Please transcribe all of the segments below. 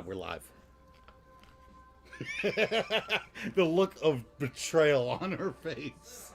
We're live. The look of betrayal on her face.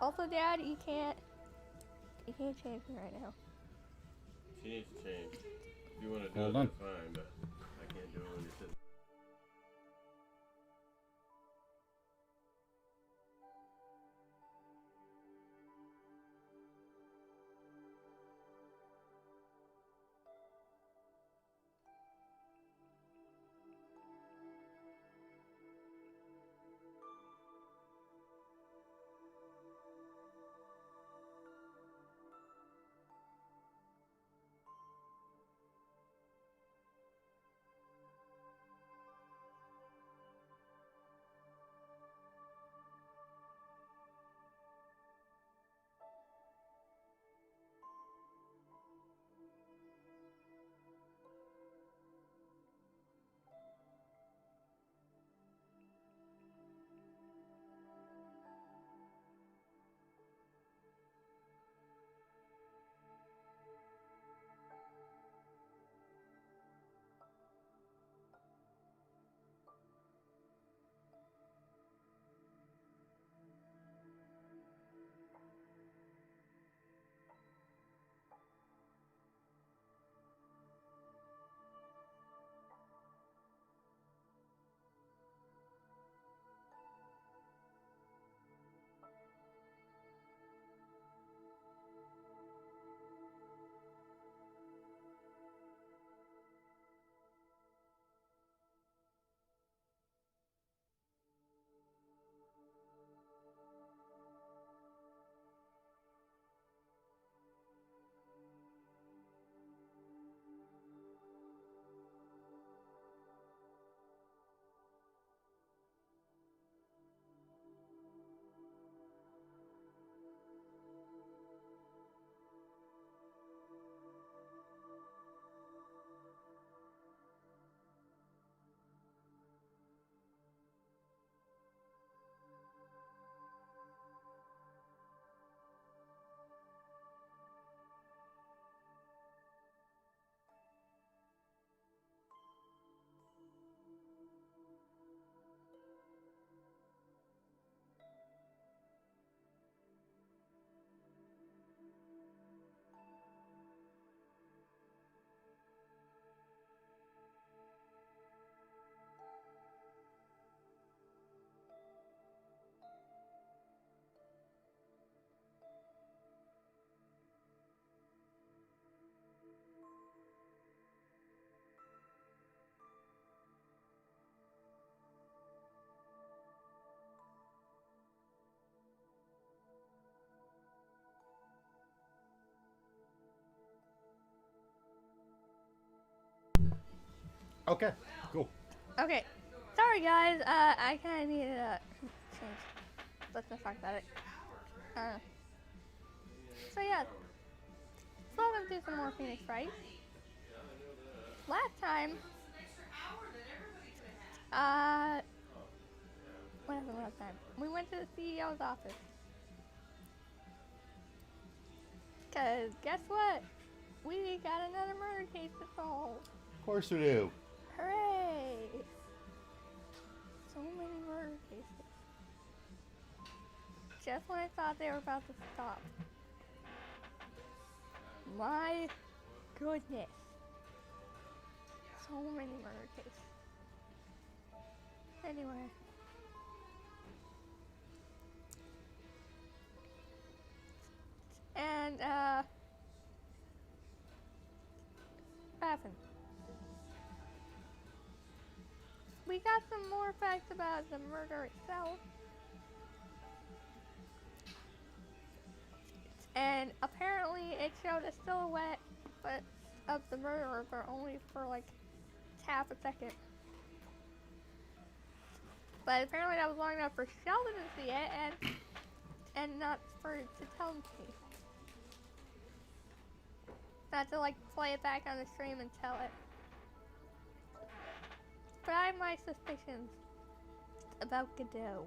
Also, Dad, you can't change me right now. She needs to change. If you want to do Hold it, on. that's fine, but I can't do it when you're sitting. Okay, cool. Okay, sorry guys. I kind of needed a change. Let's not talk about it. So yeah, welcome to some more Phoenix Wright. Last time, what happened last time? We went to the CEO's office. Cause guess what? We got another murder case to solve. Of course we do. Hooray! So many murder cases. Just when I thought they were about to stop. My goodness. So many murder cases. Anyway. And, we got some more facts about the murder itself. And apparently it showed a silhouette but of the murderer, but only for like half a second. But apparently that was long enough for Sheldon to see it, and not for it to tell me. Not to like play it back on the stream and tell it. But I have my suspicions about Godot.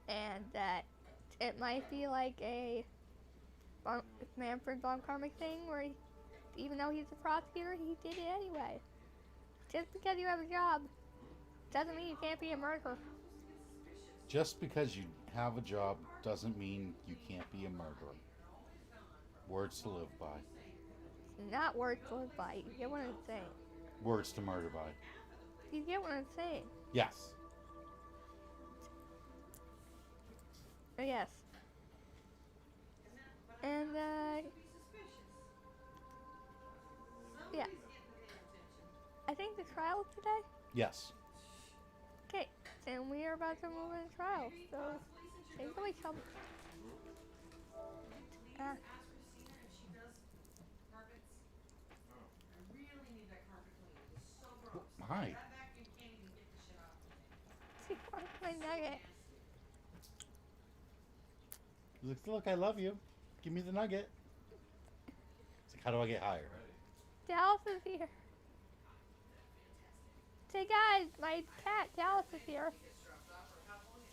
And that it might be like a Manfred von Karmic thing where even though he's a prosecutor, he did it anyway. Just because you have a job doesn't mean you can't be a murderer. Just because you have a job doesn't mean you can't be a murderer. Words to live by. Not words to live by. You get what I'm saying. Words to murder by. You get what I'm saying. Yes. Oh, yes. And, yeah. I think the trial's today? Yes. Okay, and we are about to move into trial, so take it away, Sheldon. Hi. She wants my nugget. He's like, look, I love you. Give me the nugget. It's like, how do I get higher? Dallas is here. Say guys, my cat Dallas is here.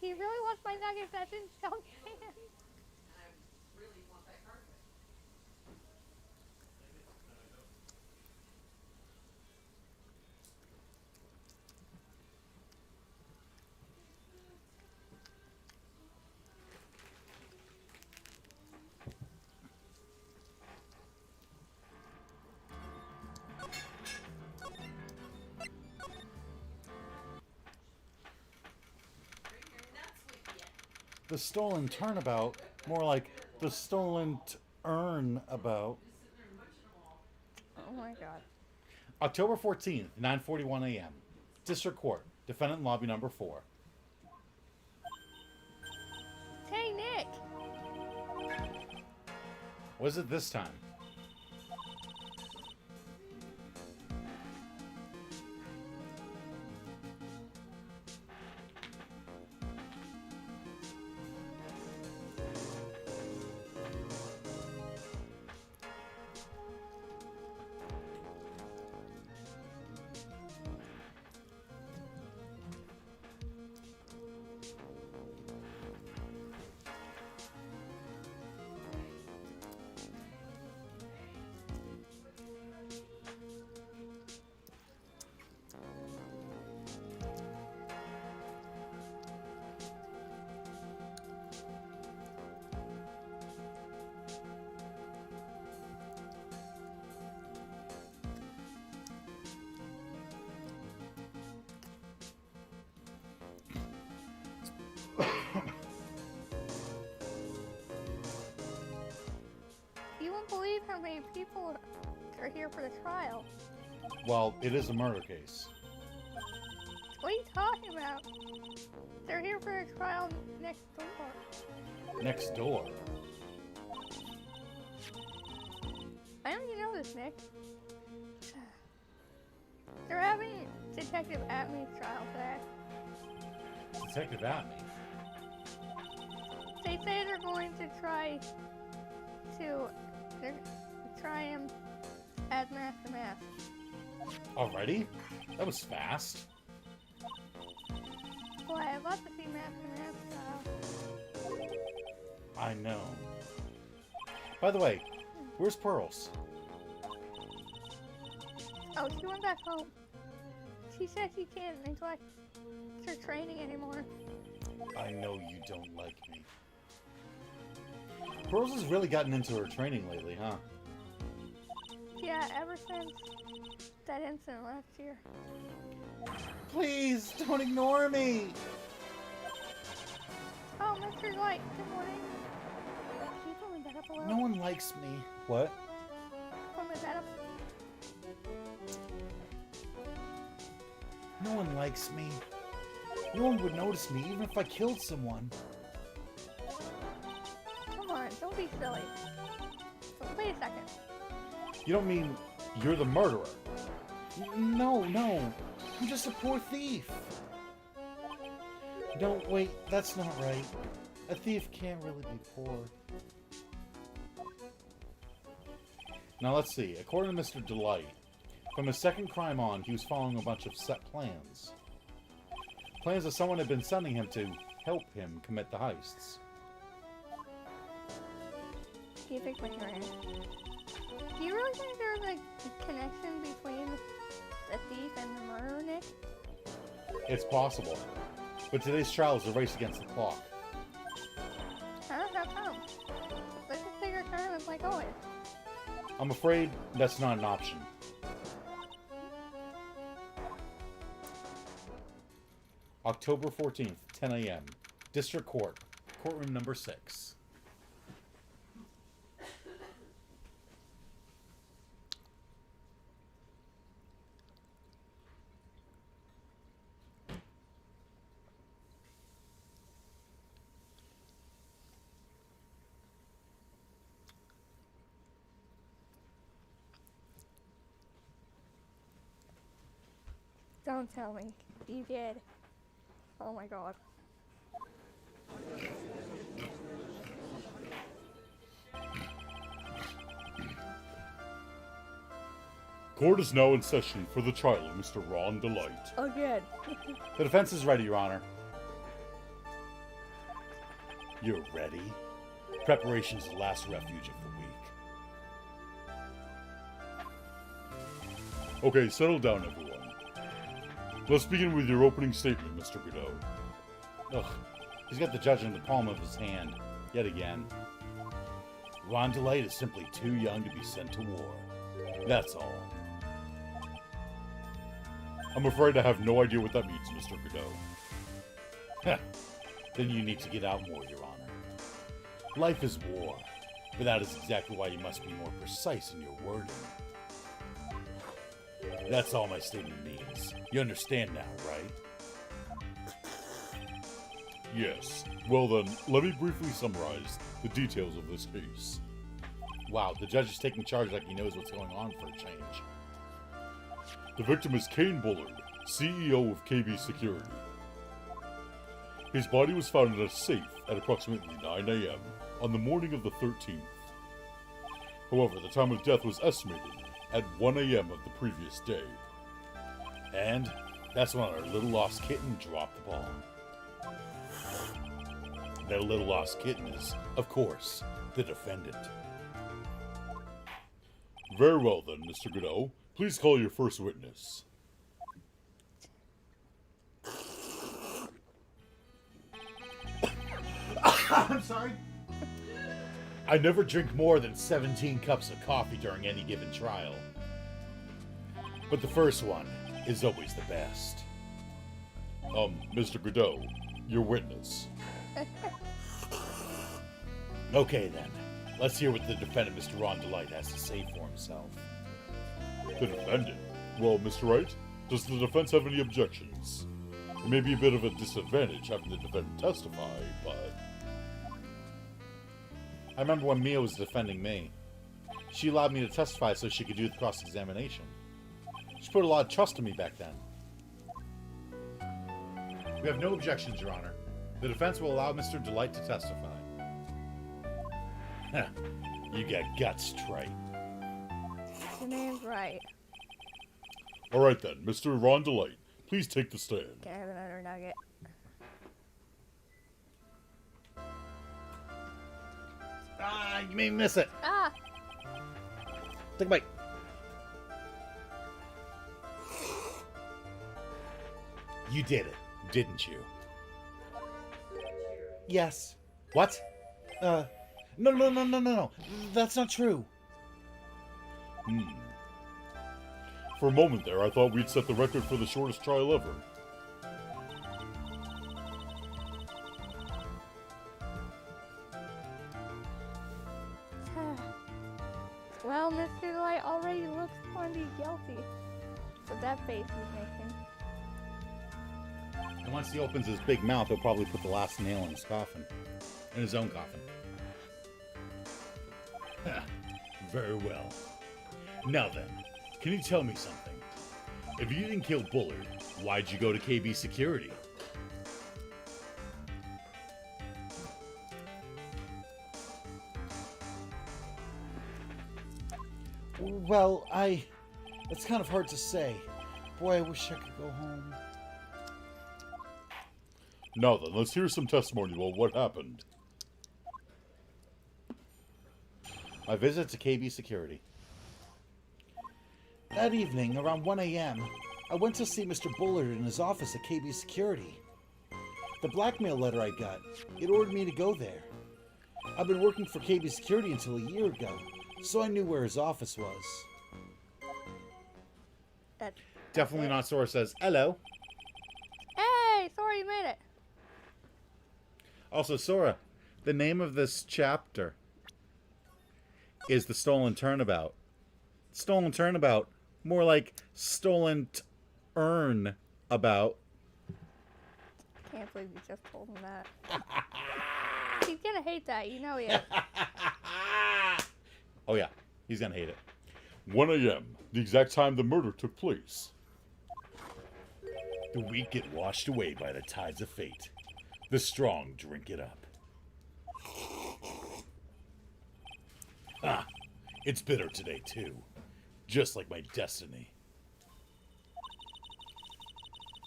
He really wants my nugget that's in Sheldon's hand. The stolen turnabout, more like the stolen turnabout. Oh my god. October 14th, 9:41 a.m. District Court, defendant lobby number 4. Hey Nick! What is it this time? You won't believe how many people are here for the trial. Well, it is a murder case. What are you talking about? They're here for the trial next door. Next door. I don't even know this, Nick. They're having Detective Atmey's trial today. Detective Atmey. They say they're going to try him as Master Mask. Already? That was fast. Boy, I'd love to see Master Mask trial. I know. By the way, where's Pearls? Oh, she went back home. She said she can't neglect her training anymore. I know you don't like me. Pearls has really gotten into her training lately, huh? Yeah, ever since that incident last year. Please, don't ignore me! Oh, Mr. Light, good morning. Can you put my bed up a little? No one likes me. What? Put my bed up. No one likes me. No one would notice me, even if I killed someone. Come on, don't be silly. So wait a second. You don't mean you're the murderer? No. I'm just a poor thief. No, wait, that's not right. A thief can't really be poor. Now let's see. According to Mr. Delight, from his second crime on, he was following a bunch of set plans. Plans that someone had been sending him to help him commit the heists. Do you think my hair? Do you really think there's a connection between the thief and the murderer, Nick? It's possible. But today's trial is a race against the clock. Huh? How come? Let's just take our time and play going. I'm afraid that's not an option. October 14th, 10 a.m. District Court, courtroom number 6. Don't tell me. You did. Oh my god. Court is now in session for the trial of Mr. Ron Delight. Oh, good. The defense is ready, Your Honor. You're ready? Preparation's the last refuge of the weak. Okay, settle down, everyone. Let's begin with your opening statement, Mr. Godot. Ugh, he's got the judge in the palm of his hand, yet again. Ron Delight is simply too young to be sent to war. That's all. I'm afraid I have no idea what that means, Mr. Godot. Then you need to get out more, Your Honor. Life is war, but that is exactly why you must be more precise in your wording. That's all my statement means. You understand now, right? Yes. Well then, let me briefly summarize the details of this case. Wow, the judge is taking charge like he knows what's going on for a change. The victim is Kane Bullard, CEO of KB Security. His body was found in a safe at approximately 9 a.m. on the morning of the 13th. However, the time of death was estimated at 1 a.m. of the previous day. And that's when our little lost kitten dropped the ball. That little lost kitten is, of course, the defendant. Very well then, Mr. Godot. Please call your first witness. I'm sorry. I never drink more than 17 cups of coffee during any given trial. But the first one is always the best. Mr. Godot, your witness. Okay then, let's hear what the defendant, Mr. Ron Delight, has to say for himself. The defendant? Well, Mr. Wright, does the defense have any objections? It may be a bit of a disadvantage having the defendant testify, but... I remember when Mia was defending me. She allowed me to testify so she could do the cross-examination. She put a lot of trust in me back then. We have no objections, Your Honor. The defense will allow Mr. Delight to testify. Huh. You got guts, Trite. Your name's Wright. Alright then, Mr. Ron Delight, please take the stand. Can I have another nugget? Ah, you made me miss it. Ah! Take a bite. You did it, didn't you? Yes. What? No. That's not true. For a moment there, I thought we'd set the record for the shortest trial ever. Well, Mr. Delight already looks plenty guilty with that face he's making. And once he opens his big mouth, he'll probably put the last nail in his coffin. In his own coffin. Very well. Now then, can you tell me something? If you didn't kill Bullard, why'd you go to KB Security? Well, it's kind of hard to say. Boy, I wish I could go home. Now then, let's hear some testimony about what happened. My visit to KB Security. That evening, around 1 a.m., I went to see Mr. Bullard in his office at KB Security. The blackmail letter I got, it ordered me to go there. I've been working for KB Security until a year ago, so I knew where his office was. Definitely not Sora says, hello. Hey, Sora, you made it. Also, Sora, the name of this chapter is The Stolen Turnabout. Stolen Turnabout. More like Stolen Earn About. Can't believe you just told him that. He's gonna hate that, you know he is. Oh yeah, he's gonna hate it. 1 a.m., the exact time the murder took place. The weak get washed away by the tides of fate. The strong drink it up. Ah, it's bitter today too. Just like my destiny.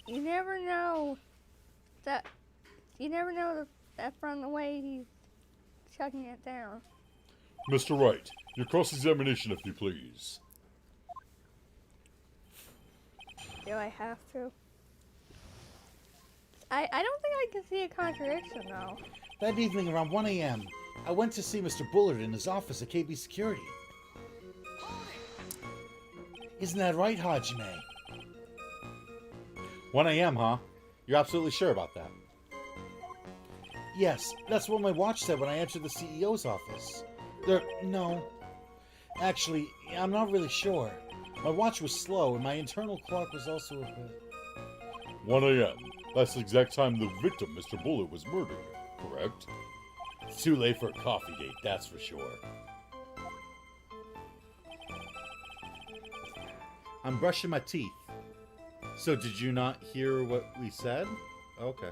You never know that from the way he's chugging it down. Mr. Wright, your cross-examination, if you please. Do I have to? I don't think I can see a contradiction, though. That evening, around 1 a.m., I went to see Mr. Bullard in his office at KB Security. Isn't that right, Hajime? 1 a.m., huh? You're absolutely sure about that? Yes, that's what my watch said when I entered the CEO's office. No. Actually, I'm not really sure. My watch was slow, and my internal clock was also a bit... 1 a.m. That's the exact time the victim, Mr. Bullard, was murdered, correct? It's too late for a coffee date, that's for sure. I'm brushing my teeth. So did you not hear what we said? Okay.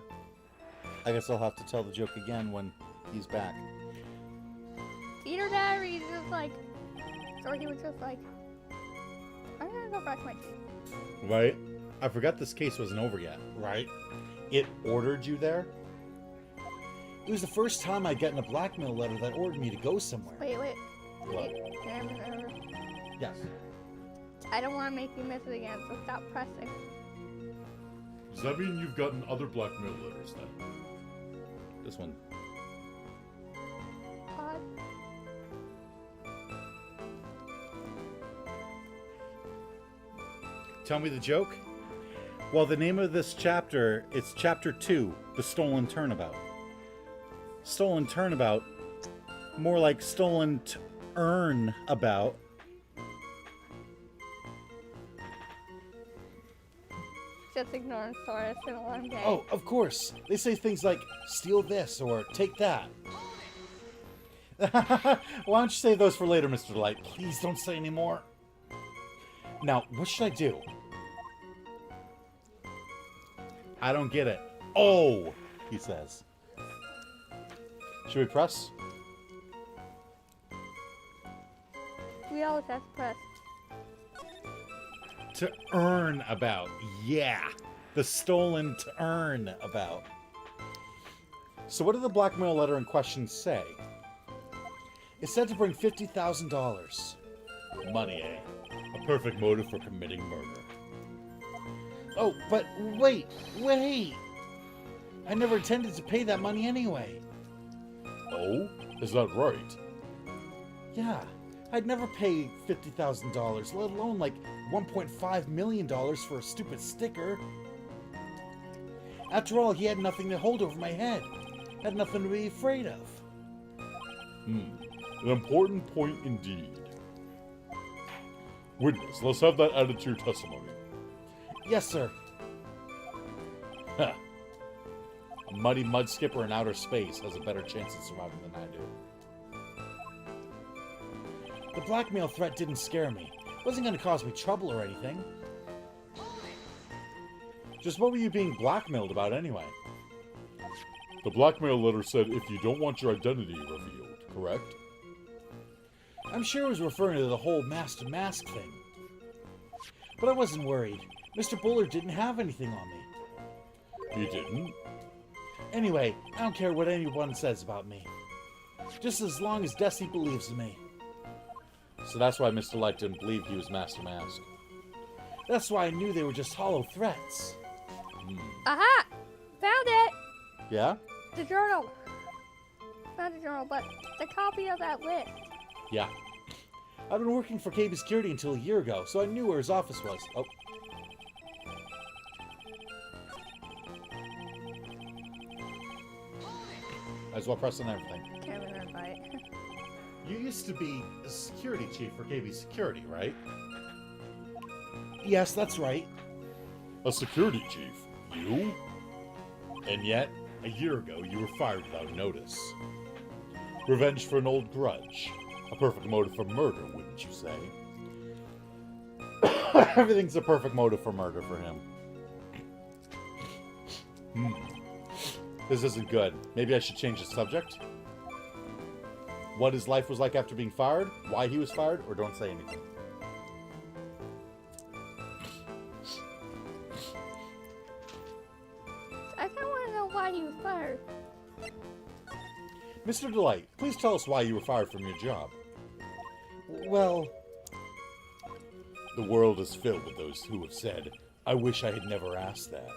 I guess I'll have to tell the joke again when he's back. Peter Diary is just like, or he was just like, I'm gonna go brush my teeth. Right? I forgot this case wasn't over yet, right? It ordered you there? It was the first time I'd gotten a blackmail letter that ordered me to go somewhere. Wait. What? Yes. I don't want to make you miss it again, so stop pressing. Does that mean you've gotten other blackmail letters then? This one. Pod. Tell me the joke? Well, the name of this chapter, it's chapter 2, The Stolen Turnabout. Stolen Turnabout, more like stolen earn about. Just ignoring Sora, it's been a long day. Oh, of course. They say things like, steal this, or take that. Why don't you save those for later, Mr. Light? Please don't say any more. Now, what should I do? I don't get it. Oh, he says. Should we press? We always have to press. To earn about. Yeah. The stolen to earn about. So what did the blackmail letter in question say? It said to bring $50,000. Money, eh? A perfect motive for committing murder. Oh, but wait! I never intended to pay that money anyway. Oh? Is that right? Yeah, I'd never pay $50,000, let alone like $1.5 million for a stupid sticker. After all, he had nothing to hold over my head. Had nothing to be afraid of. An important point indeed. Witness, let's have that added to your testimony. Yes, sir. Ha! A muddy mud skipper in outer space has a better chance of surviving than I do. The blackmail threat didn't scare me. It wasn't going to cause me trouble or anything. Just what were you being blackmailed about anyway? The blackmail letter said if you don't want your identity revealed, correct? I'm sure it was referring to the whole master mask thing. But I wasn't worried. Mr. Bullard didn't have anything on me. He didn't? Anyway, I don't care what anyone says about me. Just as long as Desi believes in me. So that's why Mr. Light didn't believe he was Master Mask. That's why I knew they were just hollow threats. Aha! Found it! Yeah? The journal. Not the journal, but the copy of that list. Yeah. I've been working for KB Security until a year ago, so I knew where his office was. Oh. Might as well press on everything. Can't remember it. You used to be a security chief for KB Security, right? Yes, that's right. A security chief? You? And yet, a year ago, you were fired without notice. Revenge for an old grudge. A perfect motive for murder, wouldn't you say? Everything's a perfect motive for murder for him. This isn't good. Maybe I should change the subject? What his life was like after being fired? Why he was fired? Or don't say anything? I kind of want to know why he was fired. Mr. Delight, please tell us why you were fired from your job. Well, The world is filled with those who have said, I wish I had never asked that.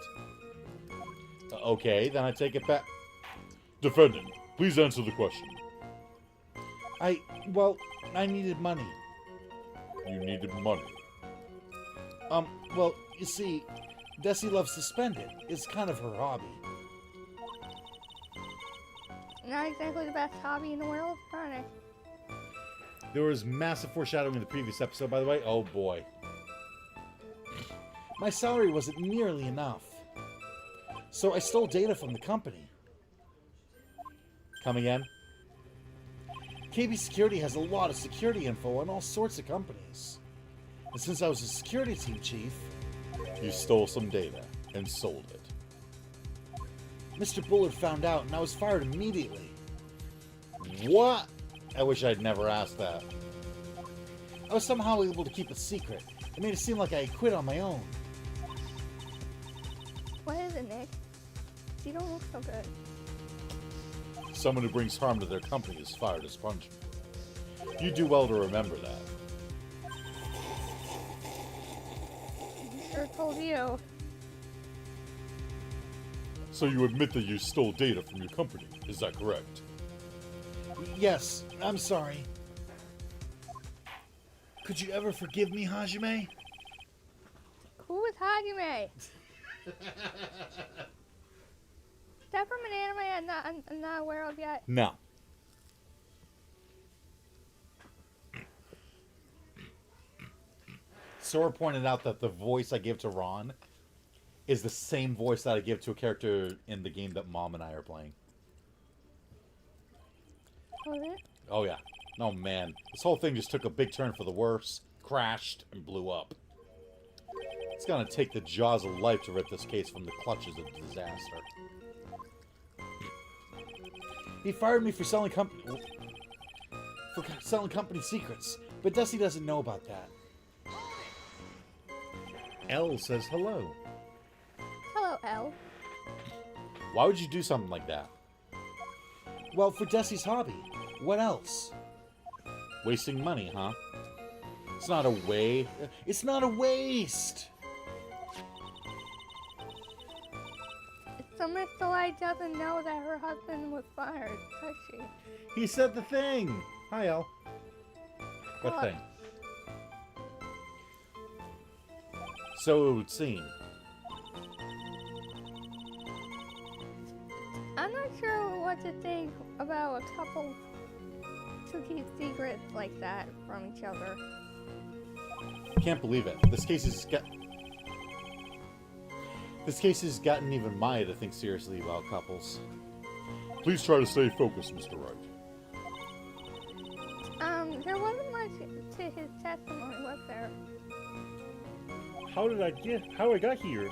Okay, then I take it back. Defendant, please answer the question. I needed money. You needed money. Well, you see, Desi loves to spend it. It's kind of her hobby. Not exactly the best hobby in the world, are they? There was massive foreshadowing in the previous episode, by the way. Oh boy. My salary wasn't nearly enough. So I stole data from the company. Come again? KB Security has a lot of security info on all sorts of companies. And since I was a security team chief, You stole some data and sold it. Mr. Bullard found out and I was fired immediately. What? I wish I'd never asked that. I was somehow able to keep it secret. It made it seem like I quit on my own. What is it, Nick? You don't look so good. Someone who brings harm to their company is fired as punishment. You do well to remember that. Sure told you. So you admit that you stole data from your company, is that correct? Yes, I'm sorry. Could you ever forgive me, Hajime? Who is Hajime? Is that from an anime I'm not aware of yet? No. Sora pointed out that the voice I give to Ron is the same voice that I give to a character in the game that Mom and I are playing. Was it? Oh yeah. Oh man. This whole thing just took a big turn for the worse, crashed, and blew up. It's gonna take the jaws of life to rid this case from the clutches of disaster. He fired me for selling company secrets, but Desi doesn't know about that. L says hello. Hello, L. Why would you do something like that? Well, for Desi's hobby. What else? Wasting money, huh? It's not a way. It's not a waste. So Miss Delight doesn't know that her husband was fired, does she? He said the thing. Hi, L. What What? thing? So it would seem. I'm not sure what to think about a couple to keep secrets like that from each other. This case has gotten even Maya to think seriously about couples. Please try to stay focused, Mr. Wright. There wasn't much to his testimony, was there? How I got here?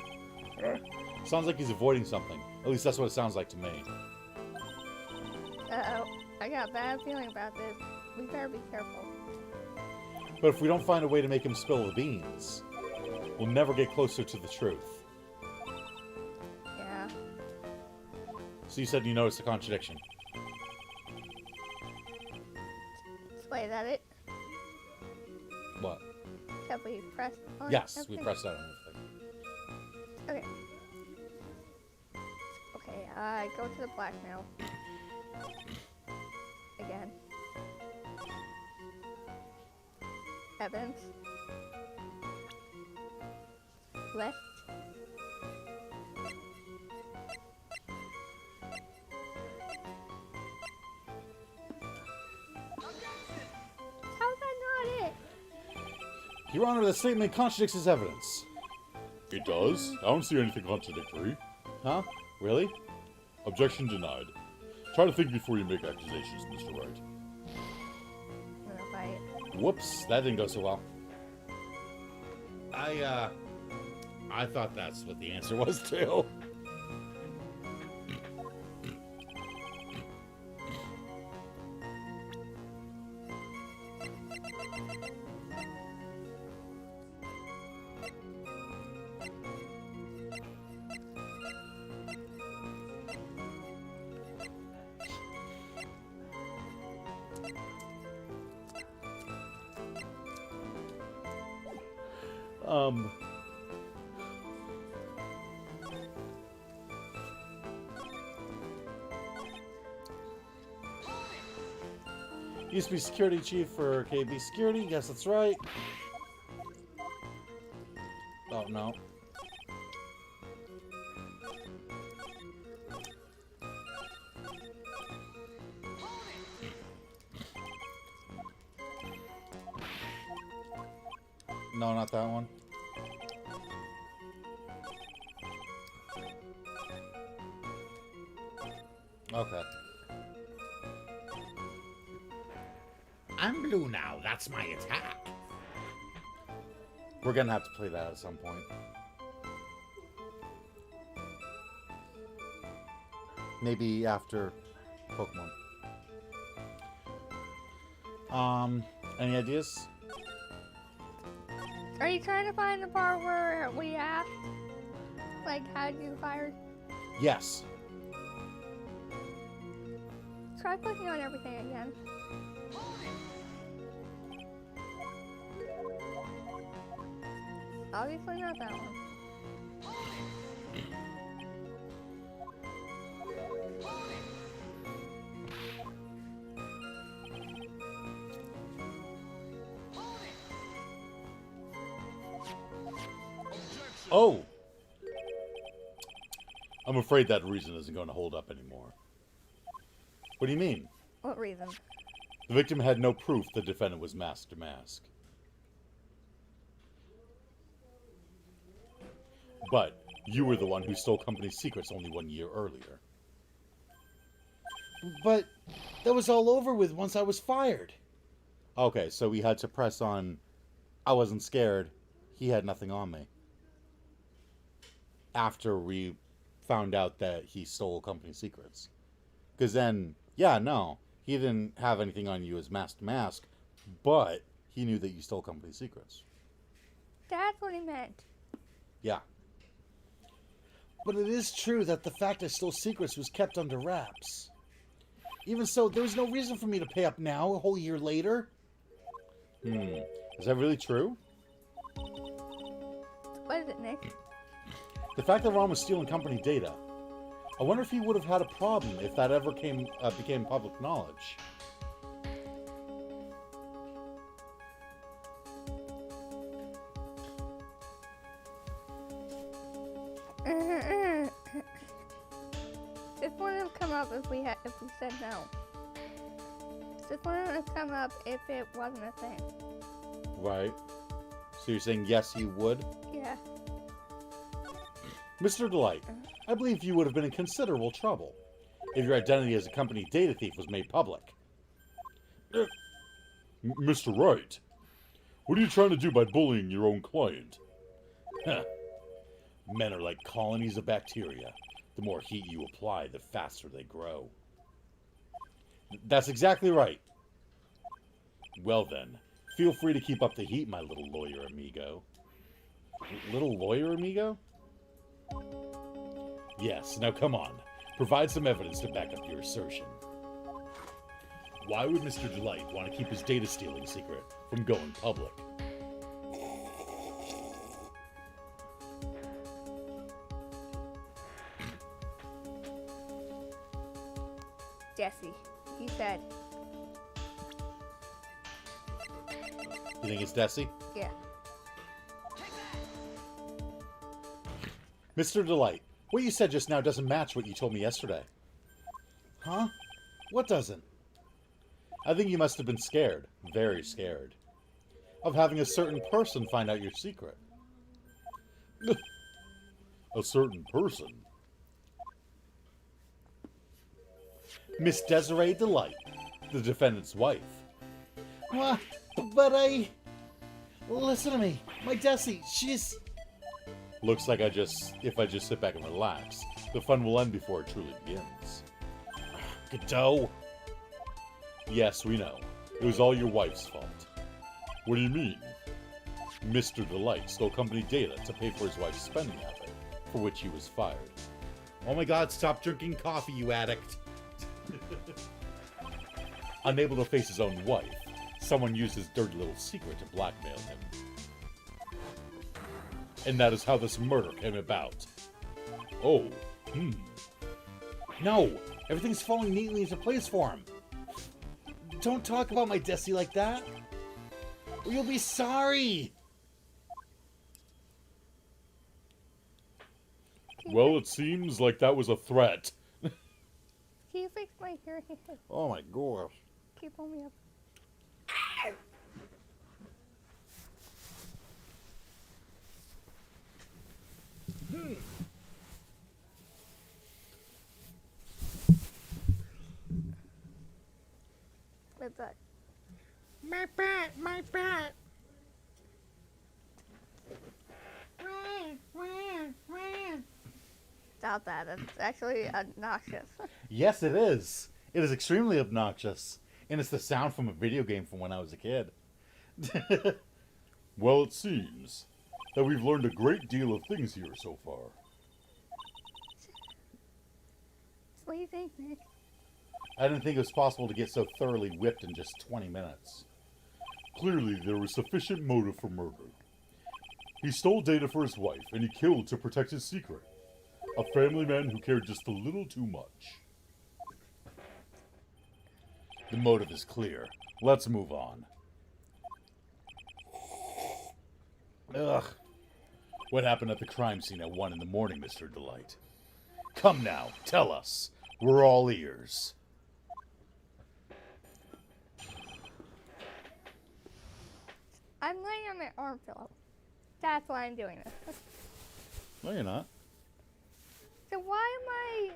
Sounds like he's avoiding something. At least that's what it sounds like to me. Uh-oh. I got a bad feeling about this. We better be careful. But if we don't find a way to make him spill the beans, we'll never get closer to the truth. Yeah. So you said you noticed a contradiction. Wait, is that it? What? Have we pressed on Yes, we everything? pressed that on everything. Okay. Okay, go to the blackmail. Again. Evidence. Left. How's that not it? Your Honor, the statement contradicts his evidence. It does? I don't see anything contradictory. Huh? Really? Objection denied. Try to think before you make accusations, Mr. Wright. I'm gonna fight. Whoops, that didn't go so well. I thought that's what the answer was too. Used to be security chief for KB Security. Yes, that's right. Oh, no. No, not that one. Okay. I'm blue now. That's my attack. We're gonna have to play that at some point. Maybe after Pokemon. Any ideas? Are you trying to find the part where we asked, like, how'd you fire? Yes. Try clicking on everything again. Obviously not that one. Oh! I'm afraid that reason isn't going to hold up anymore. What do you mean? What reason? The victim had no proof the defendant was mask to mask. But you were the one who stole company secrets only 1 year earlier. But that was all over with once I was fired. Okay, so we had to press on, I wasn't scared, he had nothing on me. After we found out that he stole company secrets. Because then, yeah, no, he didn't have anything on you as mask to mask, but he knew that you stole company secrets. That's what he meant. Yeah. But it is true that the fact I stole secrets was kept under wraps. Even so, there was no reason for me to pay up now, a whole year later. Is that really true? What is it, Nick? The fact that Ron was stealing company data. I wonder if he would have had a problem if that ever became public knowledge. This wouldn't have come up if we said no. This wouldn't have come up if it wasn't a thing. Right. So you're saying yes, he would? Yeah. Mr. Delight, I believe you would have been in considerable trouble if your identity as a company data thief was made public. Mr. Wright, what are you trying to do by bullying your own client? Huh. Men are like colonies of bacteria. The more heat you apply, the faster they grow. That's exactly right. Well then, feel free to keep up the heat, my little lawyer amigo. Little lawyer amigo? Yes, now come on. Provide some evidence to back up your assertion. Why would Mr. Delight want to keep his data stealing secret from going public? Jesse, he said. You think it's Desi? Yeah. Mr. Delight, what you said just now doesn't match what you told me yesterday. Huh? What doesn't? I think you must have been scared, very scared, of having a certain person find out your secret. A certain person? Miss Desiree Delight, the defendant's wife. What? But listen to me. My Desi, she's... Looks like if I just sit back and relax, the fun will end before it truly begins. Godot! Yes, we know. It was all your wife's fault. What do you mean? Mr. Delight stole company data to pay for his wife's spending habit, for which he was fired. Oh my god, stop drinking coffee, you addict! Unable to face his own wife, someone used his dirty little secret to blackmail him. And that is how this murder came about. Oh, No! Everything's falling neatly into place for him. Don't talk about my Desi like that. Or you'll be sorry! well, it seems like that was a threat. Can you fix my hearing? Oh my gosh. Can you pull me up? What's that? My bat! Stop that. It's actually obnoxious. Yes, it is. It is extremely obnoxious. And it's the sound from a video game from when I was a kid. Well, it seems that we've learned a great deal of things here so far. What do you think, Nick? I didn't think it was possible to get so thoroughly whipped in just 20 minutes. Clearly, there was sufficient motive for murder. He stole data for his wife, and he killed to protect his secret. A family man who cared just a little too much. The motive is clear. Let's move on. Ugh. What happened at the crime scene at 1 in the morning, Mr. Delight? Come now, tell us. We're all ears. I'm laying on my arm pillow. That's why I'm doing this. No, you're not. So why am I...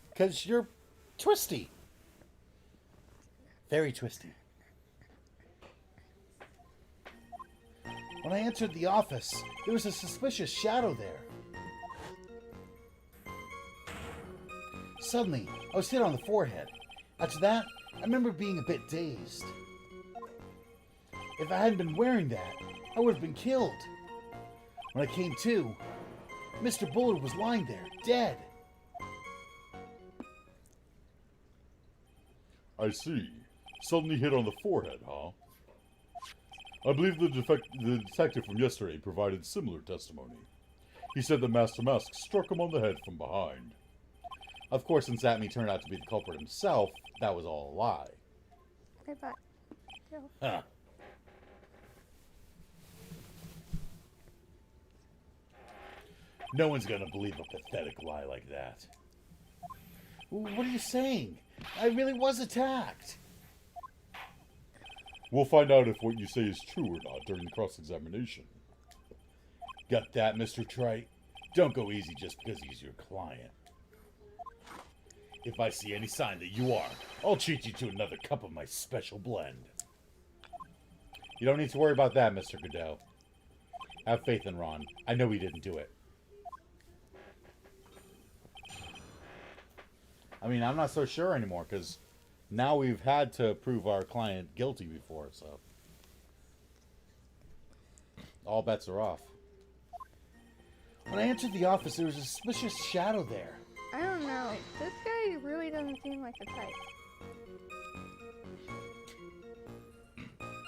Because you're twisty. Very twisty. When I entered the office, there was a suspicious shadow there. Suddenly, I was hit on the forehead. After that, I remember being a bit dazed. If I hadn't been wearing that, I would have been killed. When I came to, Mr. Bullard was lying there, dead. I see. Suddenly hit on the forehead, huh? I believe the detective from yesterday provided similar testimony. He said that Master Mask struck him on the head from behind. Of course, since Atme turned out to be the culprit himself, that was all a lie. Okay, but... Huh. No one's gonna believe a pathetic lie like that. What are you saying? I really was attacked. We'll find out if what you say is true or not during the cross-examination. Got that, Mr. Trite? Don't go easy just because he's your client. If I see any sign that you are, I'll treat you to another cup of my special blend. You don't need to worry about that, Mr. Godot. Have faith in Ron. I know he didn't do it. I mean, I'm not so sure anymore, because now we've had to prove our client guilty before, so... all bets are off. When I entered the office, there was a suspicious shadow there. I don't know. This guy really doesn't seem like the type.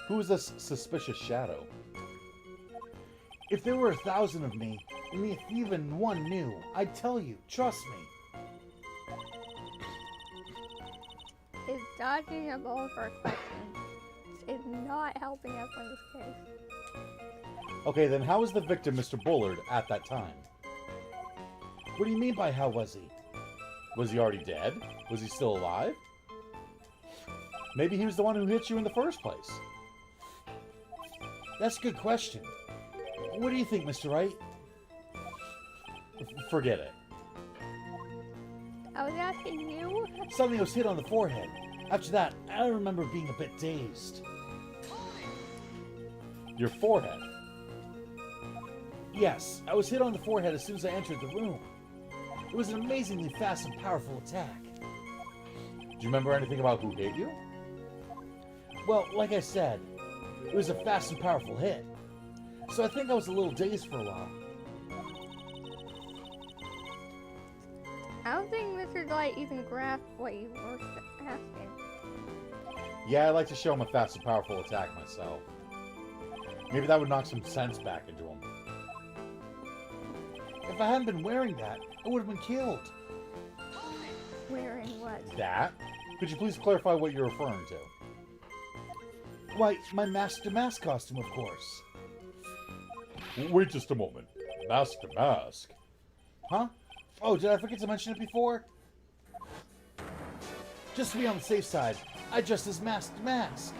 Who is this suspicious shadow? If there were 1,000 of me, and if even one knew, I'd tell you. Trust me. His dodging of all of our questions is not helping us in this case. Okay, then how was the victim Mr. Bullard at that time? What do you mean by how was he? Was he already dead? Was he still alive? Maybe he was the one who hit you in the first place. That's a good question. What do you think, Mr. Wright? Forget it. I was asking you. Something was hit on the forehead. After that, I remember being a bit dazed. Your forehead. Yes, I was hit on the forehead as soon as I entered the room. It was an amazingly fast and powerful attack. Do you remember anything about who hit you? Well, like I said, it was a fast and powerful hit. So I think I was a little dazed for a while. I don't think Mr. Light even grasped what you were asking. Yeah, I like to show him a fast and powerful attack myself. Maybe that would knock some sense back into him. If I hadn't been wearing that, I would have been killed. Wearing what? That? Could you please clarify what you're referring to? Why, my mask to mask costume, of course. Wait just a moment. Mask to mask? Huh? Oh, did I forget to mention it before? Just to be on the safe side, I dressed as Mask to Mask.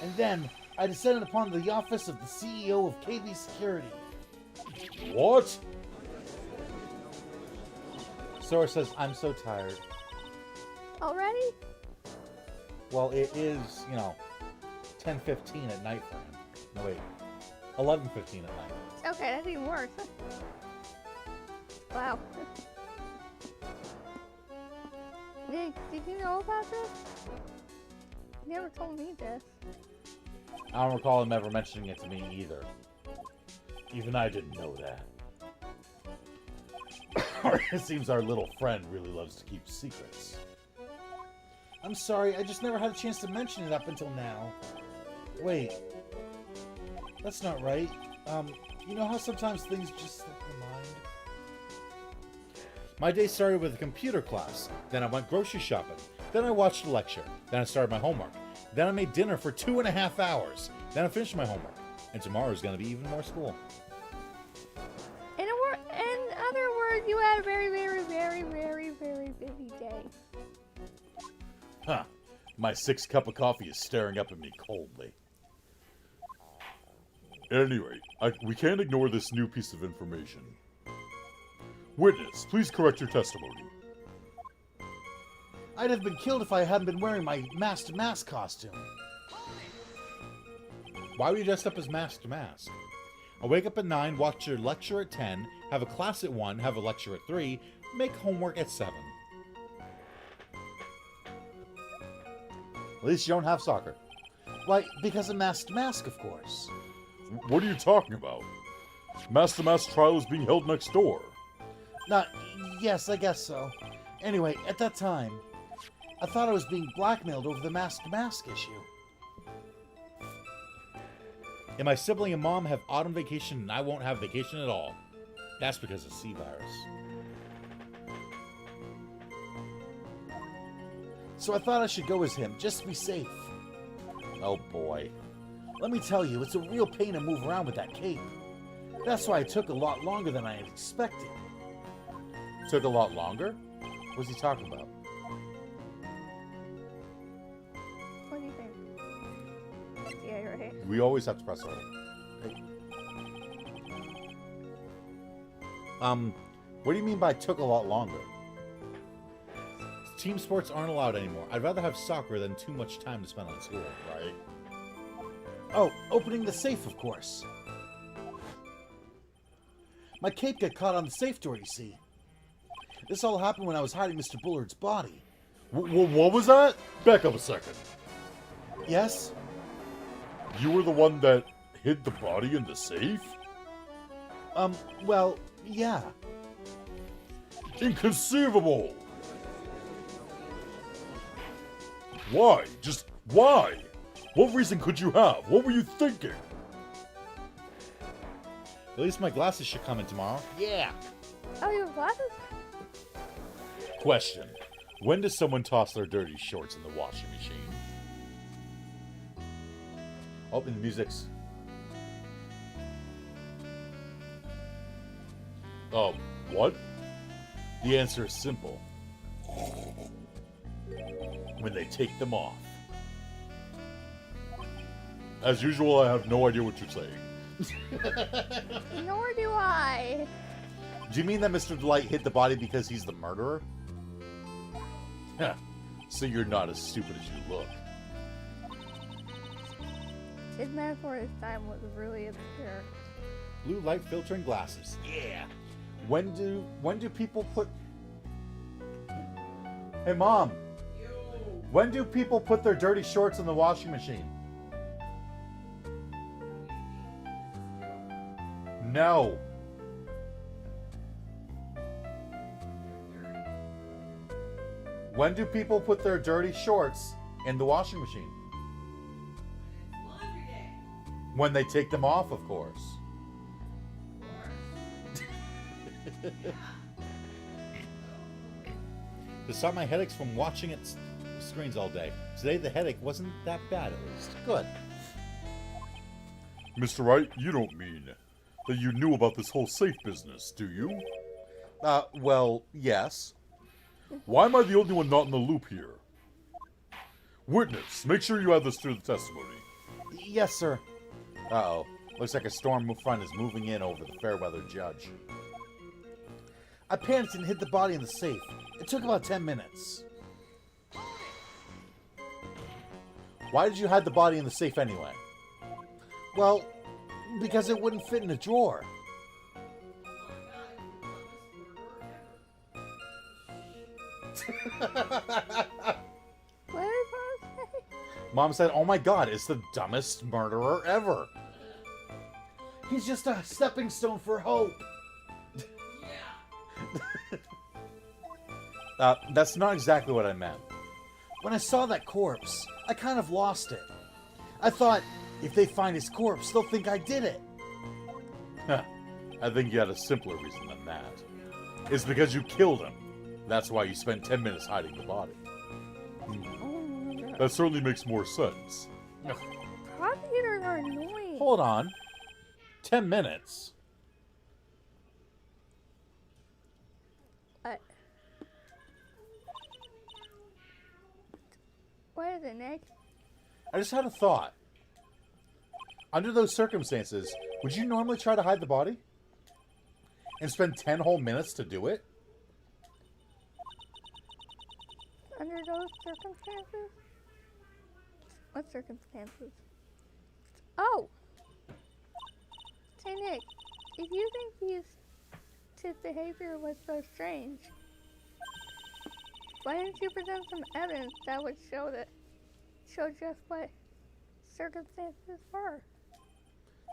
And then, I descended upon the office of the CEO of KB Security. What? Sora says, I'm so tired. Already? Well, it is, 10:15 at night for him. No, wait. 11:15 at night. Okay, that's even worse. Wow. Did you know about this? You never told me this. I don't recall him ever mentioning it to me either. Even I didn't know that. It seems our little friend really loves to keep secrets. I'm sorry, I just never had a chance to mention it up until now. Wait. That's not right. You know how sometimes things just slip your mind? My day started with a computer class. Then I went grocery shopping. Then I watched a lecture. Then I started my homework. Then I made dinner for 2.5 hours. Then I finished my homework. And tomorrow is going to be even more school. In other words, you had a very, very, very, very, very busy day. Huh. My 6th cup of coffee is staring up at me coldly. Anyway, we can't ignore this new piece of information. Witness, please correct your testimony. I'd have been killed if I hadn't been wearing my Mask to Mask costume. Why were you dressed up as Mask to Mask? I wake up at 9, watch your lecture at 10, have a class at 1, have a lecture at 3, make homework at 7. At least you don't have soccer. Why, because of Mask to Mask, of course. What are you talking about? Mask to Mask trial is being held next door. Yes, I guess so. Anyway, at that time, I thought I was being blackmailed over the Mask to Mask issue. And my sibling and mom have autumn vacation and I won't have vacation at all. That's because of C virus. So I thought I should go as him, just to be safe. Oh boy. Let me tell you, it's a real pain to move around with that cape. That's why it took a lot longer than I had expected. Took a lot longer? What's he talking about? What do you think? Yeah, you're right. We always have to press hold. Hey. What do you mean by took a lot longer? Team sports aren't allowed anymore. I'd rather have soccer than too much time to spend on school, right? Oh, opening the safe, of course. My cape got caught on the safe door, you see. This all happened when I was hiding Mr. Bullard's body. What was that? Back up a second. Yes? You were the one that hid the body in the safe? Well, yeah. Inconceivable! Why? Just why? What reason could you have? What were you thinking? At least my glasses should come in tomorrow. Yeah. Oh, you have glasses? Question. When does someone toss their dirty shorts in the washing machine? Oh, and the music's... What? The answer is simple. When they take them off. As usual, I have no idea what you're saying. Nor do I. Do you mean that Mr. Delight hid the body because he's the murderer? Heh. So you're not as stupid as you look. His metaphor this time was really obscure. Blue light filtering glasses. Yeah. When do people put... Hey, Mom. When do people put their dirty shorts in the washing machine? No. When do people put their dirty shorts in the washing machine? When they take them off, of course. To stop my headaches from watching it screens all day. Today the headache wasn't that bad, at least. Good. Mr. Wright, you don't mean that you knew about this whole safe business, do you? Well, yes. Why am I the only one not in the loop here? Witness, make sure you add this to the testimony. Yes, sir. Uh-oh. Looks like a storm front is moving in over the fair-weather judge. I panicked and hid the body in the safe. It took about 10 minutes. Why did you hide the body in the safe anyway? Well, because it wouldn't fit in a drawer. What did Mom say? Mom said, oh my god, it's the dumbest murderer ever. He's just a stepping stone for hope. That's not exactly what I meant. When I saw that corpse, I kind of lost it. I thought, if they find his corpse, they'll think I did it. Huh. I think you had a simpler reason than that. It's because you killed him. That's why you spent 10 minutes hiding the body. That certainly makes more sense. Prosecutors are annoying. Hold on. 10 minutes? What is it, Nick? I just had a thought. Under those circumstances, would you normally try to hide the body? And spend 10 whole minutes to do it? Under those circumstances? What circumstances? Oh! Say, Nick, if you think his behavior was so strange, why didn't you present some evidence that would show just what circumstances were?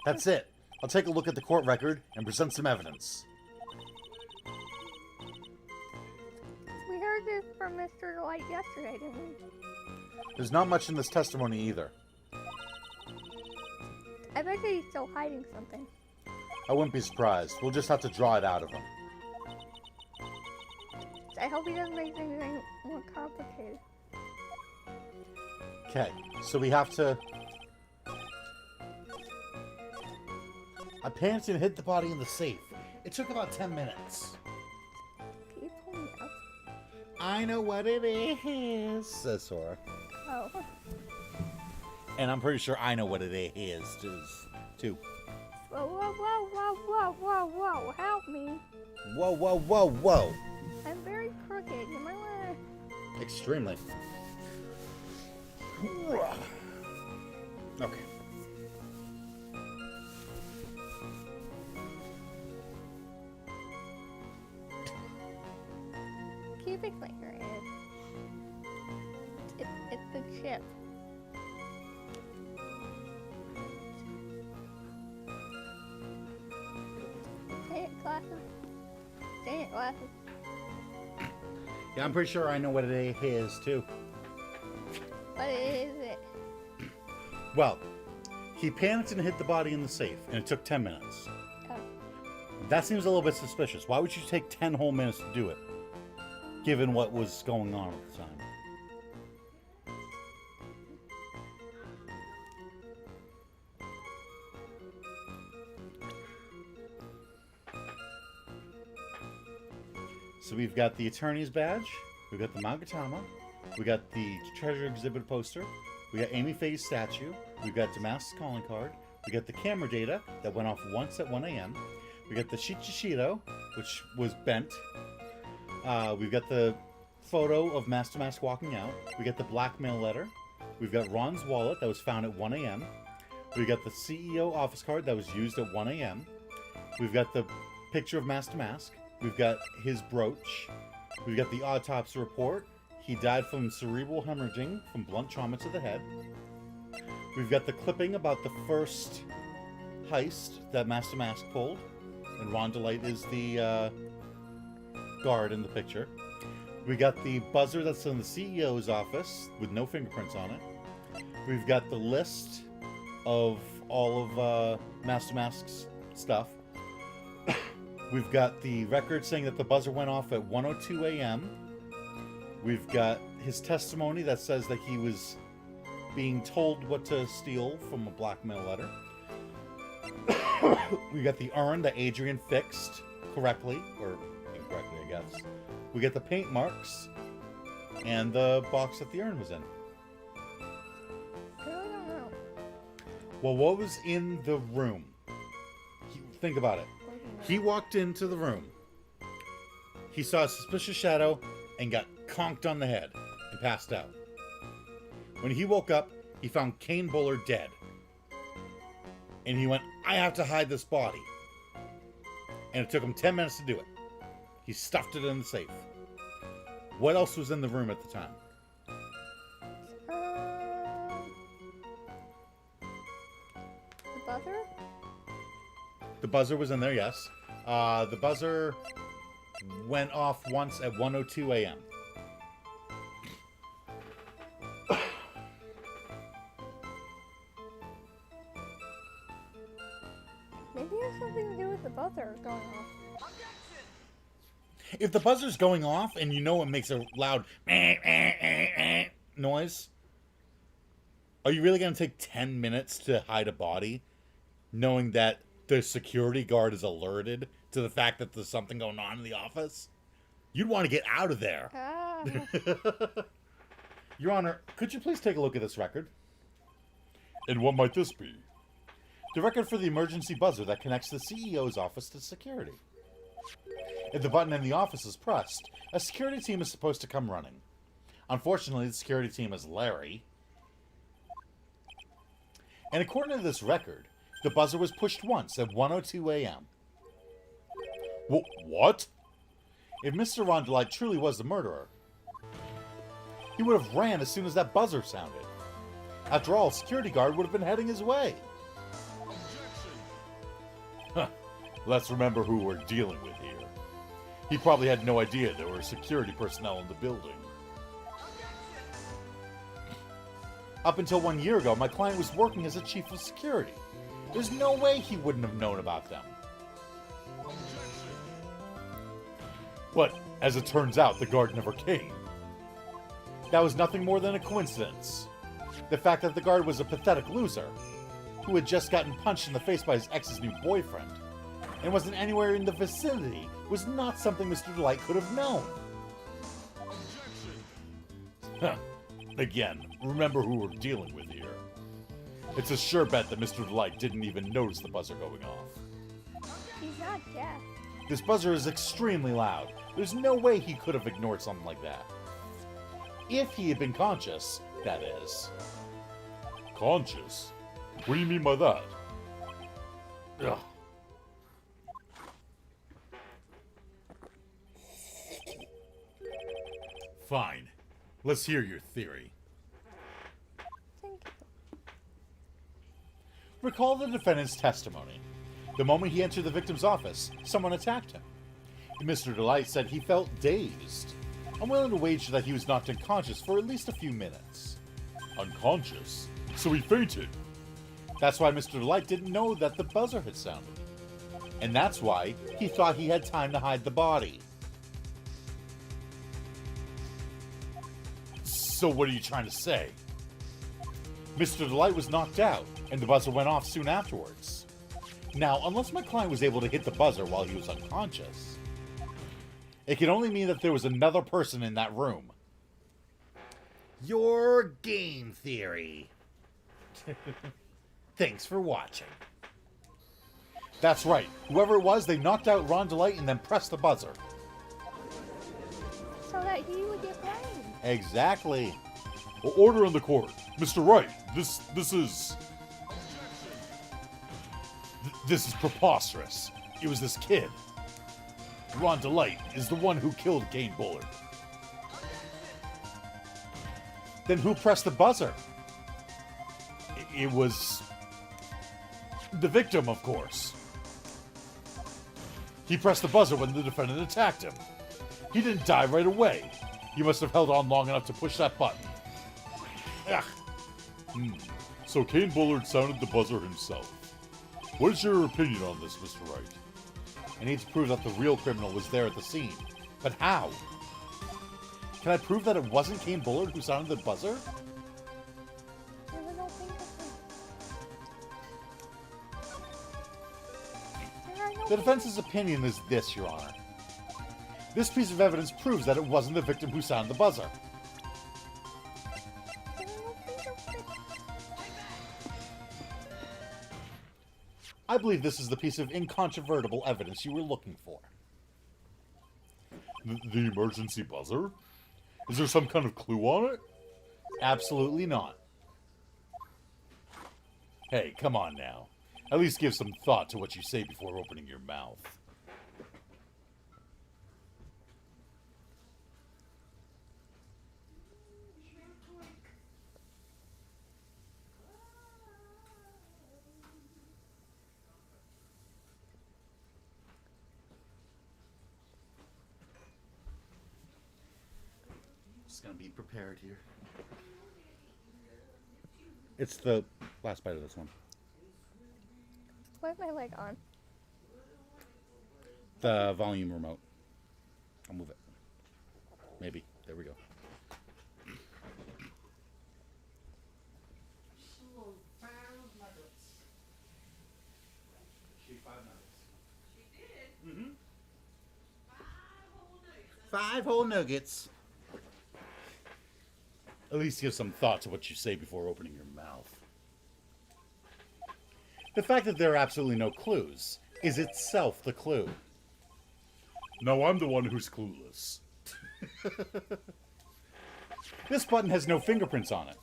That's it. I'll take a look at the court record and present some evidence. We heard this from Mr. Light yesterday, didn't we? There's not much in this testimony either. I bet he's still hiding something. I wouldn't be surprised. We'll just have to draw it out of him. I hope he doesn't make things any more complicated. Okay, so we have to... I panicked and hid the body in the safe. It took about 10 minutes. Can you pull me up? I know what it is, says Sora. Oh. And I'm pretty sure I know what it is, too. Whoa, whoa, whoa, whoa, whoa, whoa, whoa, help me. Whoa, whoa, whoa, whoa. I'm very crooked. You might want to... Extremely. Okay. Cubic finger is. It's the chip. Dang it, glasses. Dang it, glasses. Yeah, I'm pretty sure I know what it is, too. What is it? Well, he panicked and hid the body in the safe, and it took 10 minutes. Oh. That seems a little bit suspicious. Why would you take 10 whole minutes to do it, given what was going on at the time? So we've got the attorney's badge, we've got the Magatama, we got the treasure exhibit poster, we got Amy Faye's statue, we've got Damas's calling card, we got the camera data that went off once at 1 a.m., we got the Shichishiro, which was bent, we've got the photo of Master Mask walking out, we got the blackmail letter, we've got Ron's wallet that was found at 1 a.m., we got the CEO office card that was used at 1 a.m., we've got the picture of Master Mask, we've got his brooch, we've got the autopsy report. He died from cerebral hemorrhaging from blunt trauma to the head. We've got the clipping about the first heist that Master Mask pulled, and Ron DeLite is the guard in the picture. We got the buzzer that's in the CEO's office with no fingerprints on it. We've got the list of all of Master Mask's stuff. We've got the record saying that the buzzer went off at 1:02 a.m. We've got his testimony that says that he was being told what to steal from a blackmail letter. We got the urn that Adrian fixed correctly, or incorrectly, I guess. We got the paint marks and the box that the urn was in. I really don't know. Well, what was in the room? Think about it. He walked into the room. He saw a suspicious shadow and got conked on the head and passed out. When he woke up, he found Kane Bullard dead. And he went, I have to hide this body. And it took him 10 minutes to do it. He stuffed it in the safe. What else was in the room at the time? The buzzer? The buzzer was in there, yes. The buzzer went off once at 1:02 a.m. Maybe it has something to do with the buzzer going off. If the buzzer's going off and you know it makes a loud noise, are you really going to take 10 minutes to hide a body knowing that the security guard is alerted to the fact that there's something going on in the office? You'd want to get out of there. Ah. Your Honor, could you please take a look at this record? And what might this be? The record for the emergency buzzer that connects the CEO's office to security. If the button in the office is pressed, a security team is supposed to come running. Unfortunately, the security team is Larry. And according to this record, the buzzer was pushed once at 1:02 a.m. What? If Mr. Ron DeLite truly was the murderer, he would have ran as soon as that buzzer sounded. After all, a security guard would have been heading his way. Huh. Let's remember who we're dealing with here. He probably had no idea there were security personnel in the building. Up until 1 year ago, my client was working as a chief of security. There's no way he wouldn't have known about them. But, as it turns out, the guard never came. That was nothing more than a coincidence. The fact that the guard was a pathetic loser, who had just gotten punched in the face by his ex's new boyfriend, and wasn't anywhere in the vicinity, was not something Mr. DeLite could have known. Huh. Again, remember who we're dealing with here. It's a sure bet that Mr. DeLite didn't even notice the buzzer going off. He's not deaf. This buzzer is extremely loud. There's no way he could have ignored something like that. If he had been conscious, that is. Conscious? What do you mean by that? Ugh. Fine. Let's hear your theory. Thank you. Recall the defendant's testimony. The moment he entered the victim's office, someone attacked him. Mr. Delight said he felt dazed. I'm willing to wager that he was knocked unconscious for at least a few minutes. Unconscious? So he fainted. That's why Mr. Delight didn't know that the buzzer had sounded. And that's why he thought he had time to hide the body. So what are you trying to say? Mr. Delight was knocked out, and the buzzer went off soon afterwards. Now, unless my client was able to hit the buzzer while he was unconscious, it can only mean that there was another person in that room. Your game theory. Thanks for watching. That's right. Whoever it was, they knocked out Ron Delight and then pressed the buzzer. So that he would get blamed. Exactly. Well, order in the court. Mr. Wright, this is preposterous. It was this kid. Ron Delight is the one who killed Kane Bullard. Then who pressed the buzzer? It was the victim, of course. He pressed the buzzer when the defendant attacked him. He didn't die right away. He must have held on long enough to push that button. Ugh. So Kane Bullard sounded the buzzer himself. What is your opinion on this, Mr. Wright? I need to prove that the real criminal was there at the scene. But how? Can I prove that it wasn't Kane Bullard who sounded the buzzer? There were no fingerprints. There are no The defense's opinion is this, Your Honor. This piece of evidence proves that it wasn't the victim who sounded the buzzer. There are no fingerprints. I believe this is the piece of incontrovertible evidence you were looking for. The emergency buzzer? Is there some kind of clue on it? Absolutely not. Hey, come on now. At least give some thought to what you say before opening your mouth. Just gonna be prepared here. It's the last bite of this one. Where's my leg on? The volume remote. I'll move it. Maybe. There we go. Mm-hmm. 5 whole nuggets. At least give some thought to what you say before opening your mouth. The fact that there are absolutely no clues is itself the clue. No, I'm the one who's clueless. This button has no fingerprints on it.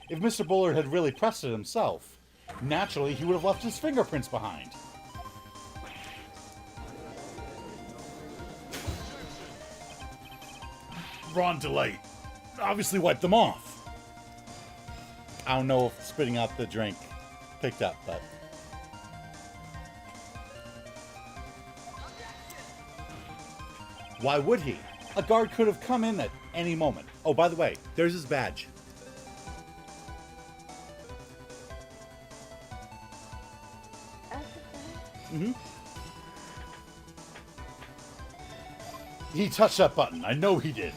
If Mr. Bullard had really pressed it himself, naturally he would have left his fingerprints behind. Ron Delight obviously wiped them off. I don't know if spitting out the drink picked up, but... Why would he? A guard could have come in at any moment. Oh, by the way, there's his badge. That's the thing. Mm-hmm. He touched that button. I know he did.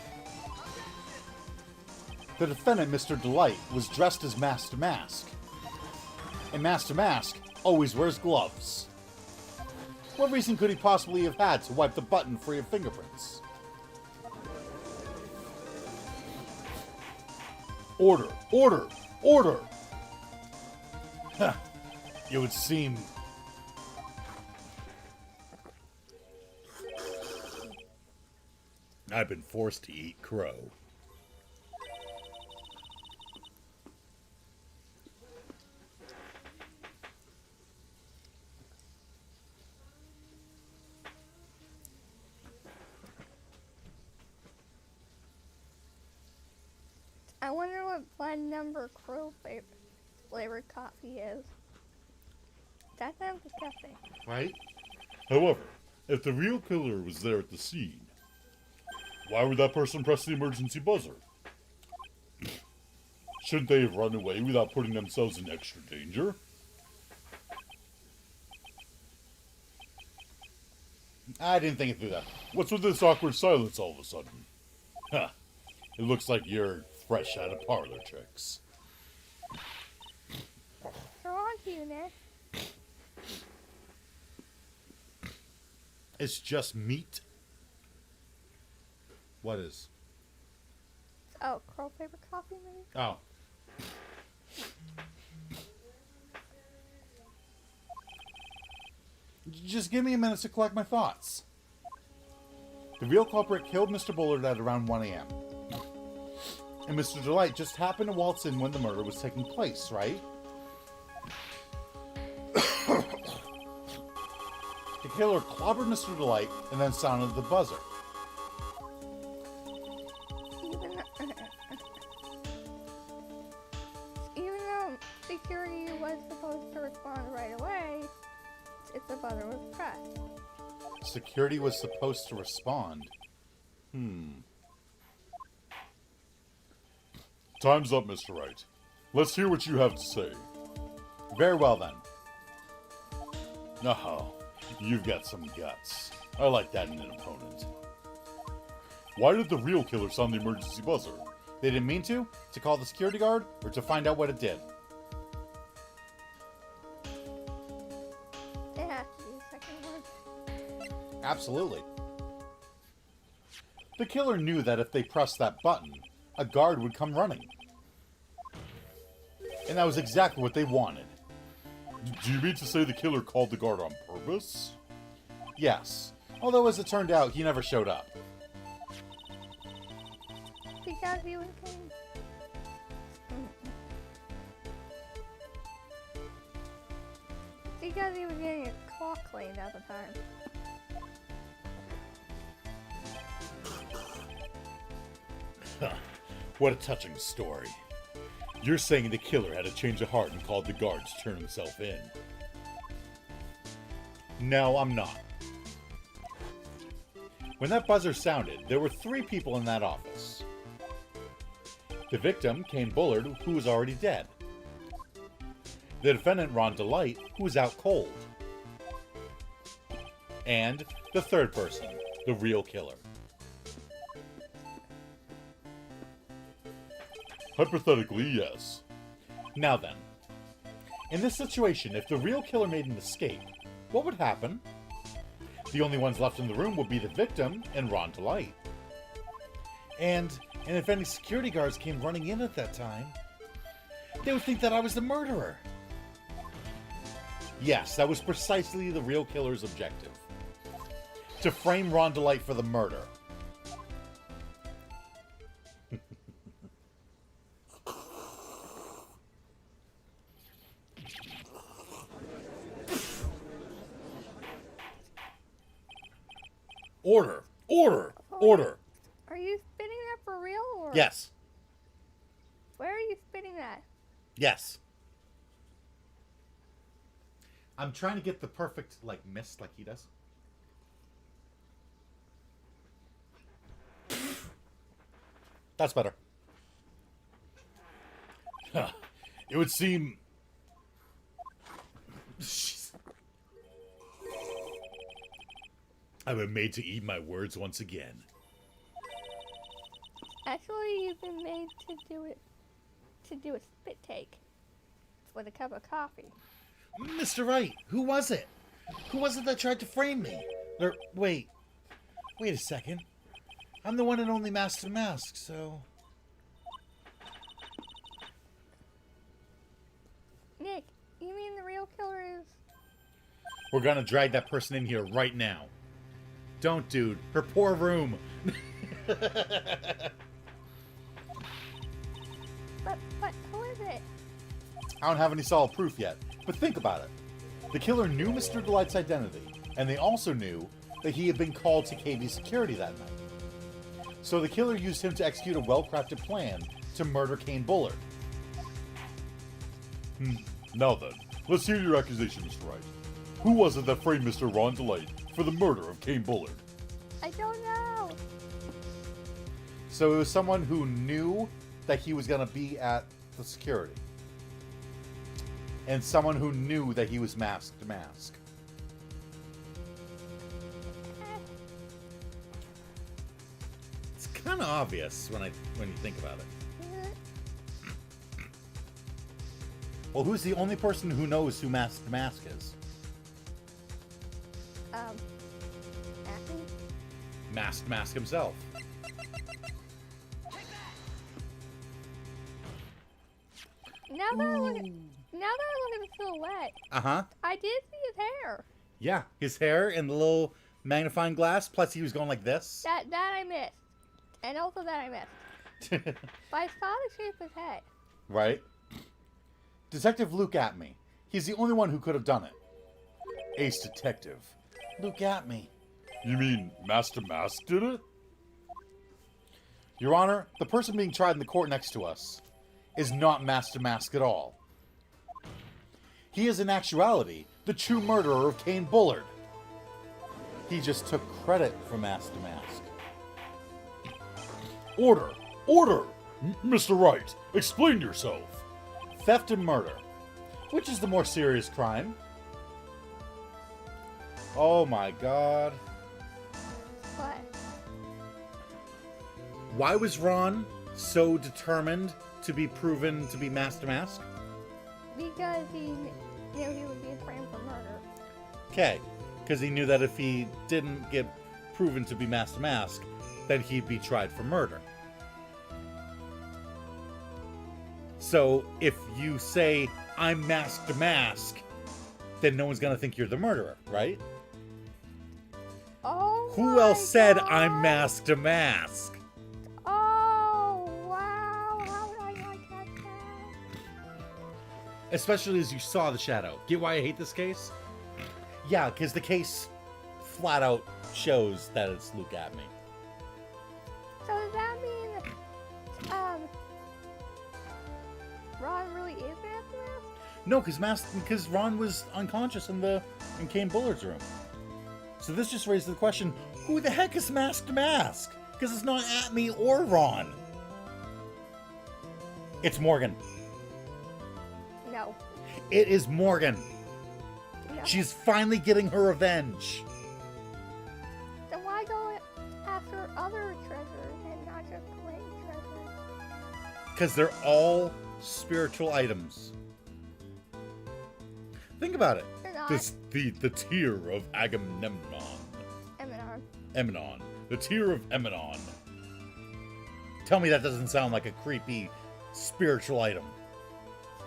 The defendant, Mr. Delight, was dressed as Master Mask. And Master Mask always wears gloves. What reason could he possibly have had to wipe the button free of fingerprints? Order! Order! Order! Huh. It would seem... I've been forced to eat crow. I wonder what blend number crow flavored coffee is. That sounds disgusting. Right? However, if the real killer was there at the scene, why would that person press the emergency buzzer? Shouldn't they have run away without putting themselves in extra danger? I didn't think it through that. What's with this awkward silence all of a sudden? Huh. It looks like you're fresh out of parlor tricks. They're on to you, Nick. It's just meat. What is? Oh, crow flavored coffee, maybe? Oh. Just give me a minute to collect my thoughts. The real culprit killed Mr. Bullard at around 1 a.m. And Mr. Delight just happened to waltz in when the murder was taking place, right? The killer clobbered Mr. Delight and then sounded the buzzer. Even though security was supposed to respond right away, if the buzzer was pressed. Security was supposed to respond. Time's up, Mr. Wright. Let's hear what you have to say. Very well, then. Oh, you've got some guts. I like that in an opponent. Why did the real killer sound the emergency buzzer? They didn't mean to call the security guard, or to find out what it did? It has to be the second one. Absolutely. The killer knew that if they pressed that button, a guard would come running. And that was exactly what they wanted. Do you mean to say the killer called the guard on purpose? Yes. Although, as it turned out, he never showed up. Because he was getting... Because he was getting his clock cleaned at the time. What a touching story. You're saying the killer had a change of heart and called the guard to turn himself in. No, I'm not. When that buzzer sounded, there were 3 people in that office. The victim, Kane Bullard, who was already dead. The defendant, Ron Delight, who was out cold. And the third person, the real killer. Hypothetically, yes. Now then, in this situation, if the real killer made an escape, what would happen? The only ones left in the room would be the victim and Ron Delight. And if any security guards came running in at that time, they would think that I was the murderer. Yes, that was precisely the real killer's objective. To frame Ron Delight for the murder. Order! Order! Order! Are you spitting that for real? Or Yes. Where are you spitting that? Yes. I'm trying to get the perfect, mist like he does. That's better. Huh. It would seem... I've been made to eat my words once again. Actually, you've been made to do a spit take with a cup of coffee. Mr. Wright, who was it? Who was it that tried to frame me? Wait a second. I'm the one and only Master Mask, so... Nick, you mean the real killer is... We're gonna drag that person in here right now. Don't, dude. Her poor room. But who is it? I don't have any solid proof yet, but think about it. The killer knew Mr. Delight's identity, and they also knew that he had been called to KB security that night. So the killer used him to execute a well-crafted plan to murder Kane Bullard. Now then, let's hear your accusation, Mr. Wright. Who was it that framed Mr. Ron Delight for the murder of Kane Bullard? I don't know. So it was someone who knew that he was going to be at the security. And someone who knew that he was masked to mask. It's kind of obvious when you think about it. Well, who's the only person who knows who Masked Mask is? Acting? Masked Mask himself. Now that I look at the silhouette, Uh-huh. I did see his hair. Yeah, his hair and the little magnifying glass, plus he was going like this. That I missed. And also that I missed. But I saw the shape of his head. Right? Detective Luke Atme. He's the only one who could have done it. Ace Detective. Luke Atme. You mean Master Mask did it? Your Honor, the person being tried in the court next to us is not Master Mask at all. He is in actuality the true murderer of Kane Bullard. He just took credit for Master Mask. Order! Order! Mr. Wright, explain yourself. Theft and murder. Which is the more serious crime? Oh my god. What? Why was Ron so determined to be proven to be Master Mask? Because he knew he would be framed for murder. Okay, because he knew that if he didn't get proven to be Master Mask, then he'd be tried for murder. So if you say, I'm Master Mask, then no one's going to think you're the murderer, right? Oh Who my else said, God. I'm Master Mask? Oh, wow. How did I not catch that? Especially as you saw the shadow. Get why I hate this case? Yeah, because the case flat out shows that it's Luke Atme. So does that mean, Ron really is Master Mask? No, because Ron was unconscious in Kane Bullard's room. So this just raises the question, who the heck is Masked Mask? Because it's not Atme or Ron. It's Morgan. No. It is Morgan. No. She's finally getting her revenge. Then why go after other treasures and not just Wright treasures? Because they're all spiritual items. Think about it. They're not. The tear of Agamemnon. Eminon. The tear of Eminon. Tell me that doesn't sound like a creepy spiritual item.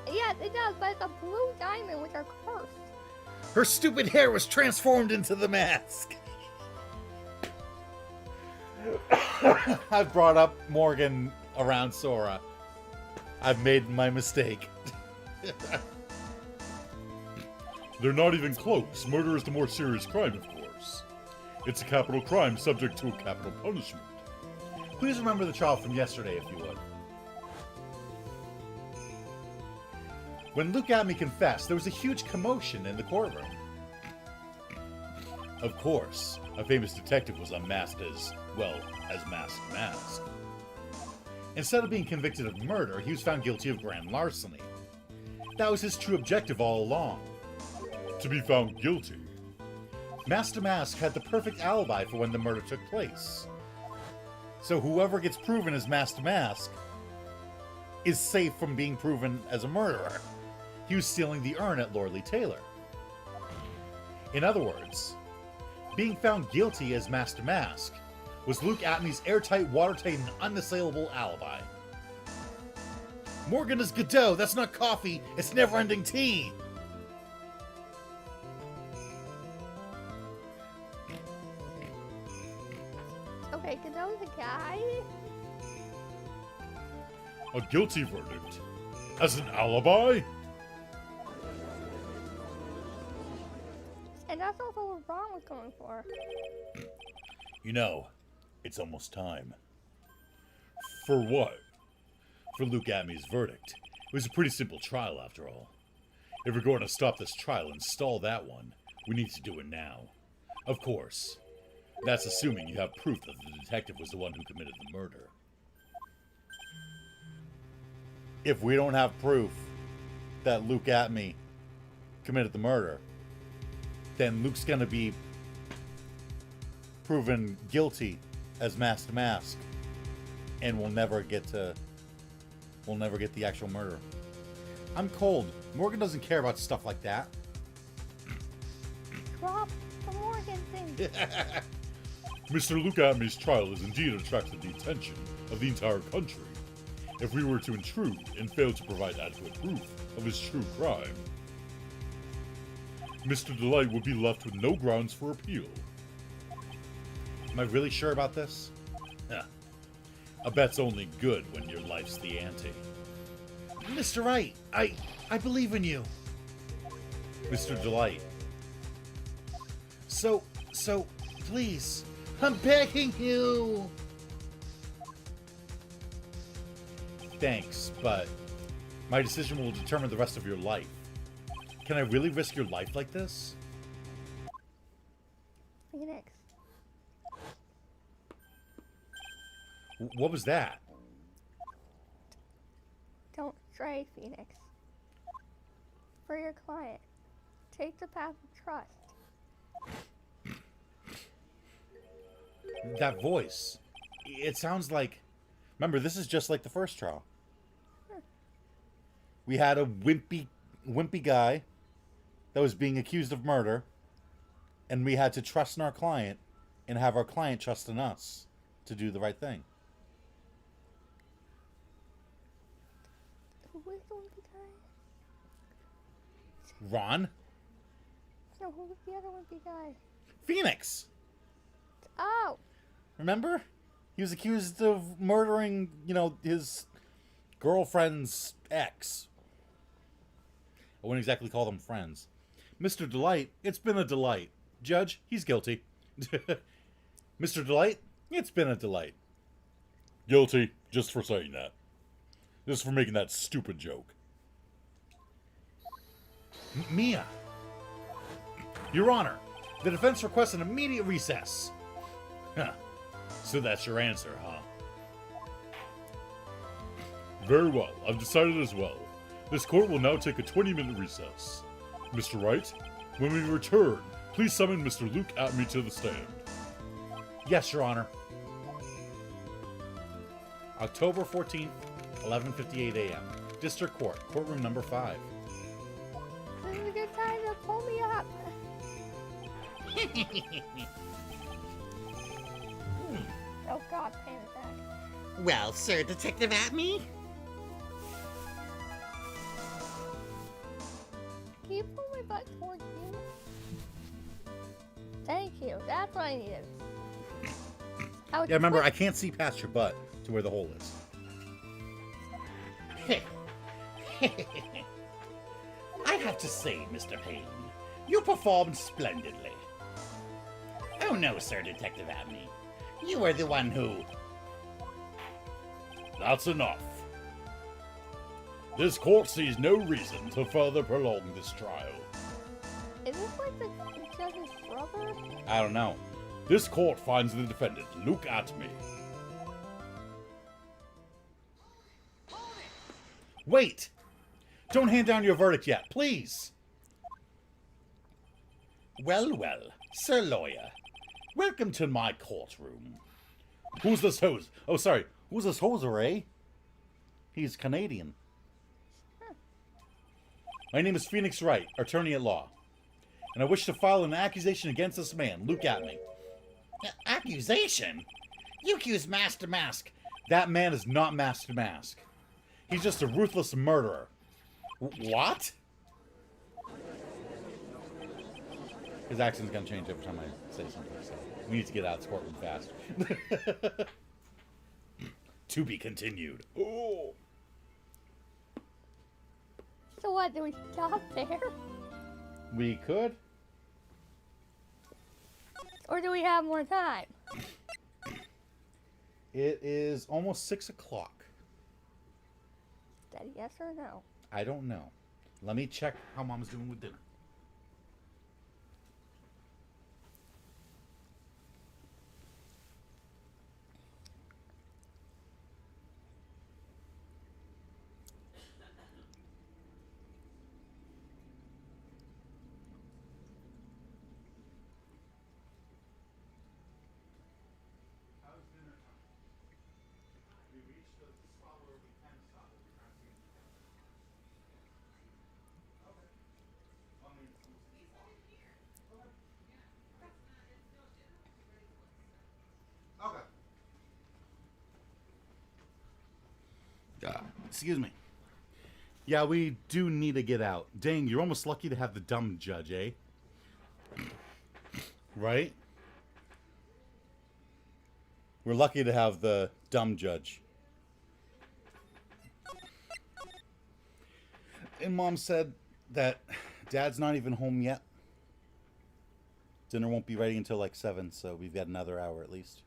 Yes, it does, but it's a blue diamond which are cursed. Her stupid hair was transformed into the mask. I've brought up Morgan around Sora. I've made my mistake. They're not even close. Murder is the more serious crime, of course. It's a capital crime subject to a capital punishment. Please remember the trial from yesterday, if you would. When Luke Atme confessed, there was a huge commotion in the courtroom. Of course, a famous detective was unmasked as, well, as Masked Mask. Instead of being convicted of murder, he was found guilty of grand larceny. That was his true objective all along. To be found guilty. Master Mask had the perfect alibi for when the murder took place. So whoever gets proven as Master Mask is safe from being proven as a murderer. He was stealing the urn at Lordly Taylor. In other words, being found guilty as Master Mask was Luke Atme's airtight, watertight, and unassailable alibi. Morgan is Godot. That's not coffee. It's never-ending tea. Okay, Godot is a guy? A guilty verdict? As an alibi? And that's also what Ron was going for. You know, it's almost time. For what? For Luke Atmey's verdict. It was a pretty simple trial, after all. If we're going to stop this trial and stall that one, we need to do it now. Of course. That's assuming you have proof that the detective was the one who committed the murder. If we don't have proof that Luke Atmey committed the murder, then Luke's gonna be proven guilty as Mask to Mask, and we'll never get the actual murder. I'm cold. Morgan doesn't care about stuff like that. Drop the Morgan thing. Mr. Luke Atmey's trial has indeed attracted the attention of the entire country. If we were to intrude and fail to provide adequate proof of his true crime, Mr. Delight would be left with no grounds for appeal. Am I really sure about this? A bet's only good when your life's the ante. Mr. Wright, I believe in you. Mr. Delight. So, please, I'm begging you. Thanks, but my decision will determine the rest of your life. Can I really risk your life like this? Phoenix. What was that? Don't stray, Phoenix. For your client, take the path of trust. That voice. It sounds like... Remember, this is just like the first trial. We had a wimpy guy that was being accused of murder, and we had to trust in our client and have our client trust in us to do the right thing. Who is the wimpy guy? Ron? No, who was the other wimpy guy? Phoenix! Oh! Remember? He was accused of murdering, his girlfriend's ex. I wouldn't exactly call them friends. Mr. Delight, it's been a delight. Judge, he's guilty. Mr. Delight, it's been a delight. Guilty, just for saying that. Just for making that stupid joke. Mia! Your Honor, the defense requests an immediate recess. Huh. So that's your answer, huh? Very well. I've decided as well. This court will now take a 20-minute recess. Mr. Wright, when we return, please summon Mr. Luke Atmey to the stand. Yes, Your Honor. October 14th, 11:58 a.m. District Court, courtroom number 5. This is a good time to pull me up. Oh God, pain attack. Well, Sir Detective Atmey? Can you pull my butt towards you? Thank you. That's what I needed. Yeah, remember, I can't see past your butt to where the hole is. I have to say, Mr. Payne, you performed splendidly. Oh no, Sir Detective Atmey. You were the one who... That's enough. This court sees no reason to further prolong this trial. Is this like the judge's brother? I don't know. This court finds the defendant, Luke Atmey. Wait! Don't hand down your verdict yet, please! Well, Sir Lawyer, welcome to my courtroom. Who's this hose? Oh, sorry. Who's this hoser, eh? He's Canadian. My name is Phoenix Wright, attorney at law. And I wish to file an accusation against this man, Luke Atmey. Accusation? You accuse Master Mask. That man is not Master Mask. He's just a ruthless murderer. What? His accent's gonna change every time I say something, so we need to get out of this courtroom fast. To be continued. Oh. So what, do we stop there? We could. Or do we have more time? It is almost 6 o'clock. Is that a yes or a no? I don't know. Let me check how Mom's doing with dinner. Excuse me. Yeah, we do need to get out. Dang, you're almost lucky to have the dumb judge, eh? Right? We're lucky to have the dumb judge. And Mom said that Dad's not even home yet. Dinner won't be ready until like 7, so we've got another hour at least.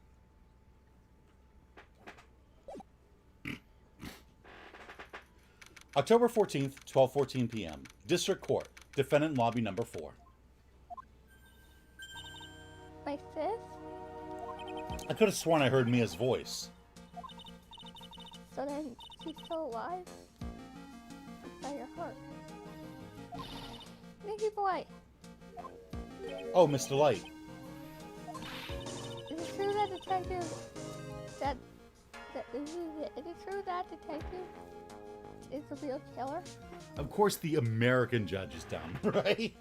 October 14th, 12:14 p.m. District Court. Defendant Lobby number 4. My fifth? I could have sworn I heard Mia's voice. So then, she's still alive? By your heart. Mickey boy! Oh, Mr. Light. Is it true that detective... Is it true that detective is the real killer? Of course the American judge is dumb, right?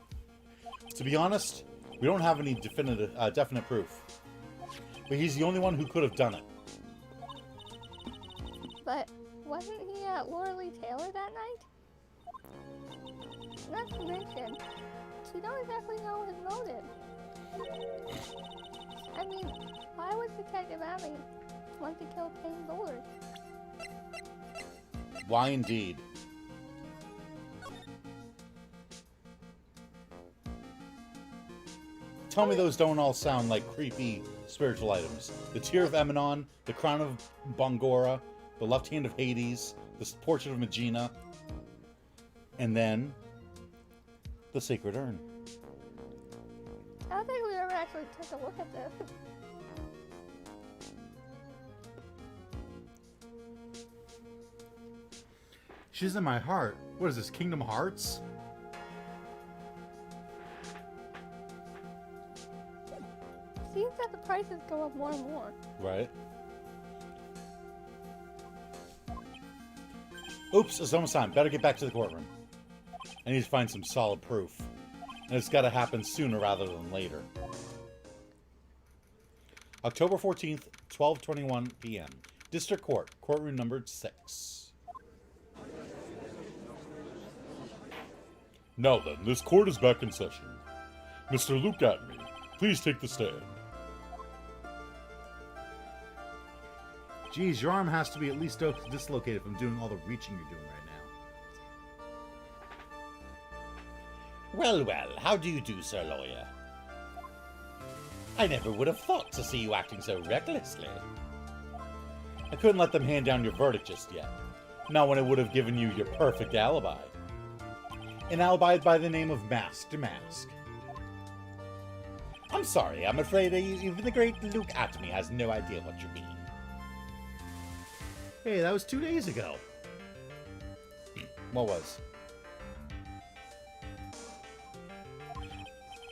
To be honest, we don't have any definite proof. But he's the only one who could have done it. But wasn't he at Laura Lee Taylor that night? Not to mention, we don't exactly know his motive. I mean, why would Detective Abby want to kill Payne Bullard? Why indeed? Tell me those don't all sound like creepy spiritual items. The Tear of Emanon, the Crown of Bongora, the Left Hand of Hades, the Portrait of Megina, and then the Sacred Urn. I don't think we ever actually took a look at this. She's in my heart. What is this, Kingdom Hearts? Seems that the prices go up more and more. Right. Oops, it's almost time. Better get back to the courtroom. I need to find some solid proof. And it's got to happen sooner rather than later. October 14th, 12:21 p.m. District Court, courtroom number 6. Now then, this court is back in session. Mr. Luke Atney, please take the stand. Geez, your arm has to be at least dislocated from doing all the reaching you're doing right now. Well, well, how do you do, Sir Lawyer? I never would have thought to see you acting so recklessly. I couldn't let them hand down your verdict just yet. Not when it would have given you your perfect alibi. An alibi by the name of Mask to Mask. I'm sorry, I'm afraid even the great Luke Atney has no idea what you mean. Hey, that was 2 days ago. What was?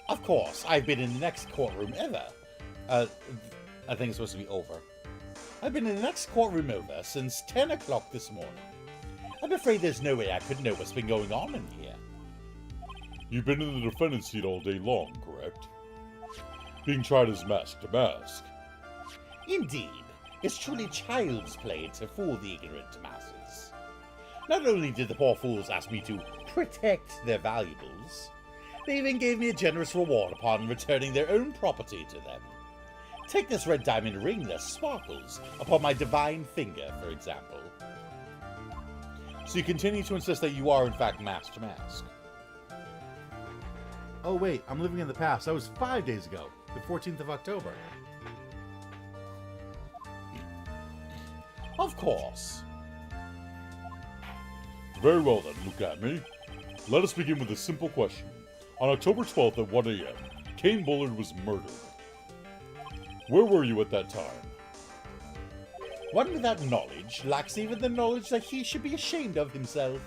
Of course, I've been in the next courtroom ever. I think it's supposed to be over. I've been in the next courtroom over since 10 o'clock this morning. I'm afraid there's no way I could know what's been going on in here. You've been in the defendant's seat all day long, correct? Being tried as Mask to Mask. Indeed. It's truly child's play to fool the ignorant masses. Not only did the poor fools ask me to protect their valuables, they even gave me a generous reward upon returning their own property to them. Take this red diamond ring that sparkles upon my divine finger, for example. So you continue to insist that you are, in fact, Master Mask. Oh, wait, I'm living in the past. That was 5 days ago, the 14th of October. Of course. Very well, then, look at me. Let us begin with a simple question. On October 12th at 1 a.m., Kane Bullard was murdered. Where were you at that time? One without knowledge lacks even the knowledge that he should be ashamed of himself.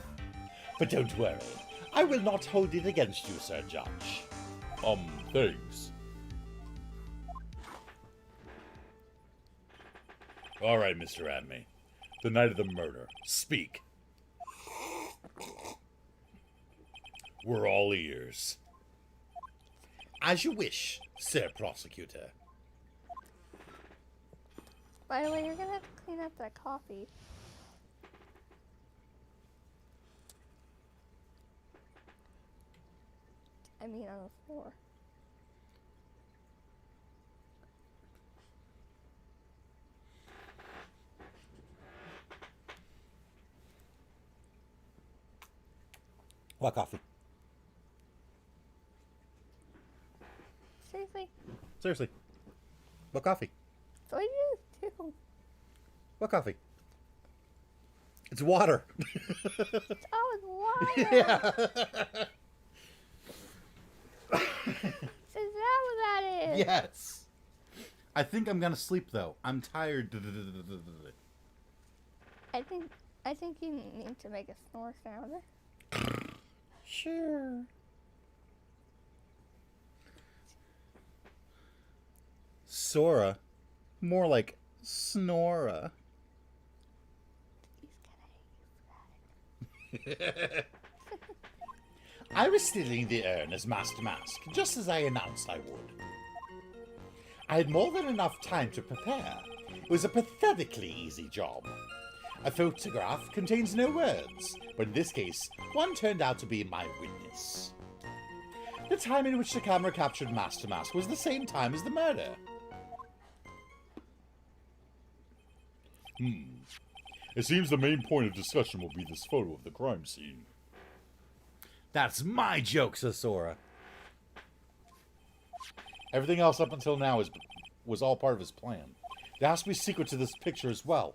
But don't worry, I will not hold it against you, Sir Judge. Thanks. All right, Mr. Adme. The night of the murder. Speak. We're all ears. As you wish, Sir Prosecutor. By the way, you're gonna have to clean up that coffee. I mean, on the floor. What coffee? Seriously? Seriously. What coffee? So I do too. What coffee? It's water. Oh, it's water! Yeah. Is that what that is? Yes. I think I'm gonna sleep, though. I'm tired. I think you need to make a snore sound. Sure. Sora. More like Snora. He's gonna hate you for that. I was stealing the urn as Master Mask, just as I announced I would. I had more than enough time to prepare. It was a pathetically easy job. A photograph contains no words, but in this case, one turned out to be my witness. The time in which the camera captured Master Mask was the same time as the murder. It seems the main point of discussion will be this photo of the crime scene. That's my joke, says Sora. Everything else up until now was all part of his plan. There has to be a secret to this picture as well.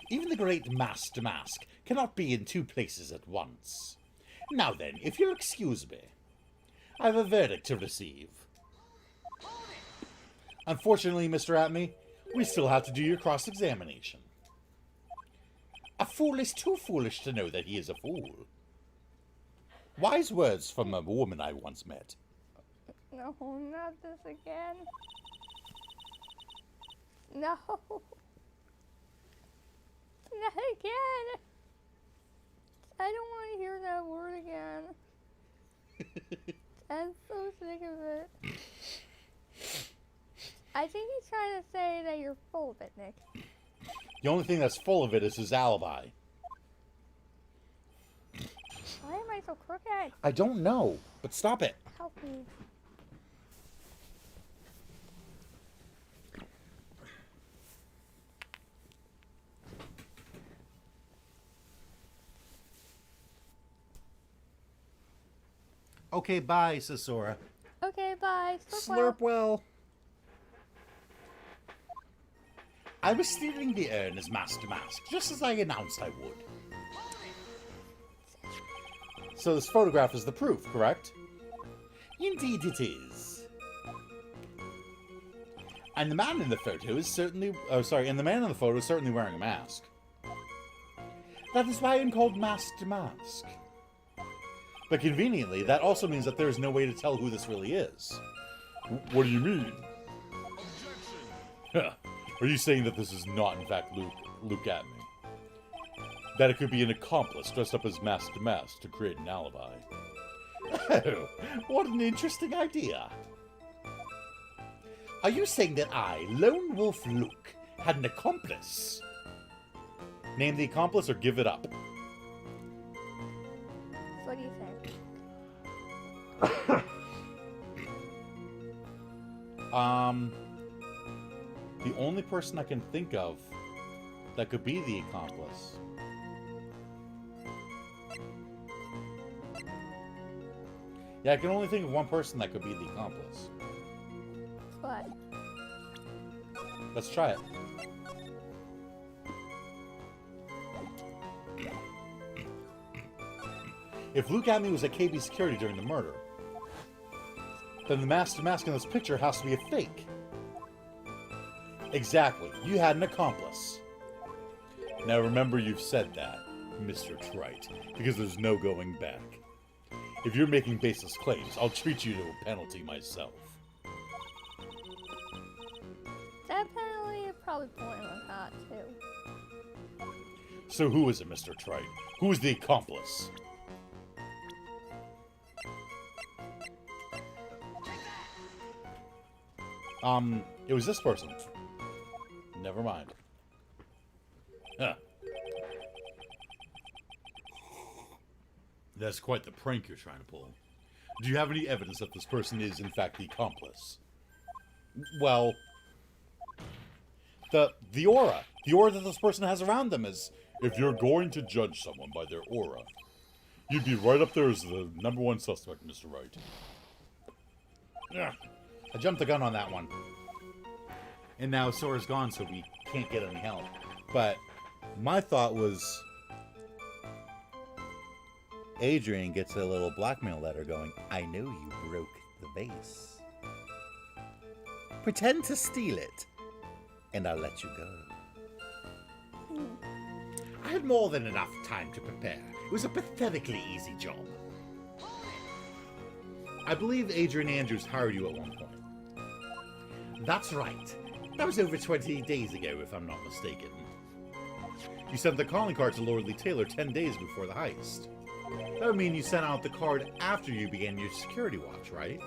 Even the great Master Mask cannot be in two places at once. Now then, if you'll excuse me, I have a verdict to receive. Unfortunately, Mr. Atme, we still have to do your cross-examination. A fool is too foolish to know that he is a fool. Wise words from a woman I once met. No, not this again. No. Not again. I don't want to hear that word again. I'm so sick of it. I think he's trying to say that you're full of it, Nick. The only thing that's full of it is his alibi. Why am I so crooked? I don't know, but stop it. Help me. Okay, bye, says Sora. Okay, bye. Slurp well. I was stealing the urn as Master Mask, just as I announced I would. So this photograph is the proof, correct? Indeed it is. And the man in the photo is certainly... and the man in the photo is certainly wearing a mask. That is why I'm called Master Mask. But conveniently, that also means that there is no way to tell who this really is. What do you mean? Are you saying that this is not, in fact, Luke Atme? That it could be an accomplice dressed up as Master Mask to create an alibi? Oh, what an interesting idea. Are you saying that I, Lone Wolf Luke, had an accomplice? Name the accomplice or give it up. So what do you think? The only person I can think of that could be the accomplice. Yeah, I can only think of one person that could be the accomplice. What? Let's try it. If Luke Atney was at KB Security during the murder, then the mask in this picture has to be a fake. Exactly. You had an accomplice. Now remember you've said that, Mr. Wright, because there's no going back. If you're making baseless claims, I'll treat you to a penalty myself. That penalty is probably pointless, hot too. So who is it, Mr. Wright? Who is the accomplice? It was this person. Never mind. Huh. That's quite the prank you're trying to pull. Do you have any evidence that this person is, in fact, the accomplice? Well, the aura. The aura that this person has around them is... If you're going to judge someone by their aura, you'd be right up there as the #1 suspect, Mr. Wright. Ugh. I jumped the gun on that one. And now Sora's gone, so we can't get any help. But my thought was... Adrian gets a little blackmail letter going, I know you broke the vase. Pretend to steal it, and I'll let you go. I had more than enough time to prepare. It was a pathetically easy job. I believe Adrian Andrews hired you at one point. That's right. That was over 20 days ago, if I'm not mistaken. You sent the calling card to Lord Lee Taylor 10 days before the heist. That would mean you sent out the card after you began your security watch, right?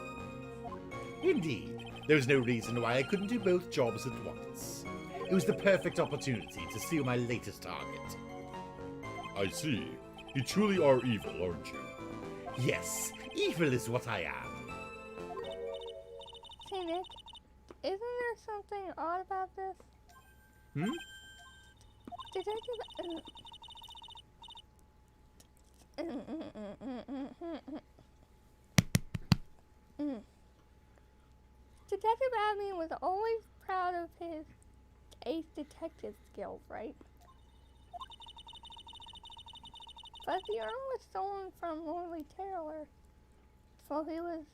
Indeed. There's no reason why I couldn't do both jobs at once. It was the perfect opportunity to steal my latest target. I see. You truly are evil, aren't you? Yes, evil is what I am. Hey Nick, isn't there something odd about this? Hmm? Detective Abney was always proud of his ace detective skills, right? But the urn was stolen from Lord Lee Taylor, so he was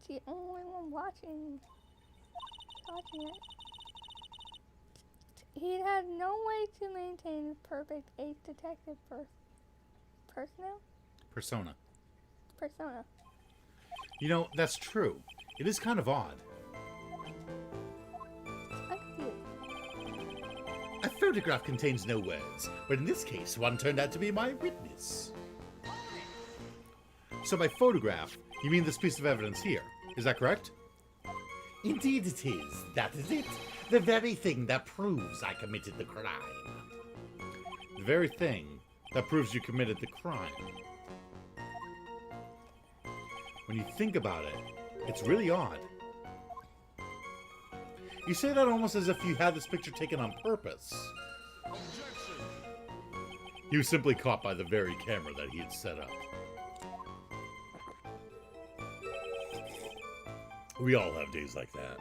the only one watching it. He had no way to maintain his perfect ace detective persona. You know, that's true. It is kind of odd. I'm confused. A photograph contains no words, but in this case, one turned out to be my witness. So by photograph, you mean this piece of evidence here. Is that correct? Indeed it is. That is it. The very thing that proves I committed the crime. The very thing that proves you committed the crime. When you think about it, it's really odd. You say that almost as if you had this picture taken on purpose. He was simply caught by the very camera that he had set up. We all have days like that.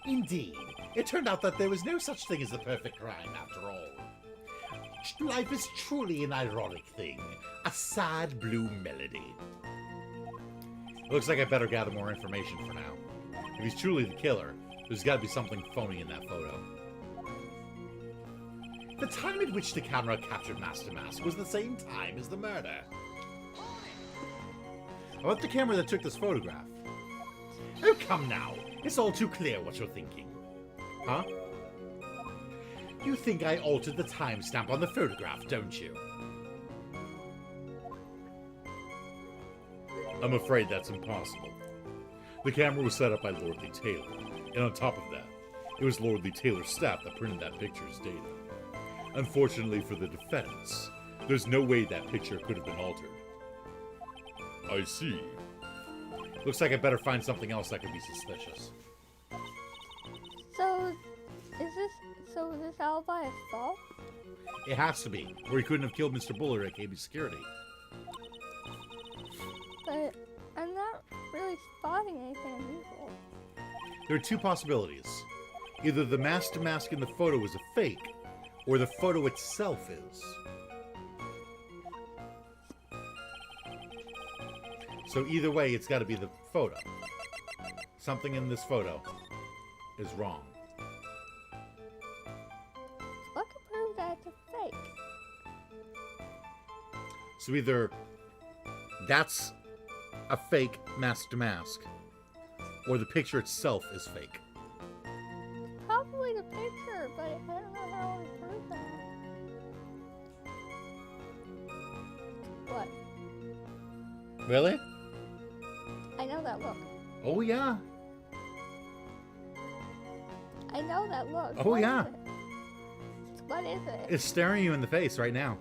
Indeed. It turned out that there was no such thing as the perfect crime, after all. Life is truly an ironic thing. A sad blue melody. Looks like I better gather more information for now. If he's truly the killer, there's got to be something phony in that photo. The time at which the camera captured Master Mask was the same time as the murder. How about the camera that took this photograph? Oh, come now. It's all too clear what you're thinking. Huh? You think I altered the timestamp on the photograph, don't you? I'm afraid that's impossible. The camera was set up by Lord Lee Taylor, and on top of that, it was Lord Lee Taylor's staff that printed that picture's data. Unfortunately for the defense, there's no way that picture could have been altered. I see. Looks like I better find something else that could be suspicious. So So this alibi is false? It has to be, or he couldn't have killed Mr. Bullard at KB Security. But I'm not really spotting anything unusual. There are two possibilities. Either the mask-to-mask in the photo is a fake, or the photo itself is. So either way, it's got to be the photo. Something in this photo is wrong. What could prove that it's a fake? So either that's a fake mask-to-mask, or the picture itself is fake. Probably the picture, but I don't know how to prove that. What? Really? I know that look. Oh, yeah. I know that look. Oh, What yeah. is it? What is it? It's staring you in the face right now.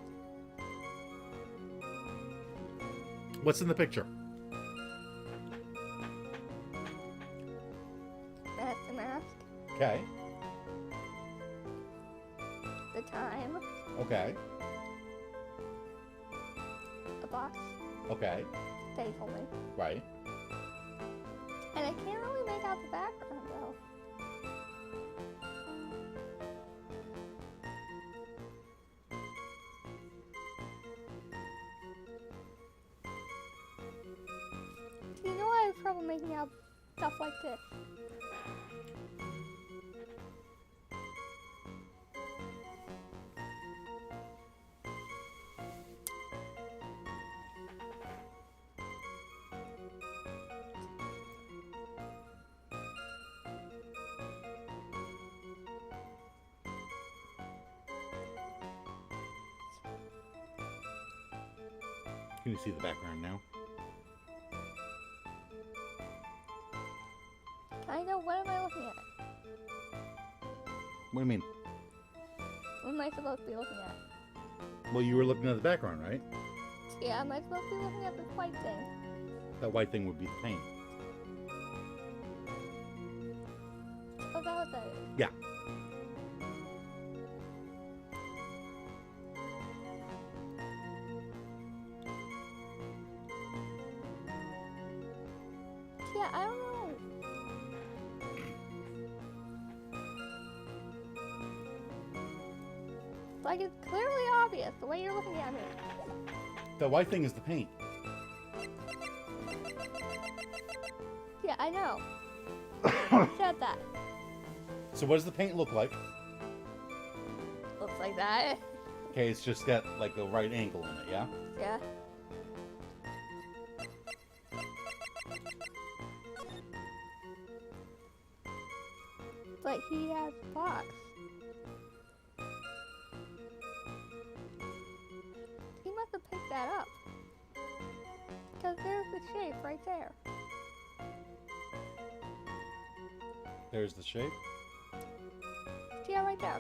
What's in the picture? Mask to mask. Okay. The time. Okay. A box. Okay. Face only. Right. And I can't really make out the background though. You know I have trouble making out stuff like this. Can you see the background now? I know, what am I looking at? What do you mean? What am I supposed to be looking at? Well, you were looking at the background, right? Yeah, am I supposed to be looking at this white thing? That white thing would be the paint. Oh, that what that is? Yeah. Yeah, I don't know. Like, it's clearly obvious the way you're looking at me. That white thing is the paint. Yeah, I know. Said that. So what does the paint look like? Looks like that. Okay, it's just got like a right angle in it, yeah? Yeah. But he has a box. He must have picked that up. Because there's the shape right there. There's the shape. Yeah, right there.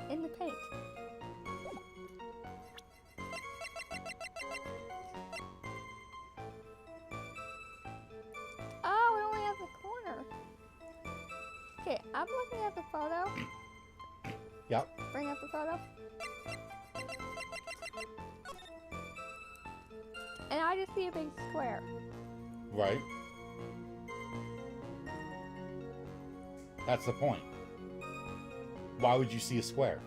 In the paint. Oh, it only has a corner. Okay, I'm looking at the photo. Yep. Bring up the photo. And I just see a big square. Right. That's the point. Why would you see a square?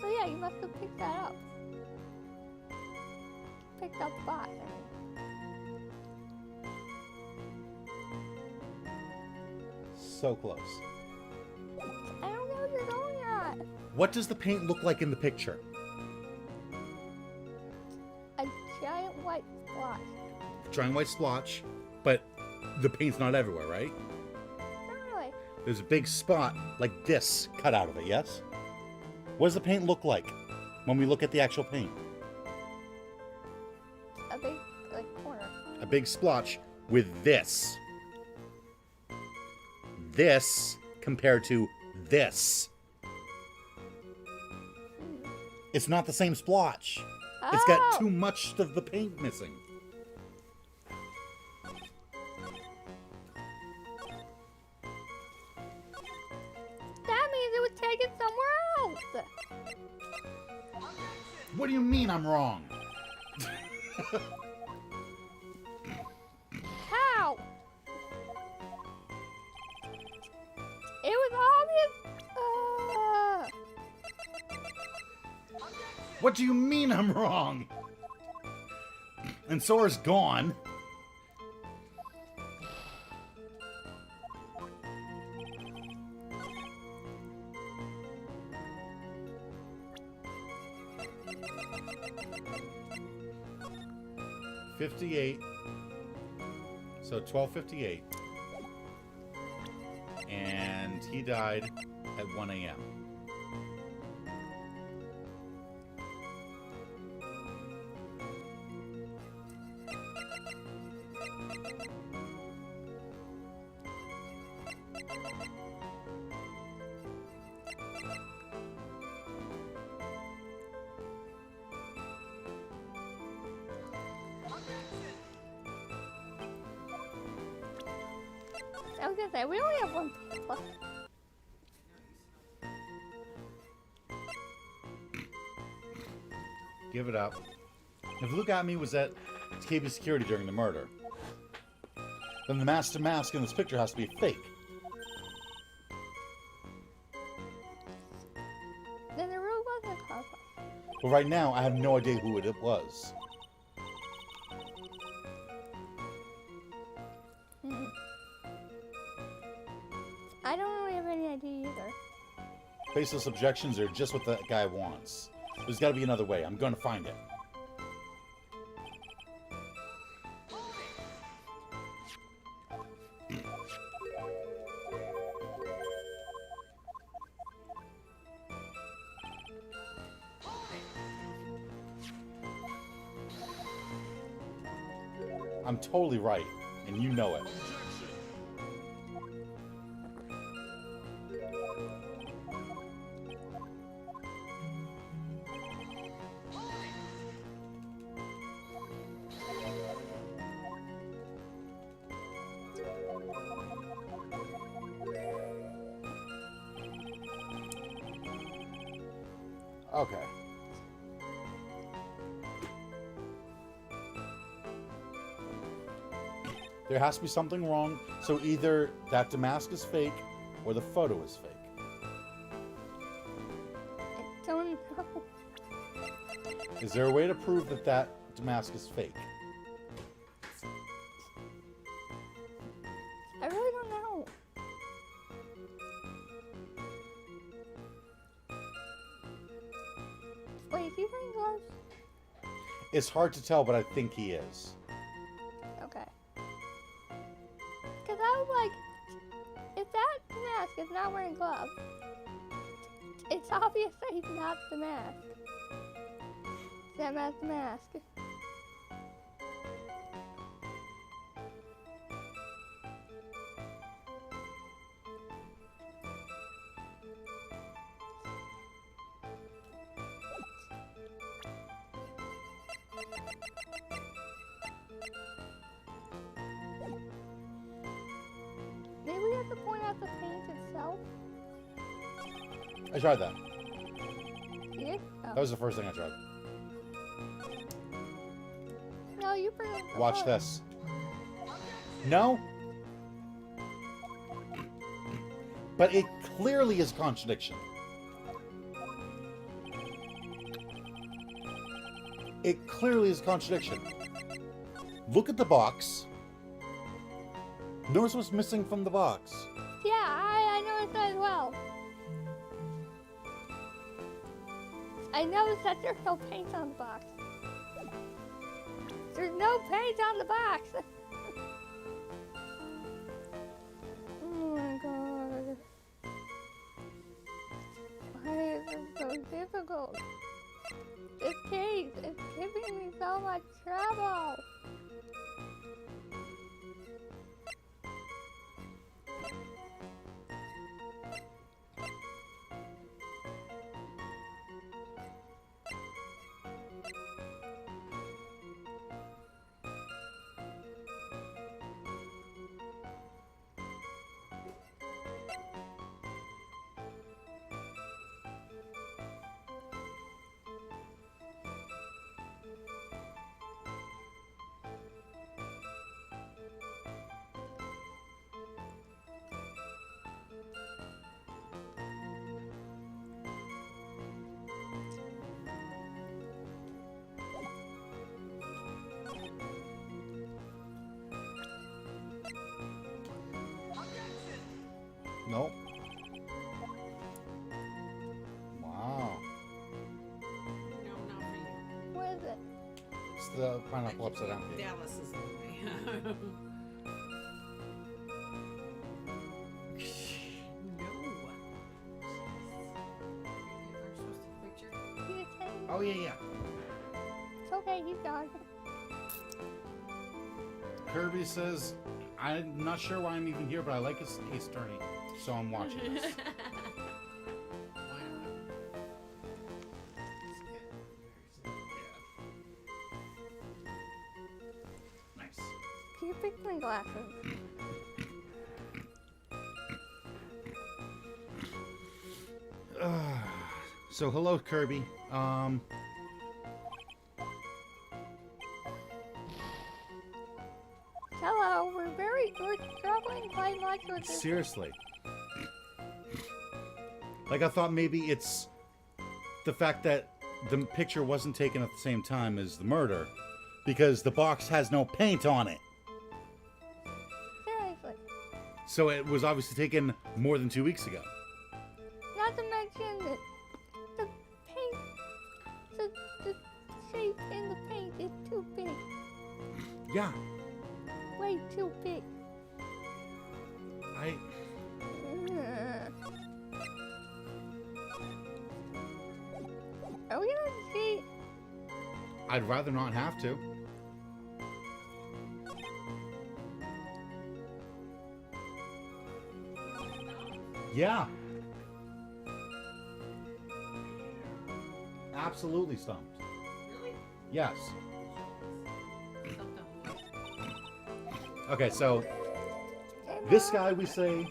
So yeah, you must have picked that up. Picked up the box, So close. I don't know what you're going at. What does the paint look like in the picture? A giant white splotch. Giant white splotch, but the paint's not everywhere, right? Not really. There's a big spot like this cut out of it, yes? What does the paint look like when we look at the actual paint? A big, like, corner. A big splotch with this. This compared to this. It's not the same splotch. It's got Oh! too much of the paint missing. What do you mean I'm wrong? How? It was obvious. What do you mean I'm wrong? And Sora's gone. $58. So 12:58. And he died at 1 a.m. I was gonna say, we only have one page left. Give it up. If Luke got me was at KB security during the murder, then the master mask in this picture has to be fake. Then there really wasn't a car. But right now, I have no idea who it was. I don't really have any idea either. Baseless objections are just what that guy wants. There's got to be another way. I'm going to find it. I'm totally right, and you know it. Okay. There has to be something wrong, so either that damask is fake or the photo is fake. I don't know. Is there a way to prove that that damask is fake? I really don't know. Wait, is he wearing gloves? It's hard to tell, but I think he is. Okay. Because I was like, if that mask is not wearing gloves, it's obvious that he's not the mask. That mask the mask. Maybe we have to point out the paint itself. I tried that. You did? Oh. That was the first thing I tried. No, you bring up the Watch color. this. No? But it clearly is a contradiction. It clearly is a contradiction. Look at the box. Notice what's missing from the box. Yeah, I noticed that as well. I noticed that there's no paint on the box. There's no paint on the box. Oh my god. Why is this so difficult? This case is giving me so much trouble. Nope. Wow. No, not for you. What is it? It's the pineapple upside down cake. Dallas is the way. No. You're supposed to picture. He's a tiny- Oh, yeah. It's okay, he's gone. Kirby says, I'm not sure why I'm even here, but I like his Ace Attorney, so I'm watching this. Why not? Nice. Keep your picturing glasses. So, hello, Kirby. Hello, we're struggling quite much with this. Seriously. Like, I thought maybe it's the fact that the picture wasn't taken at the same time as the murder, because the box has no paint on it. Seriously. So it was obviously taken more than 2 weeks ago. Not to mention that the paint, the shape in the paint is too big. Yeah, Way too big. I... Are we gonna see? I'd rather not have to. Yeah. Absolutely stumped. Really? Yes. Something. Okay, so this guy we say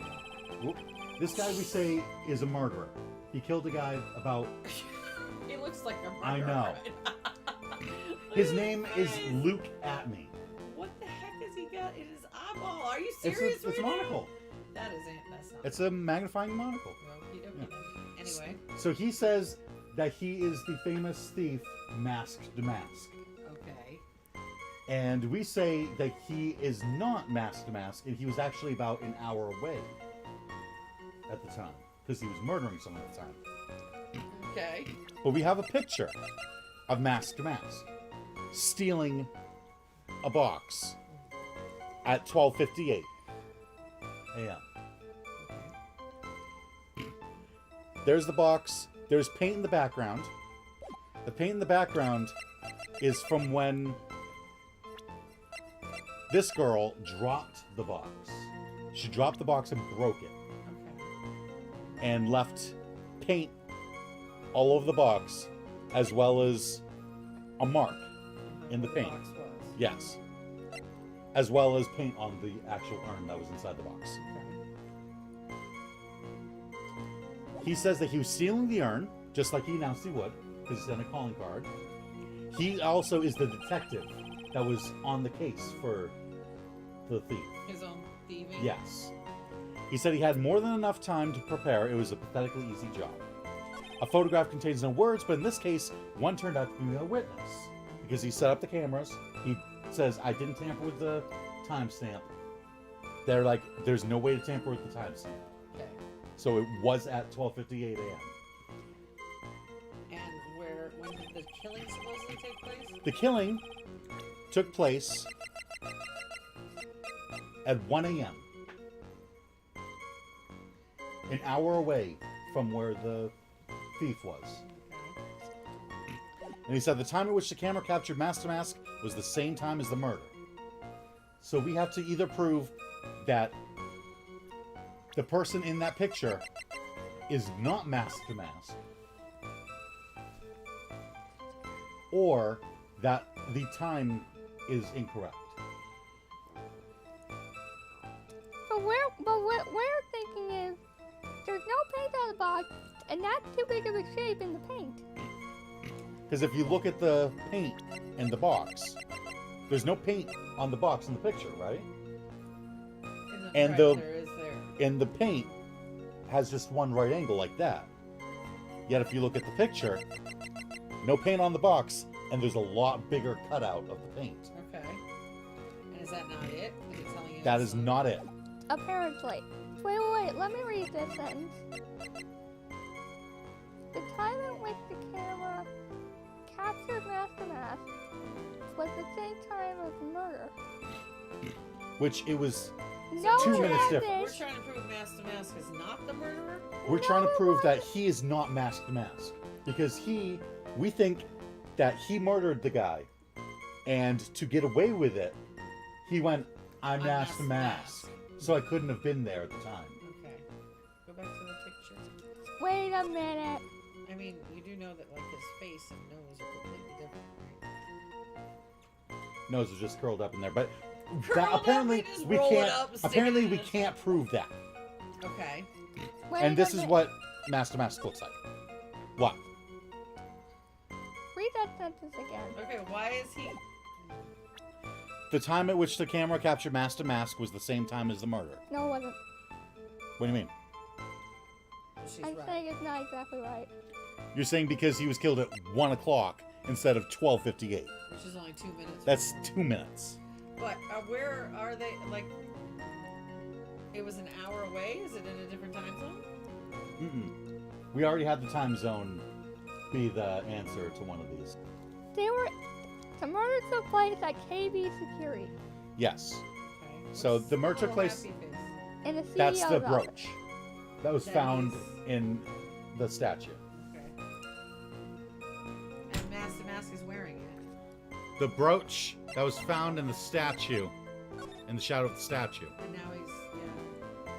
is a murderer. He killed a guy about... It looks like a murder. I know. His name is Luke Atney. What the heck has he got in his eyeball? Are you It's serious? a right monocle. now? That isn't. That's not. It's a magnifying monocle. Okey-dokey. Anyway. So he says that he is the famous thief Masked to Mask. Okay. And we say that he is not Masked to Mask, and he was actually about an hour away at the time, because he was murdering someone at the time. Okay. But we have a picture of Masked to Mask stealing a box at 12:58 a.m. There's the box. There's paint in the background. The paint in the background is from when this girl dropped the box. She dropped the box and broke it Okay. and left paint all over the box, as well as a mark in the paint. box was. Yes. As well as paint on the actual urn that was inside the box. He says that he was stealing the urn, just like he announced he would, because he sent a calling card. He also is the detective that was on the case for the thief. His own thieving. Yes. He said he had more than enough time to prepare. It was a pathetically easy job. A photograph contains no words, but in this case, one turned out to be a witness. Because he set up the cameras. He says, I didn't tamper with the timestamp. They're like, there's no way to tamper with the timestamp. Okay. So it was at 12:58 a.m. And when did the killing supposedly take place? The killing took place at 1 a.m. An hour away from where the thief was. Okay. And he said the time at which the camera captured Mask to Mask was the same time as the murder. So we have to either prove that the person in that picture is not Mask to Mask, or that the time is incorrect. But what we're thinking is, there's no paint on the box, and that's too big of a shape in the paint. Because if you look at the paint in the box, there's no paint on the box in the picture, right? And Right, the- there is there. And the paint has just one right angle like that. Yet if you look at the picture, no paint on the box, and there's a lot bigger cutout of the paint. Okay. And is that not it? Is it telling you That it's is not it. Apparently. Wait. Let me read this sentence. The time at which the camera captured Master Mask was the same time as the murder. Which it was. No, 2 minutes it different. We're isn't. trying to prove Master Mask is not the murderer? We're trying to No, it prove that wasn't. he is not Masked Mask. Because we think that he murdered the guy. And to get away with it, he went, I'm Masked Mask. So I couldn't have been there at the time. Okay. Go back to the picture. Wait a minute. I mean, you do know that, like, his face and nose are completely different, right? Nose is just curled up in there. But Curled up, apparently they just we roll it can't. up, stick Apparently it in we his- can't prove that. Okay. Wait And a this is minute. what Master Mask looks like. What? Read that sentence again. Okay, why is he... The time at which the camera captured Master Mask was the same time as the murder. No, it wasn't. What do you mean? She's I'm right. saying it's not exactly right. You're saying because he was killed at 1 o'clock instead of 12:58. Which is only 2 minutes. That's 2 minutes. But where are they? Like, it was an hour away? Is it in a different time zone? Mm-mm. We already had the time zone be the answer to one of these. The murder took place at KB Security Yes. Okay. So What's the murder took little place- happy face? in the CEO's That's the office. brooch. That was That found is- in the statue. Okay. And Master Mask is wearing it. The brooch that was found in the statue, in the shadow of the statue. And now he's, yeah.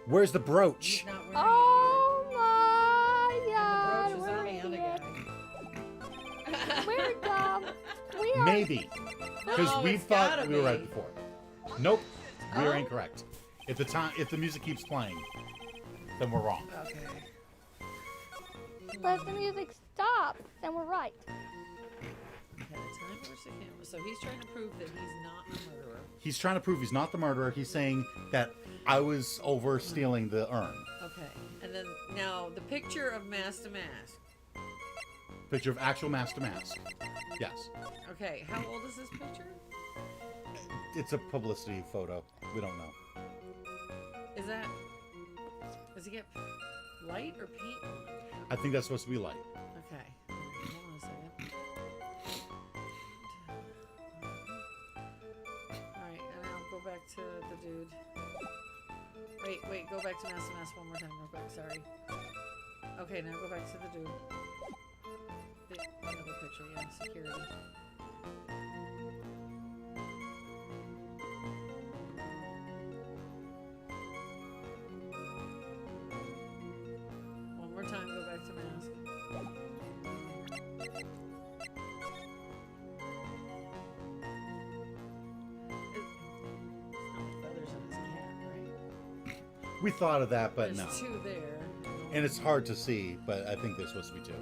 Where's the He's brooch? not wearing Oh my it god, either. And the brooch is we're on the other idiot. guy. We're dumb. We are. Maybe. Because No, we it's thought gotta we were right be. before. Nope. We are Oh? incorrect. If the music keeps playing, then we're wrong. Okay. But if the music stops, then we're right. Okay, the time versus the camera. So he's trying to prove that he's not the murderer. He's trying to prove he's not the murderer. He's saying that I was over stealing the urn. Okay. And then now the picture of Master Mask. Picture of actual Master Mask. Yes. Okay, how old is this picture? It's a publicity photo. We don't know. Is that... Does he get light or paint on it? I think that's supposed to be light. Okay. Hold on a second. Alright, and now go back to the dude. Wait, go back to Master Mask one more time real quick, sorry. Okay, now go back to the dude. The other picture, yeah, security. One more time, go back to Mask. It's not like feathers in his cap, right? We thought of that, but There's no. two there. And it's hard to see, but I think there's supposed to be two.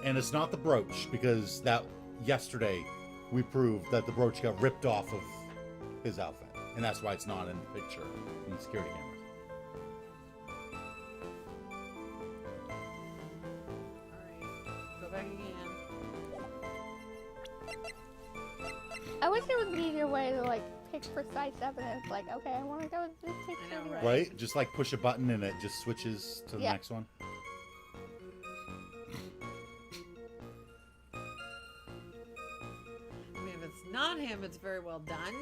And it's not the brooch, because that yesterday we proved that the brooch got ripped off of his outfit. And that's why it's not in the picture in the security cameras. Alright, go back again. I wish there was an easier way to like pick precise evidence. Like, okay, I want to go with this picture. know, here. right? Right? Just like push a button and it just switches to the Yeah. next one. I mean, if it's not him, it's very well done.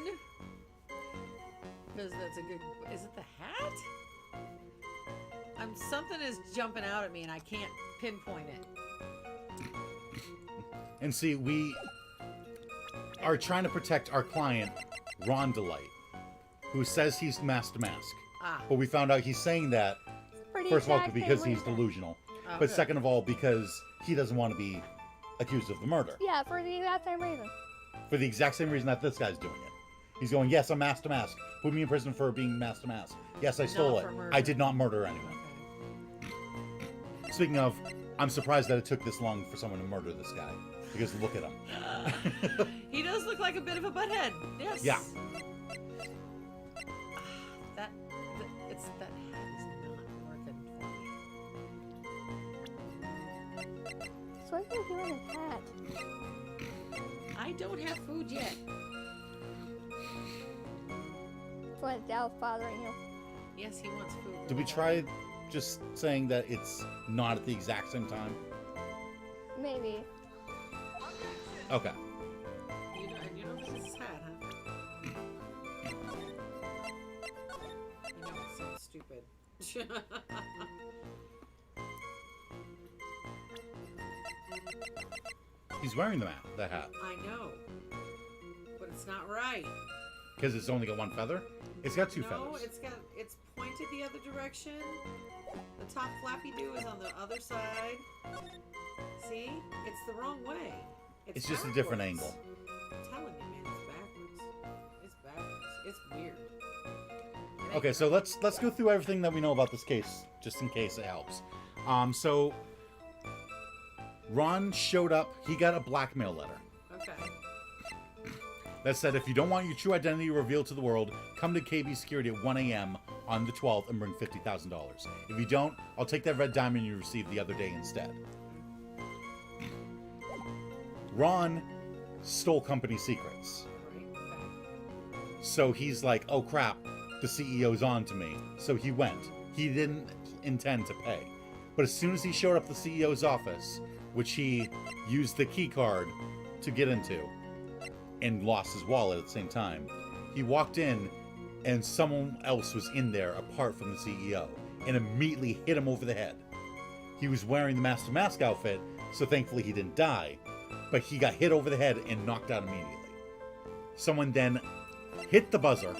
Because that's a good... Is it the hat? Something is jumping out at me and I can't pinpoint it. And see, we are trying to protect our client, Ron Delight, who says he's Master Mask. Ah, But we found out he's saying that, For the first of all, exact because same he's reason. delusional. oh, But good. second of all, because he doesn't want to be accused of the murder. Yeah, for the exact same reason. For the exact same reason that this guy's doing it. He's going, yes, I'm Master Mask. Put me in prison for being Master Mask. Yes, I stole Not it. for murder. I did not murder anyone. Okay. Speaking of, I'm surprised that it took this long for someone to murder this guy. Because look at him. He does look like a bit of a butthead. Yes. Yeah. That hat is not working for me. So what are you doing in hat? I don't have food yet. So what, that was bothering you? Yes, he wants food. Did we try just saying that it's not at the exact same time? Maybe. Okay. You know this is sad, huh? I know it's so stupid. He's wearing the hat. I know, but it's not right. Because it's only got one feather? It's got two No, feathers. it's pointed the other direction. The top flappy do is on the other side. See? It's the wrong way. It's just a different backwards. angle. I'm telling you, man, it's backwards. It's weird. Okay, so let's go through everything that we know about this case, just in case it helps. So Ron showed up. He got a blackmail letter Okay. that said, if you don't want your true identity revealed to the world, come to KB Security at 1 a.m. on the 12th and bring $50,000. If you don't, I'll take that red diamond you received the other day instead. Ron stole company secrets. Right. Okay. So he's like, oh crap, the CEO's on to me. So he went. He didn't intend to pay. But as soon as he showed up at the CEO's office, which he used the key card to get into, and lost his wallet at the same time, he walked in and someone else was in there apart from the CEO and immediately hit him over the head. He was wearing the Master Mask outfit, so thankfully he didn't die, but he got hit over the head and knocked out immediately. Someone then hit the buzzer,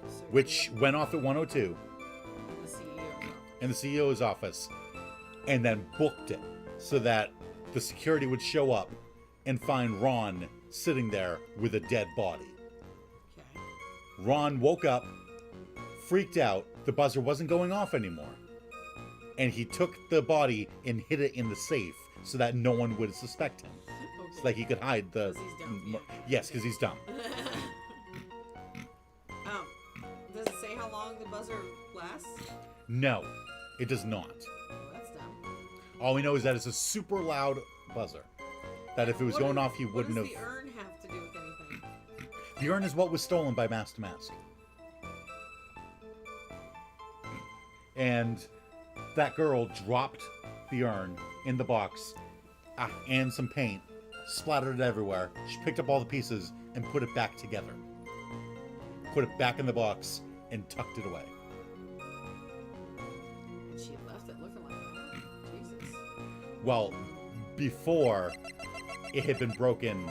So which went off at 102 the CEO. in the CEO's office, and then booked it so that the security would show up and find Ron sitting there with a dead body. Okay. Ron woke up, freaked out, the buzzer wasn't going off anymore, and he took the body and hid it in the safe so that no one would suspect him, so that he could hide the... 'Cause he's dumb, yeah. Yes, because he's dumb. Does it say how long the buzzer lasts? No, it does not. Oh, that's dumb. All we know is that it's a super loud buzzer. That if it was going off, he wouldn't What have... does the urn have to do with anything? The urn is what was stolen by Master Mask. And that girl dropped the urn in the box and some paint, splattered it everywhere. She picked up all the pieces and put it back together. Put it back in the box and tucked it away. And she left it looking like that? Jesus. Well, before it had been broken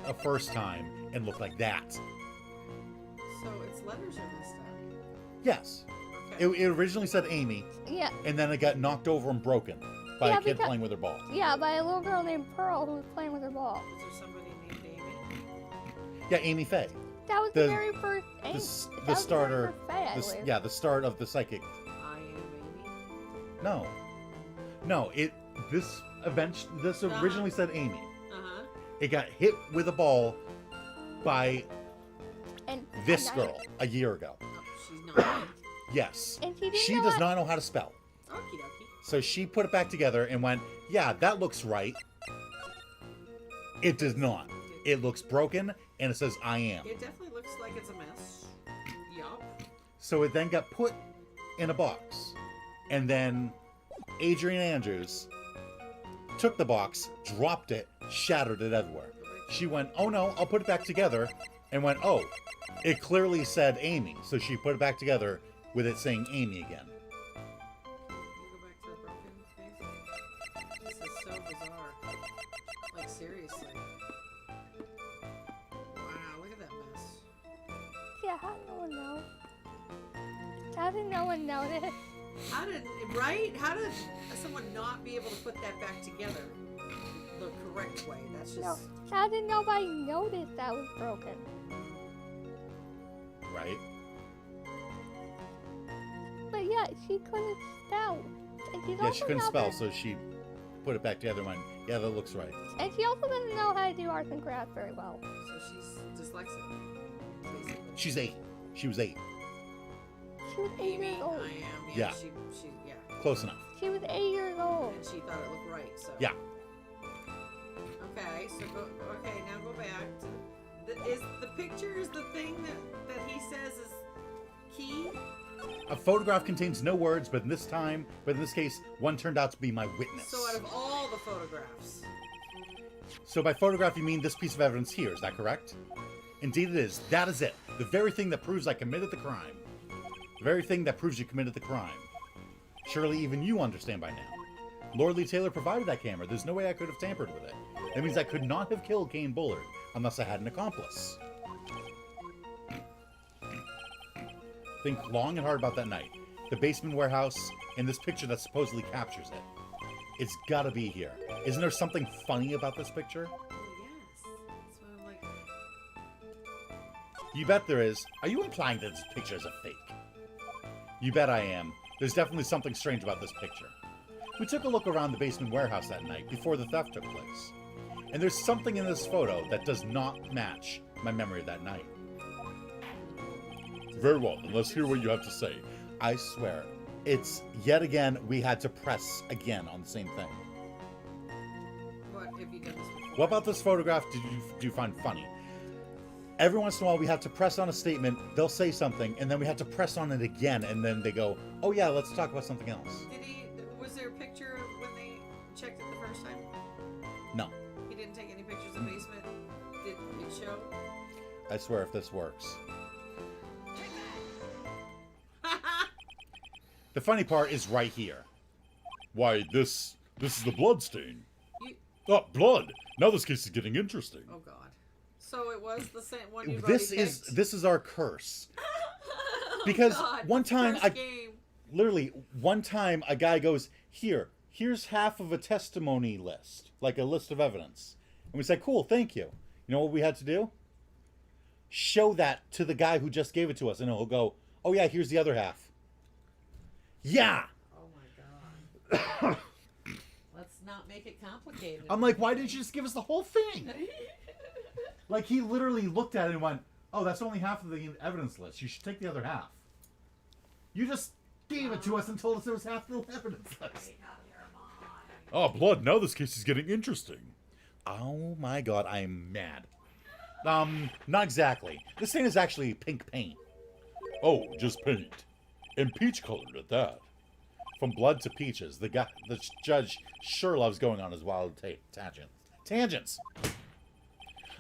a first time and looked like that. So its letters are messed up. Yes. Okay. It originally said Amy, Yeah, and then it got knocked over and broken by Yeah, a kid because- playing with her ball. yeah, by a little girl named Pearl who was playing with her ball. Was there somebody named Amy? Yeah, Amy Faye. That was The- the very first. The, That s- was the very starter. first Faye, I believe. Yeah, the start of the psychic. I am Amy. No. No, this originally said Amy. Uh-huh. It got hit with a ball by And this and girl a year ago. Oh, she's not. Yes. And she didn't She know does what- not know how to spell. Okie dokie. So she put it back together and went, yeah, that looks right. It does not. It looks broken and it says I am. It definitely looks like it's a mess. Yup. So it then got put in a box. And then Adrian Andrews took the box, dropped it, shattered it everywhere. She went, oh no, I'll put it back together. And went, oh, it clearly said Amy. So she put it back together with it saying Amy again. Can you go back to the broken face? This is so bizarre. Like, seriously. Wow, look at that mess. Yeah, how did no one know? How did no one notice? How did someone not be able to put that back together the correct way? That's just... No. How did nobody notice that was broken? Right? But yeah, she couldn't spell. And she's Yeah, also she couldn't not spell, very- so she put it back together and went, yeah, that looks right. And she also doesn't know how to do arts and crafts very well. So she's dyslexic, basically. She's 8. She was 8. She was 8 Amy, years I old. am. Yeah. She, yeah. Close enough. She was 8 years old. And she thought it looked right, so. Yeah. Okay, so okay, now go back to is the picture is the thing that he says is key? A photograph contains no words, but in this case, one turned out to be my witness. So out of all the photographs. So by photograph, you mean this piece of evidence here, is that correct? Indeed it is. That is it. The very thing that proves I committed the crime. The very thing that proves you committed the crime. Surely even you understand by now. Lord Lee Taylor provided that camera. There's no way I could have tampered with it. That means I could not have killed Kane Bullard unless I had an accomplice. Think long and hard about that night. The basement warehouse and this picture that supposedly captures it. It's gotta be here. Isn't there something funny about this picture? Oh, yes. That's why I'm like... You bet there is. Are you implying that this picture is a fake? You bet I am. There's definitely something strange about this picture. We took a look around the basement warehouse that night before the theft took place. And there's something in this photo that does not match my memory of that night. Very well, then let's hear what you have to say. I swear, it's yet again we had to press again on the same thing. What have you done this before? What about this photograph do you find funny? Every once in a while we have to press on a statement, they'll say something, and then we have to press on it again, and then they go, oh yeah, let's talk about something else. Was there a picture when they checked it the first time? No. He didn't take any pictures of the basement? Did it show? I swear if this works. The funny part is right here. Why, this is the blood stain. Oh, blood! Now this case is getting interesting. Oh god. So it was the same one you This is our curse. Because one time literally one time a guy goes, here's half of a testimony list, like a list of evidence. And we said, cool, thank you. You know what we had to do? Show that to the guy who just gave it to us, and he'll go, oh yeah, here's the other half. Yeah! Oh my god. Let's not make it complicated. I'm like, why didn't you just give us the whole thing? Like, he literally looked at it and went, oh, that's only half of the evidence list. You should take the other half. You just gave it to us and told us it was half the evidence list. Oh, blood, now this case is getting interesting. Oh my god, I'm mad. Not exactly. This thing is actually pink paint. Oh, just paint. And peach colored at that. From blood to peaches, the judge sure loves going on his wild tangents.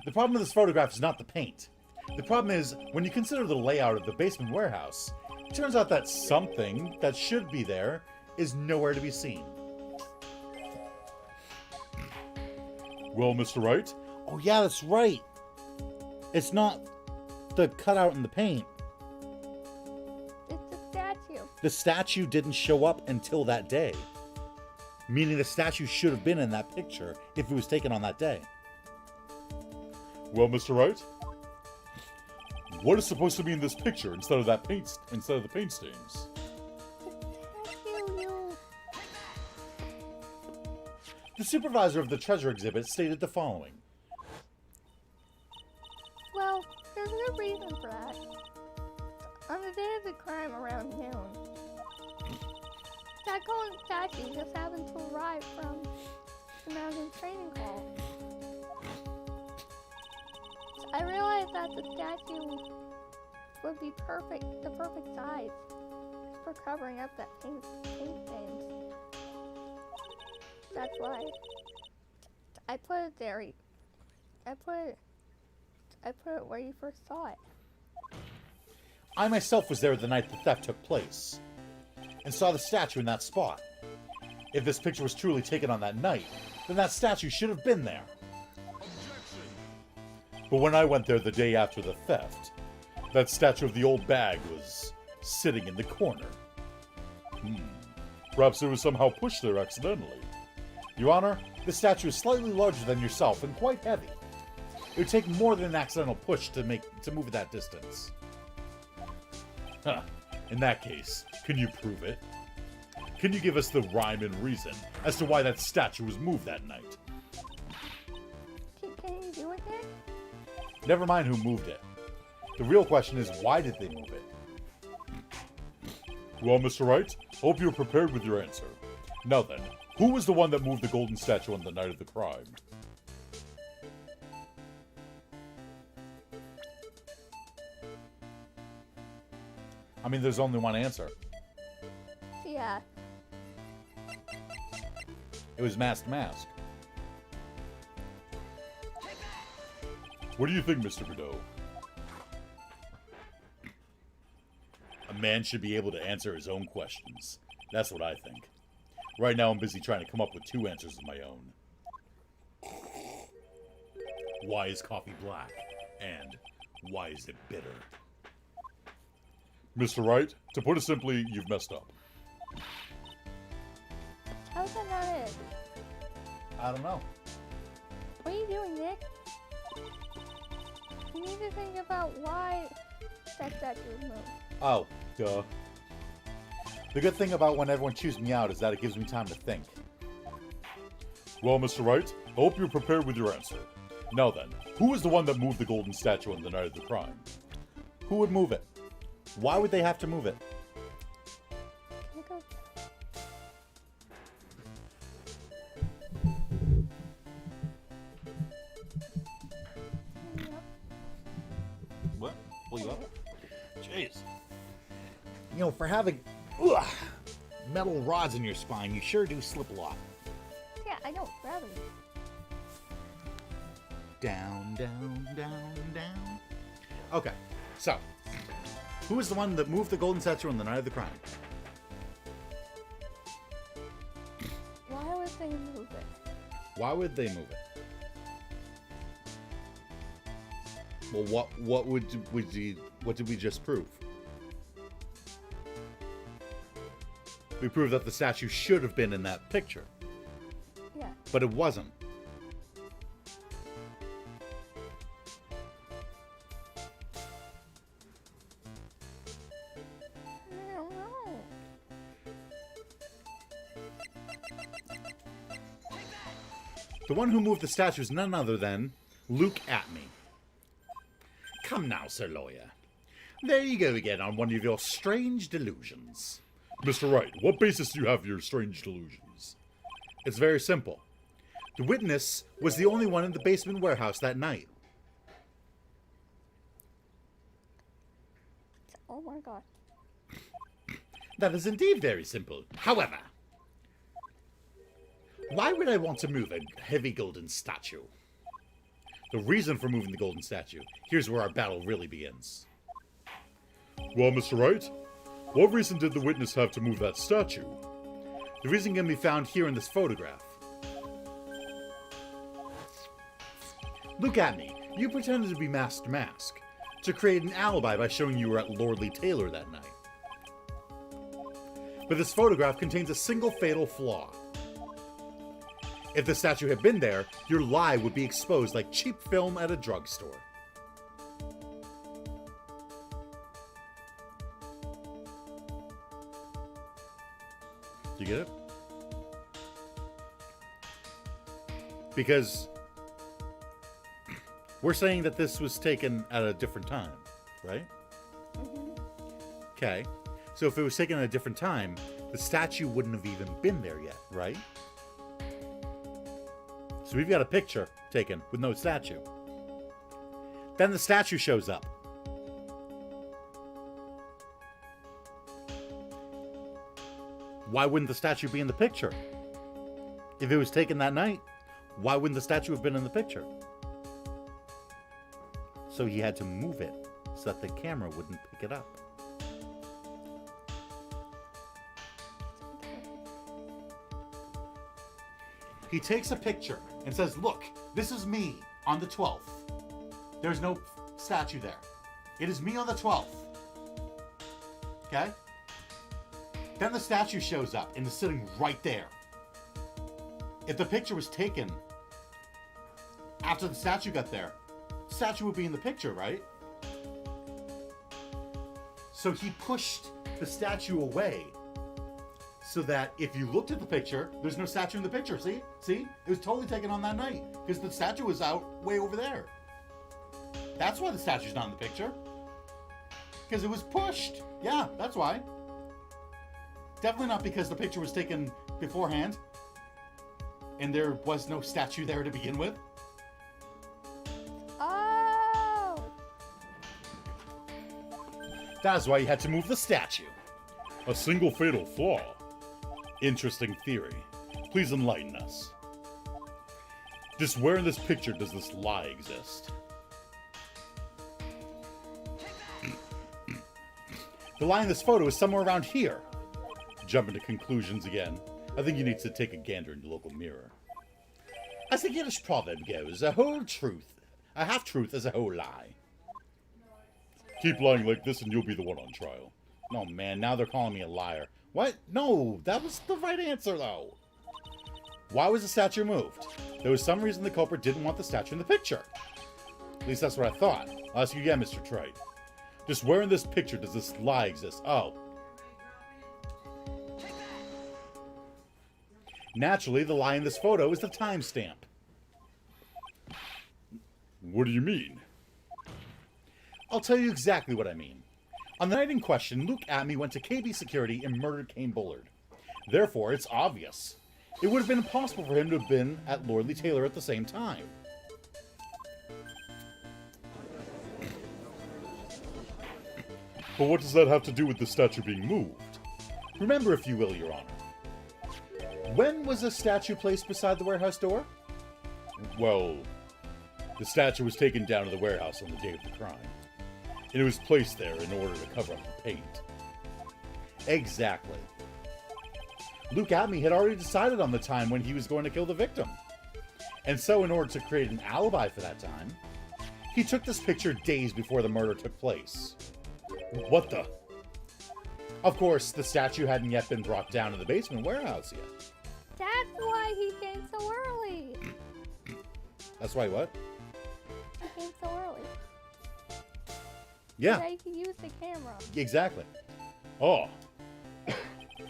The problem with this photograph is not the paint. The problem is, when you consider the layout of the basement warehouse, it turns out that something that should be there is nowhere to be seen. Well, Mr. Wright? Oh yeah, that's right. It's not the cutout in the paint. It's the statue. The statue didn't show up until that day. Meaning the statue should have been in that picture if it was taken on that day. Well, Mr. Wright, what is supposed to be in this picture instead of the paint stains? The supervisor of the treasure exhibit stated the following. Well, there's no reason for that. On the day of the crime around noon, that golden statue just happened to arrive from the mountain training hall. I realized that the statue would be the perfect size for covering up that paint stains. That's why I put it there. I put it where you first saw it. I myself was there the night the theft took place, and saw the statue in that spot. If this picture was truly taken on that night, then that statue should have been there. But when I went there the day after the theft, that statue of the old bag was sitting in the corner. Perhaps it was somehow pushed there accidentally. Your Honor, the statue is slightly larger than yourself and quite heavy. It would take more than an accidental push to move it that distance. Huh. In that case, can you prove it? Can you give us the rhyme and reason as to why that statue was moved that night? Can you do it then? Never mind who moved it. The real question is, why did they move it? Well, Mr. Wright, hope you're prepared with your answer. Now then, who was the one that moved the golden statue on the night of the crime? I mean, there's only one answer. Yeah. It was Masked Mask. What do you think, Mr. Godot? A man should be able to answer his own questions. That's what I think. Right now, I'm busy trying to come up with 2 answers of my own. Why is coffee black? And why is it bitter? Mr. Wright, to put it simply, you've messed up. How's that not it? I don't know. What are you doing, Nick? You need to think about why that statue was moved. Oh, duh. The good thing about when everyone chews me out is that it gives me time to think. Well, Mr. Wright, I hope you're prepared with your answer. Now then, who was the one that moved the golden statue on the night of the crime? Who would move it? Why would they have to move it? Can I go? What? Pull you up? Jeez. You know, for having metal rods in your spine, you sure do slip a lot. Yeah, I know. Gravity. Down, down, down, down. Okay, so who was the one that moved the golden statue on the night of the crime? Why would they move it? Why would they move it? Well, what did we just prove? We proved that the statue should have been in that picture, Yeah. but it wasn't. I don't know. The one who moved the statue is none other than Luke Atme. Come now, Sir Lawyer. There you go again on one of your strange delusions. Mr. Wright, what basis do you have for your strange delusions? It's very simple. The witness was the only one in the basement warehouse that night. Oh my god. That is indeed very simple. However, why would I want to move a heavy golden statue? The reason for moving the golden statue. Here's where our battle really begins. Well, Mr. Wright, what reason did the witness have to move that statue? The reason can be found here in this photograph. Look at me. You pretended to be Masked Mask to create an alibi by showing you were at Lordly Taylor that night. But this photograph contains a single fatal flaw. If the statue had been there, your lie would be exposed like cheap film at a drugstore. Do you get it? Because we're saying that this was taken at a different time, right? Okay. So if it was taken at a different time, the statue wouldn't have even been there yet, right? So we've got a picture taken with no statue. Then the statue shows up. Why wouldn't the statue be in the picture? If it was taken that night, why wouldn't the statue have been in the picture? So he had to move it so that the camera wouldn't pick it up. He takes a picture and says, look, this is me on the 12th. There's no statue there. It is me on the 12th. Okay? Then the statue shows up and is sitting right there. If the picture was taken after the statue got there, the statue would be in the picture, right? So he pushed the statue away so that if you looked at the picture, there's no statue in the picture. See? See? It was totally taken on that night because the statue was out way over there. That's why the statue's not in the picture. Because it was pushed. Yeah, that's why. Definitely not because the picture was taken beforehand and there was no statue there to begin with. That is why you had to move the statue. A single fatal flaw. Interesting theory. Please enlighten us. Just where in this picture does this lie exist? The lie in this photo is somewhere around here. Jumping to conclusions again. I think you need to take a gander in the local mirror. As the Yiddish proverb goes, a half-truth is a whole lie. Keep lying like this and you'll be the one on trial. Oh man, now they're calling me a liar. What? No, that was the right answer though. Why was the statue moved? There was some reason the culprit didn't want the statue in the picture. At least that's what I thought. I'll ask you again, Mr. Trite. Just where in this picture does this lie exist? Oh. Naturally, the lie in this photo is the timestamp. What do you mean? I'll tell you exactly what I mean. On the night in question, Luke Atme went to KB Security and murdered Kane Bullard. Therefore, it's obvious. It would have been impossible for him to have been at Lordly Taylor at the same time. But what does that have to do with the statue being moved? Remember, if you will, Your Honor. When was a statue placed beside the warehouse door? Well, the statue was taken down to the warehouse on the day of the crime. And it was placed there in order to cover up the paint. Exactly. Luke Atme had already decided on the time when he was going to kill the victim. And so, in order to create an alibi for that time, he took this picture days before the murder took place. What the? Of course, the statue hadn't yet been brought down to the basement warehouse yet. That's why he came so early. That's why what? He came so early. Yeah, So he could use the camera. exactly. Oh,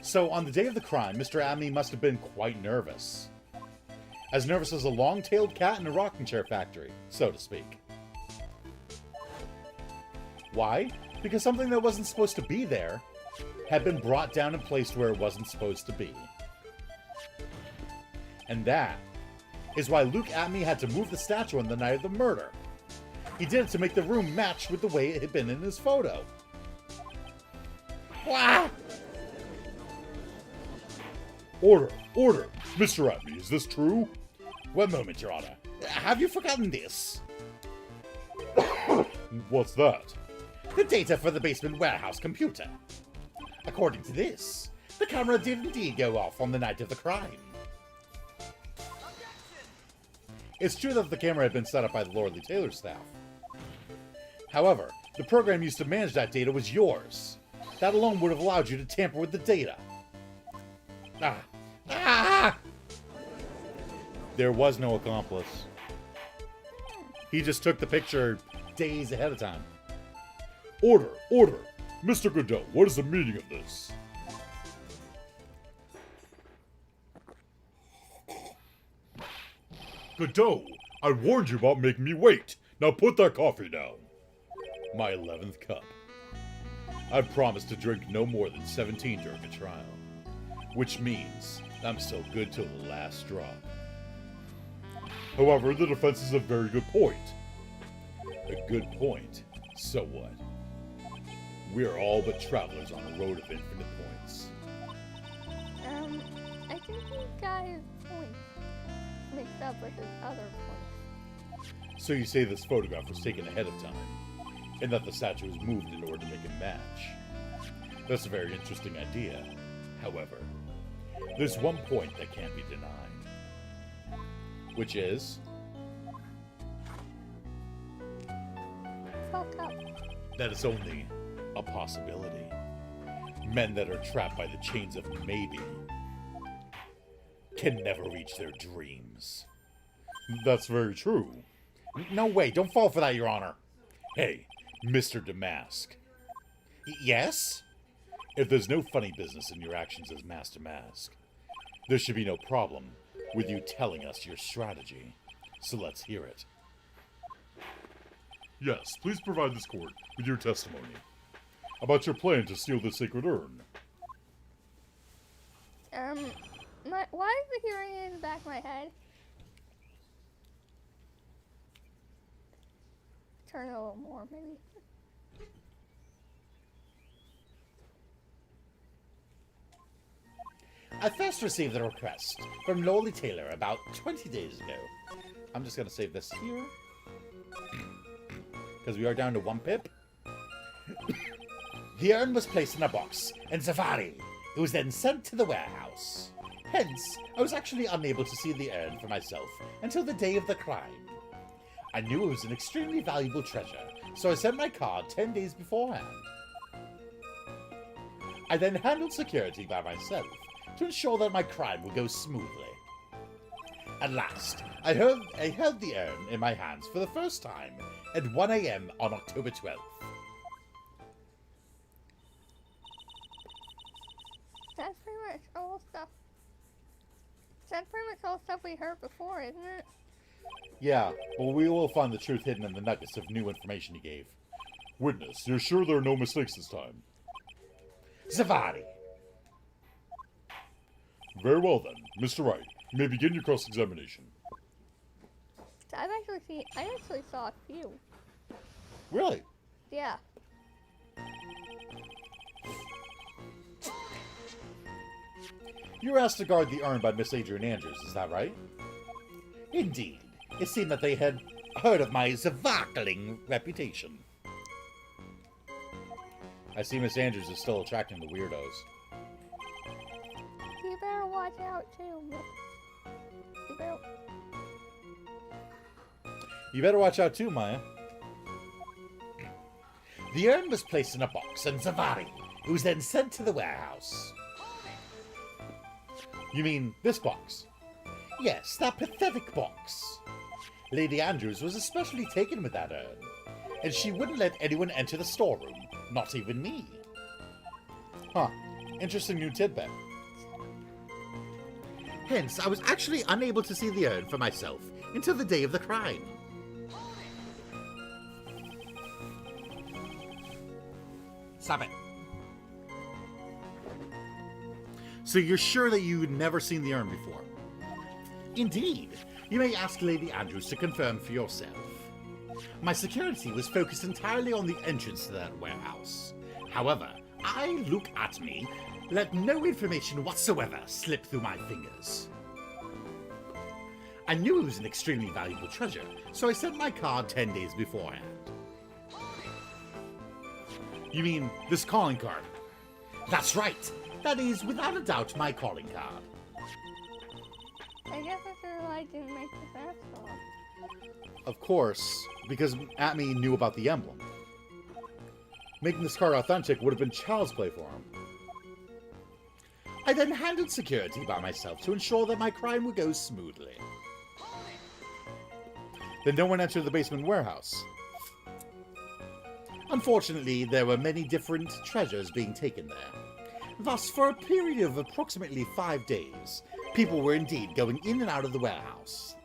So, on the day of the crime, Mr. Atme must have been quite nervous. As nervous as a long-tailed cat in a rocking chair factory, so to speak. Why? Because something that wasn't supposed to be there had been brought down and placed where it wasn't supposed to be. And that is why Luke Atme had to move the statue on the night of the murder. He did it to make the room match with the way it had been in his photo. Wah! order, order. Mr. Atme, is this true? One moment, Your Honor. Have you forgotten this? What's that? The data for the basement warehouse computer. According to this, the camera did indeed go off on the night of the crime. It's true that the camera had been set up by the Lordly Taylor staff. However, the program used to manage that data was yours. That alone would have allowed you to tamper with the data. There was no accomplice. He just took the picture days ahead of time. Order, order. Mr. Godot, what is the meaning of this? Godot, I warned you about making me wait. Now put that coffee down. My 11th cup. I've promised to drink no more than 17 during the trial. Which means I'm still good till the last drop. However, the defense is a very good point. A good point. So what? We are all but travelers on a road of infinite points. I think he got his points mixed up with his other points. So you say this photograph was taken ahead of time, and that the statue was moved in order to make it match. That's a very interesting idea. However, there's one point that can't be denied. Which is? Fuck up. That it's only a possibility. Men that are trapped by the chains of maybe can never reach their dreams. That's very true. No way, don't fall for that, Your Honor. Hey, Mr. Damask. Yes? If there's no funny business in your actions as Master Mask, there should be no problem with you telling us your strategy. So let's hear it. Yes, please provide this court with your testimony about your plan to steal the sacred urn. Why is the hearing in the back of my head? Turn it a little more, maybe. I first received the request from Lolly Taylor about 20 days ago. I'm just going to save this here. Because we are down to 1 pip. The urn was placed in a box in Safari. It was then sent to the warehouse. Hence, I was actually unable to see the urn for myself until the day of the crime. I knew it was an extremely valuable treasure, so I sent my card 10 days beforehand. I then handled security by myself to ensure that my crime would go smoothly. At last, I held the urn in my hands for the first time at 1 a.m. on October 12th. That's pretty much all stuff. That's pretty much all stuff we heard before, isn't it? Yeah, well, we will find the truth hidden in the nuggets of new information he gave. Witness, you're sure there are no mistakes this time? Safari. Very well then, Mr. Wright. You may begin your cross-examination. I actually saw a few. Really? Yeah. You were asked to guard the urn by Miss Adrian Andrews, is that right? Indeed. It seemed that they had heard of my sparkling reputation. I see Miss Andrews is still attracting the weirdos. You better watch out too, Miss. You better watch out too, Maya. The urn was placed in a box in Safari. It was then sent to the warehouse. You mean this box? Yes, that pathetic box. Lady Andrews was especially taken with that urn, and she wouldn't let anyone enter the storeroom, not even me. Huh. Interesting new tidbit. Hence, I was actually unable to see the urn for myself until the day of the crime. Stop it. So you're sure that you'd never seen the urn before? Indeed. You may ask Lady Andrews to confirm for yourself. My security was focused entirely on the entrance to that warehouse. However, look at me, let no information whatsoever slip through my fingers. I knew it was an extremely valuable treasure, so I sent my card 10 days beforehand. You mean this calling card? That's right. That is, without a doubt, my calling card. I guess that's why I didn't make the fast call. Of course, because Atme knew about the emblem. Making this card authentic would have been child's play for him. I then handled security by myself to ensure that my crime would go smoothly. Then no one entered the basement warehouse. Unfortunately, there were many different treasures being taken there. Thus, for a period of approximately 5 days, people were indeed going in and out of the warehouse.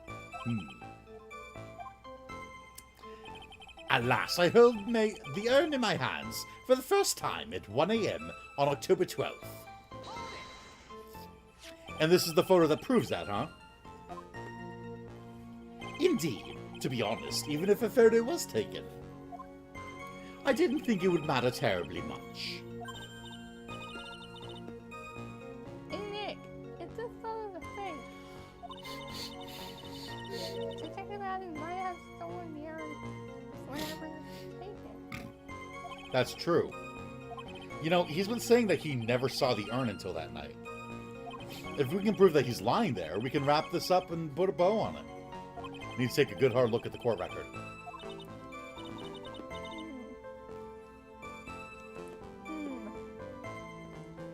At last, I held the urn in my hands for the first time at 1 a.m. on October 12th. And this is the photo that proves that, huh? Indeed, to be honest, even if a photo was taken, I didn't think it would matter terribly much. Hey Nick, is this photo the thing? Detective Adams might have stolen the urn whenever it's taken. That's true. You know, he's been saying that he never saw the urn until that night. If we can prove that he's lying there, we can wrap this up and put a bow on it. Need to take a good hard look at the court record.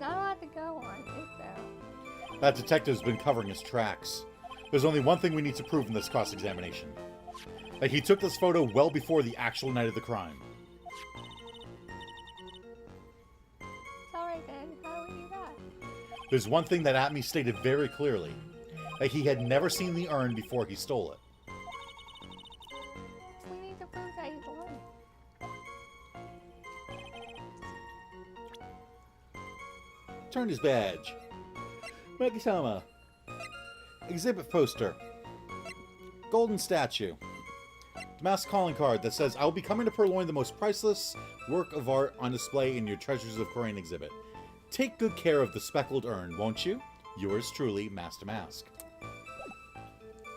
Not a lot to go on, is there? That detective's been covering his tracks. There's only one thing we need to prove in this cross-examination. That he took this photo well before the actual night of the crime. Alright then, how do we do that? There's one thing that Atme stated very clearly. That he had never seen the urn before he stole it. We need to prove that he's lying. Turn his badge. Makisama. Exhibit poster. Golden statue. Mask calling card that says, I will be coming to purloin the most priceless work of art on display in your Treasures of Korean exhibit. Take good care of the speckled urn, won't you? Yours truly, Master Mask.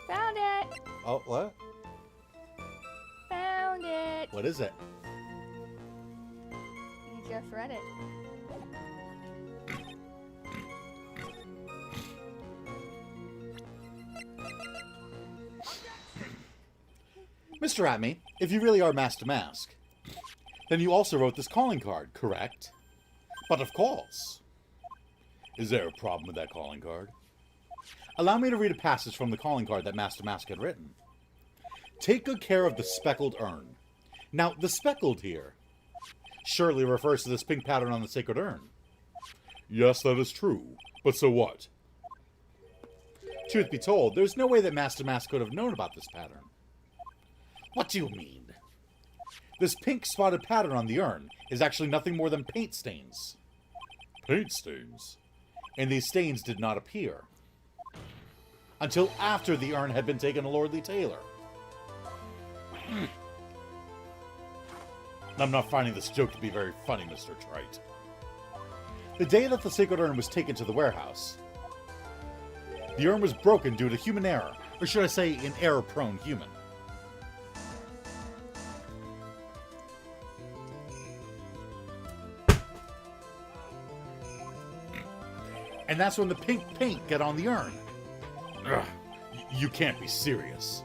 Found it! Oh, what? Found it! What is it? You just read it. Mr. Atme, if you really are Master Mask, then you also wrote this calling card, correct? But of course. Is there a problem with that calling card? Allow me to read a passage from the calling card that Master Mask had written. Take good care of the speckled urn. Now, the speckled here surely refers to this pink pattern on the sacred urn. Yes, that is true. But so what? Truth be told, there's no way that Master Mask could have known about this pattern. What do you mean? This pink spotted pattern on the urn is actually nothing more than paint stains. Paint stains? And these stains did not appear until after the urn had been taken to Lordly Taylor. I'm not finding this joke to be very funny, Mr. Wright. The day that the sacred urn was taken to the warehouse, the urn was broken due to human error, or should I say, an error-prone human. And that's when the pink paint got on the urn. Ugh, you can't be serious.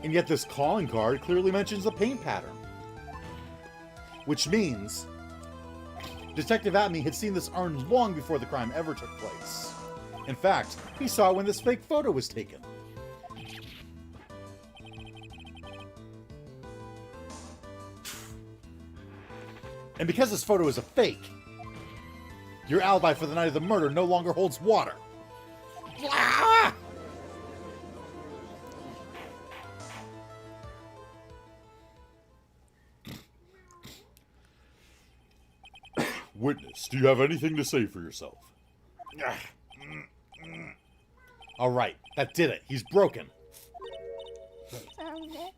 And yet this calling card clearly mentions the paint pattern. Which means Detective Atme had seen this urn long before the crime ever took place. In fact, he saw it when this fake photo was taken. And because this photo is a fake, your alibi for the night of the murder no longer holds water. Ah! Witness, do you have anything to say for yourself? All right, that did it. He's broken. Found it.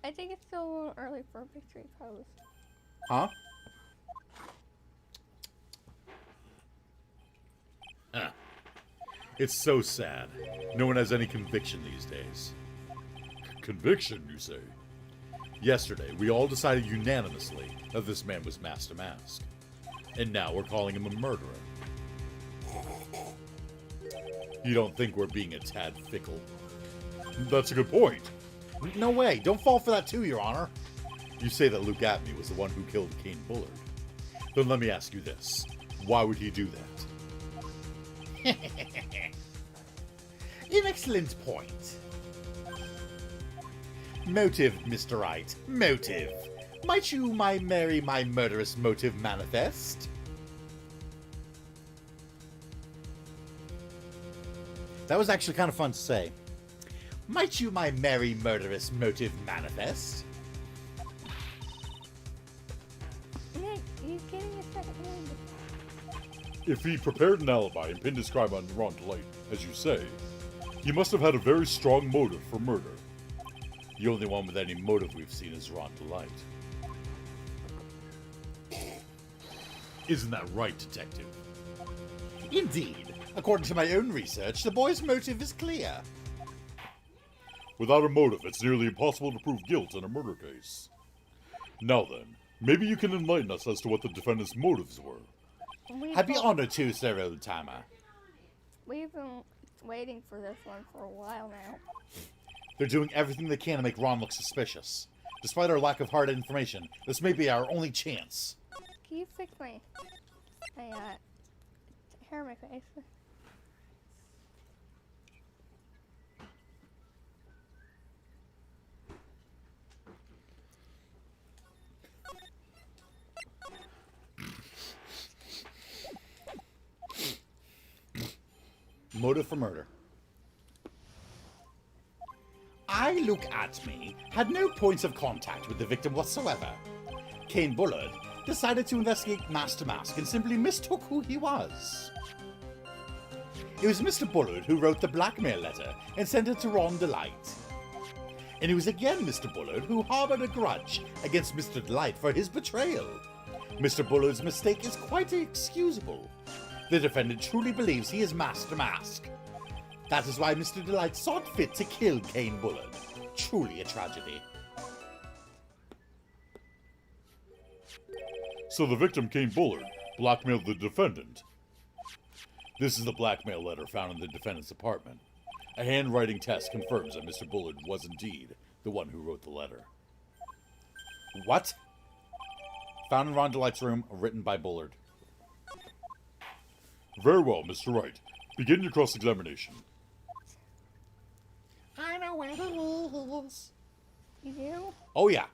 I think it's still a little early for a victory pose. Huh? It's so sad. No one has any conviction these days. Conviction, you say? Yesterday, we all decided unanimously that this man was Master Mask. And now we're calling him a murderer. You don't think we're being a tad fickle? That's a good point. No way. Don't fall for that too, Your Honor. You say that Luke Atme was the one who killed Kane Bullard. Then let me ask you this. Why would he do that? An excellent point. Motive, Mr. Wright. Motive. Might you, my murderous motive manifest? That was actually kind of fun to say. Might you, my merry murderous motive manifest? Nick, he's getting a second wind. If he prepared an alibi and pinned his crime on Ron Delight, as you say, he must have had a very strong motive for murder. The only one with any motive we've seen is Ron Delight. Isn't that right, Detective? Indeed. According to my own research, the boy's motive is clear. Without a motive, it's nearly impossible to prove guilt in a murder case. Now then, maybe you can enlighten us as to what the defendant's motives were. I'd be honored to, Sir Old-Timer. We've been waiting for this one for a while now. They're doing everything they can to make Ron look suspicious. Despite our lack of hard information, this may be our only chance. Can you fix my hair on my face? Motive for murder. I, Luke Atme, had no points of contact with the victim whatsoever. Kane Bullard decided to investigate Master Mask and simply mistook who he was. It was Mr. Bullard who wrote the blackmail letter and sent it to Ron Delight. And it was again Mr. Bullard who harbored a grudge against Mr. Delight for his betrayal. Mr. Bullard's mistake is quite excusable. The defendant truly believes he is Master Mask. That is why Mr. Delight sought fit to kill Kane Bullard. Truly a tragedy. So the victim, Kane Bullard, blackmailed the defendant. This is the blackmail letter found in the defendant's apartment. A handwriting test confirms that Mr. Bullard was indeed the one who wrote the letter. What? Found in Ron Delight's room, written by Bullard. Very well, Mr. Wright. Begin your cross-examination. I know where it is. You do? Oh yeah.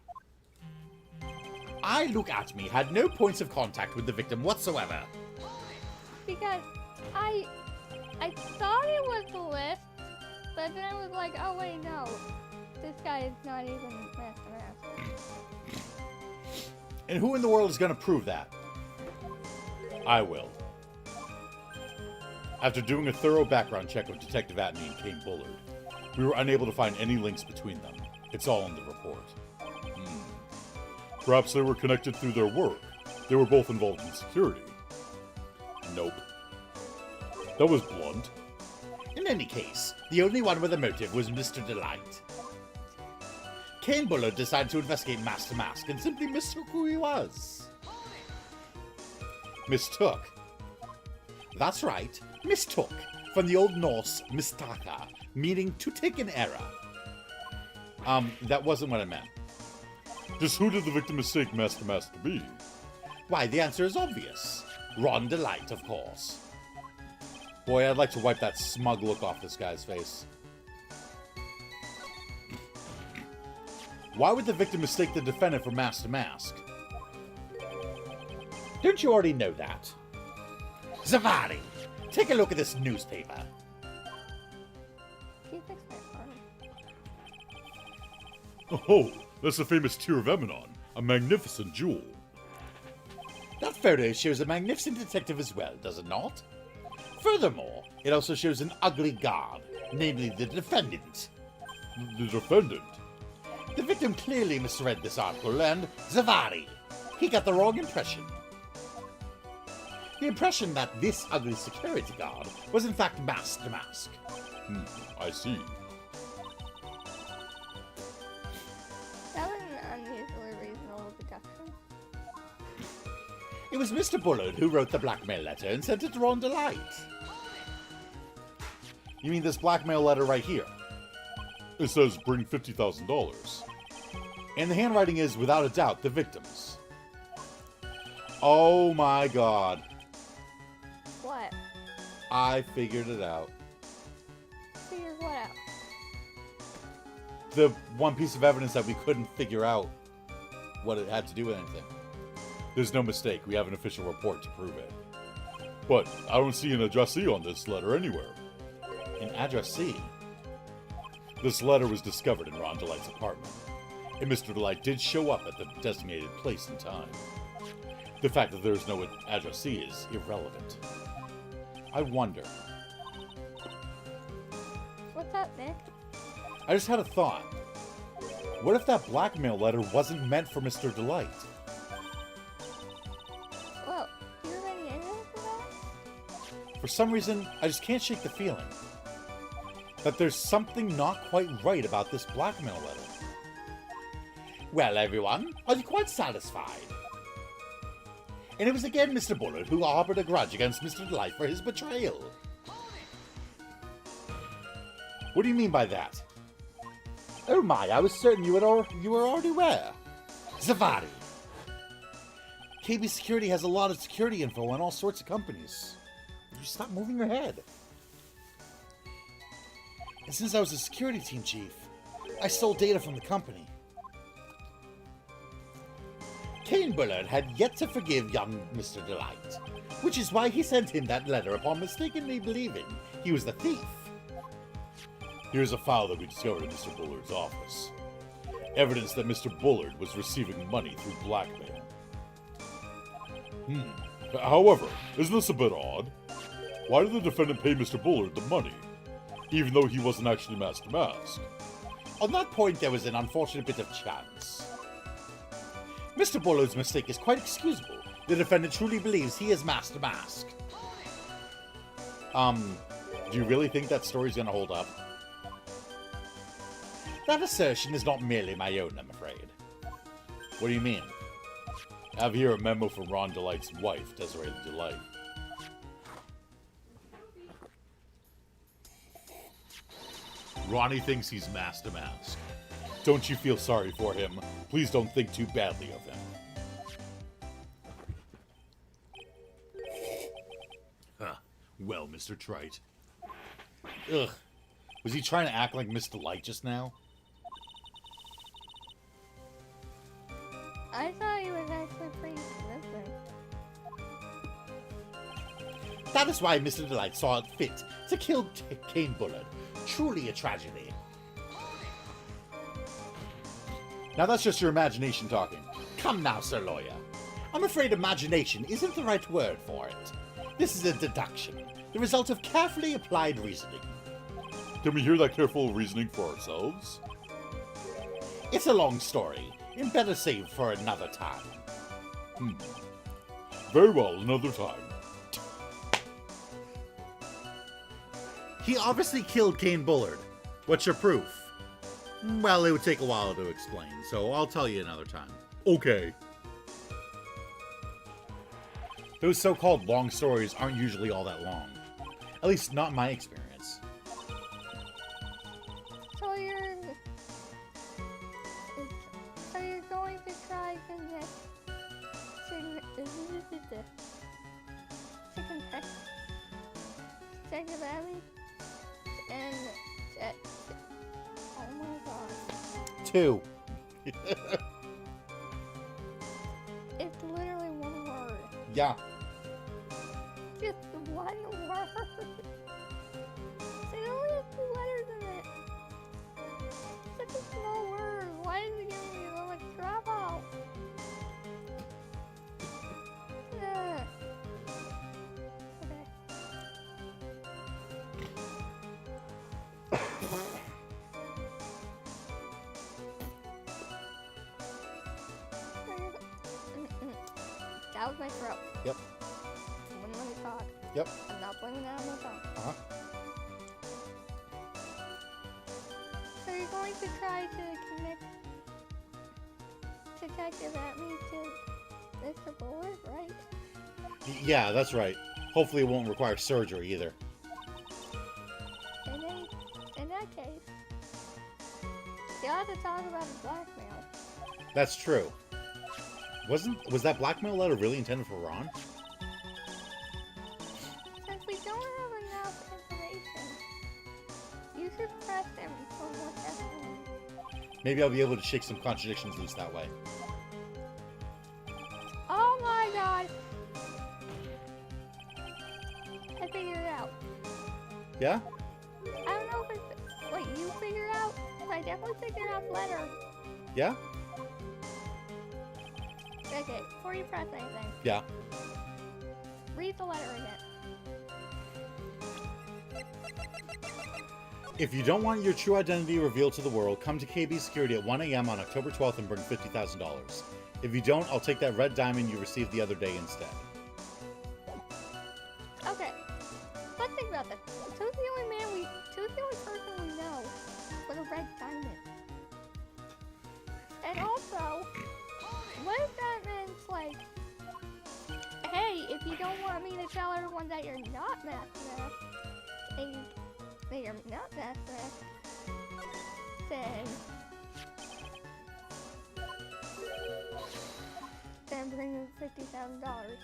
I, look at me, had no points of contact with the victim whatsoever. Because I thought it was the list, but then I was like, oh wait, no. This guy is not even Master Mask. And who in the world is going to prove that? I will. After doing a thorough background check of Detective Atney and Kane Bullard, we were unable to find any links between them. It's all in the report. Perhaps they were connected through their work. They were both involved in security. Nope. That was blunt. In any case, the only one with a motive was Mr. Delight. Kane Bullard decided to investigate Master Mask and simply mistook who he was. Mistook? That's right, mistook, from the Old Norse mistaka, meaning to take an error. That wasn't what I meant. Just who did the victim mistake Master Mask to be? Why, the answer is obvious. Ron Delight, of course. Boy, I'd like to wipe that smug look off this guy's face. Why would the victim mistake the defendant for Master Mask? Don't you already know that? Zavari, take a look at this newspaper. He fixed my car. Oh, that's the famous Tear of Emanon, a magnificent jewel. That photo shows a magnificent detective as well, does it not? Furthermore, it also shows an ugly guard, namely the defendant. The defendant? The victim clearly misread this article, and Zavari, he got the wrong impression. The impression that this ugly security guard was in fact Master Mask. I see. That was an unusually reasonable deduction. It was Mr. Bullard who wrote the blackmail letter and sent it to Ron Delight. You mean this blackmail letter right here? It says bring $50,000. And the handwriting is, without a doubt, the victim's. Oh my god. What? I figured it out. Figure what out? The one piece of evidence that we couldn't figure out what it had to do with anything. There's no mistake. We have an official report to prove it. But I don't see an addressee on this letter anywhere. An addressee? This letter was discovered in Ron Delight's apartment, and Mr. Delight did show up at the designated place and time. The fact that there's no addressee is irrelevant. I wonder. What's up, Nick? I just had a thought. What if that blackmail letter wasn't meant for Mr. Delight? Well, do you have any evidence for that? For some reason, I just can't shake the feeling that there's something not quite right about this blackmail letter. Well, everyone, are you quite satisfied? And it was again Mr. Bullard who harbored a grudge against Mr. Delight for his betrayal. What do you mean by that? Oh my, I was certain you were already aware. Zavari. KB Security has a lot of security info on all sorts of companies. You stop moving your head. And since I was a security team chief, I stole data from the company. Kane Bullard had yet to forgive young Mr. Delight, which is why he sent him that letter upon mistakenly believing he was the thief. Here's a file that we discovered in Mr. Bullard's office. Evidence that Mr. Bullard was receiving money through blackmail. However, isn't this a bit odd? Why did the defendant pay Mr. Bullard the money, even though he wasn't actually Master Mask? On that point, there was an unfortunate bit of chance. Mr. Bullard's mistake is quite excusable. The defendant truly believes he is Master Mask. Do you really think that story's gonna hold up? That assertion is not merely my own, I'm afraid. What do you mean? I have here a memo from Ron Delight's wife, Desiree Delight. Ronnie thinks he's Master Mask. Don't you feel sorry for him? Please don't think too badly of him. Huh. Well, Mr. Trite. Ugh. Was he trying to act like Miss Delight just now? I thought he was actually pretty convincing. That is why Mr. Delight saw it fit to kill Kane Bullard. Truly a tragedy. Now that's just your imagination talking. Come now, Sir Lawyer. I'm afraid imagination isn't the right word for it. This is a deduction, the result of carefully applied reasoning. Can we hear that careful reasoning for ourselves? It's a long story, and better saved for another time. Very well, another time. He obviously killed Kane Bullard. What's your proof? Well, it would take a while to explain, so I'll tell you another time. Okay. Those so-called long stories aren't usually all that long. At least not in my experience. So you're going to try to connect Detective Abby and oh my god. 2. It's literally one word. Yeah. Just one word. It only has 2 letters in it. Such a small word. Why is it giving me so much trouble? Ugh. Okay. That was my throat. Yep. I wouldn't let me talk. Yep. I'm not blaming that on my phone. Uh-huh. So you're going to try to connect Detective Atme to Mr. Bullard, right? Yeah, that's right. Hopefully it won't require surgery either. In that case, you'll have to talk about the blackmail. That's true. Was that blackmail letter really intended for Ron? Since we don't have enough information, you should press him for more testimony. Maybe I'll be able to shake some contradictions loose that way. Oh my god! I figured it out. Yeah? I don't know if it's what you figured out, but I definitely figured out the letter. Yeah? Okay, before you press anything, Yeah. read the letter again. If you don't want your true identity revealed to the world, come to KB Security at 1 a.m. on October 12th and bring $50,000. If you don't, I'll take that red diamond you received the other day instead. Okay, let's think about this. Who's the only person we know with a red diamond? And also, what if that means like, hey, if you don't want me to tell everyone that you're not Master Mask, and that you're not Master Mask, then bring me $50,000.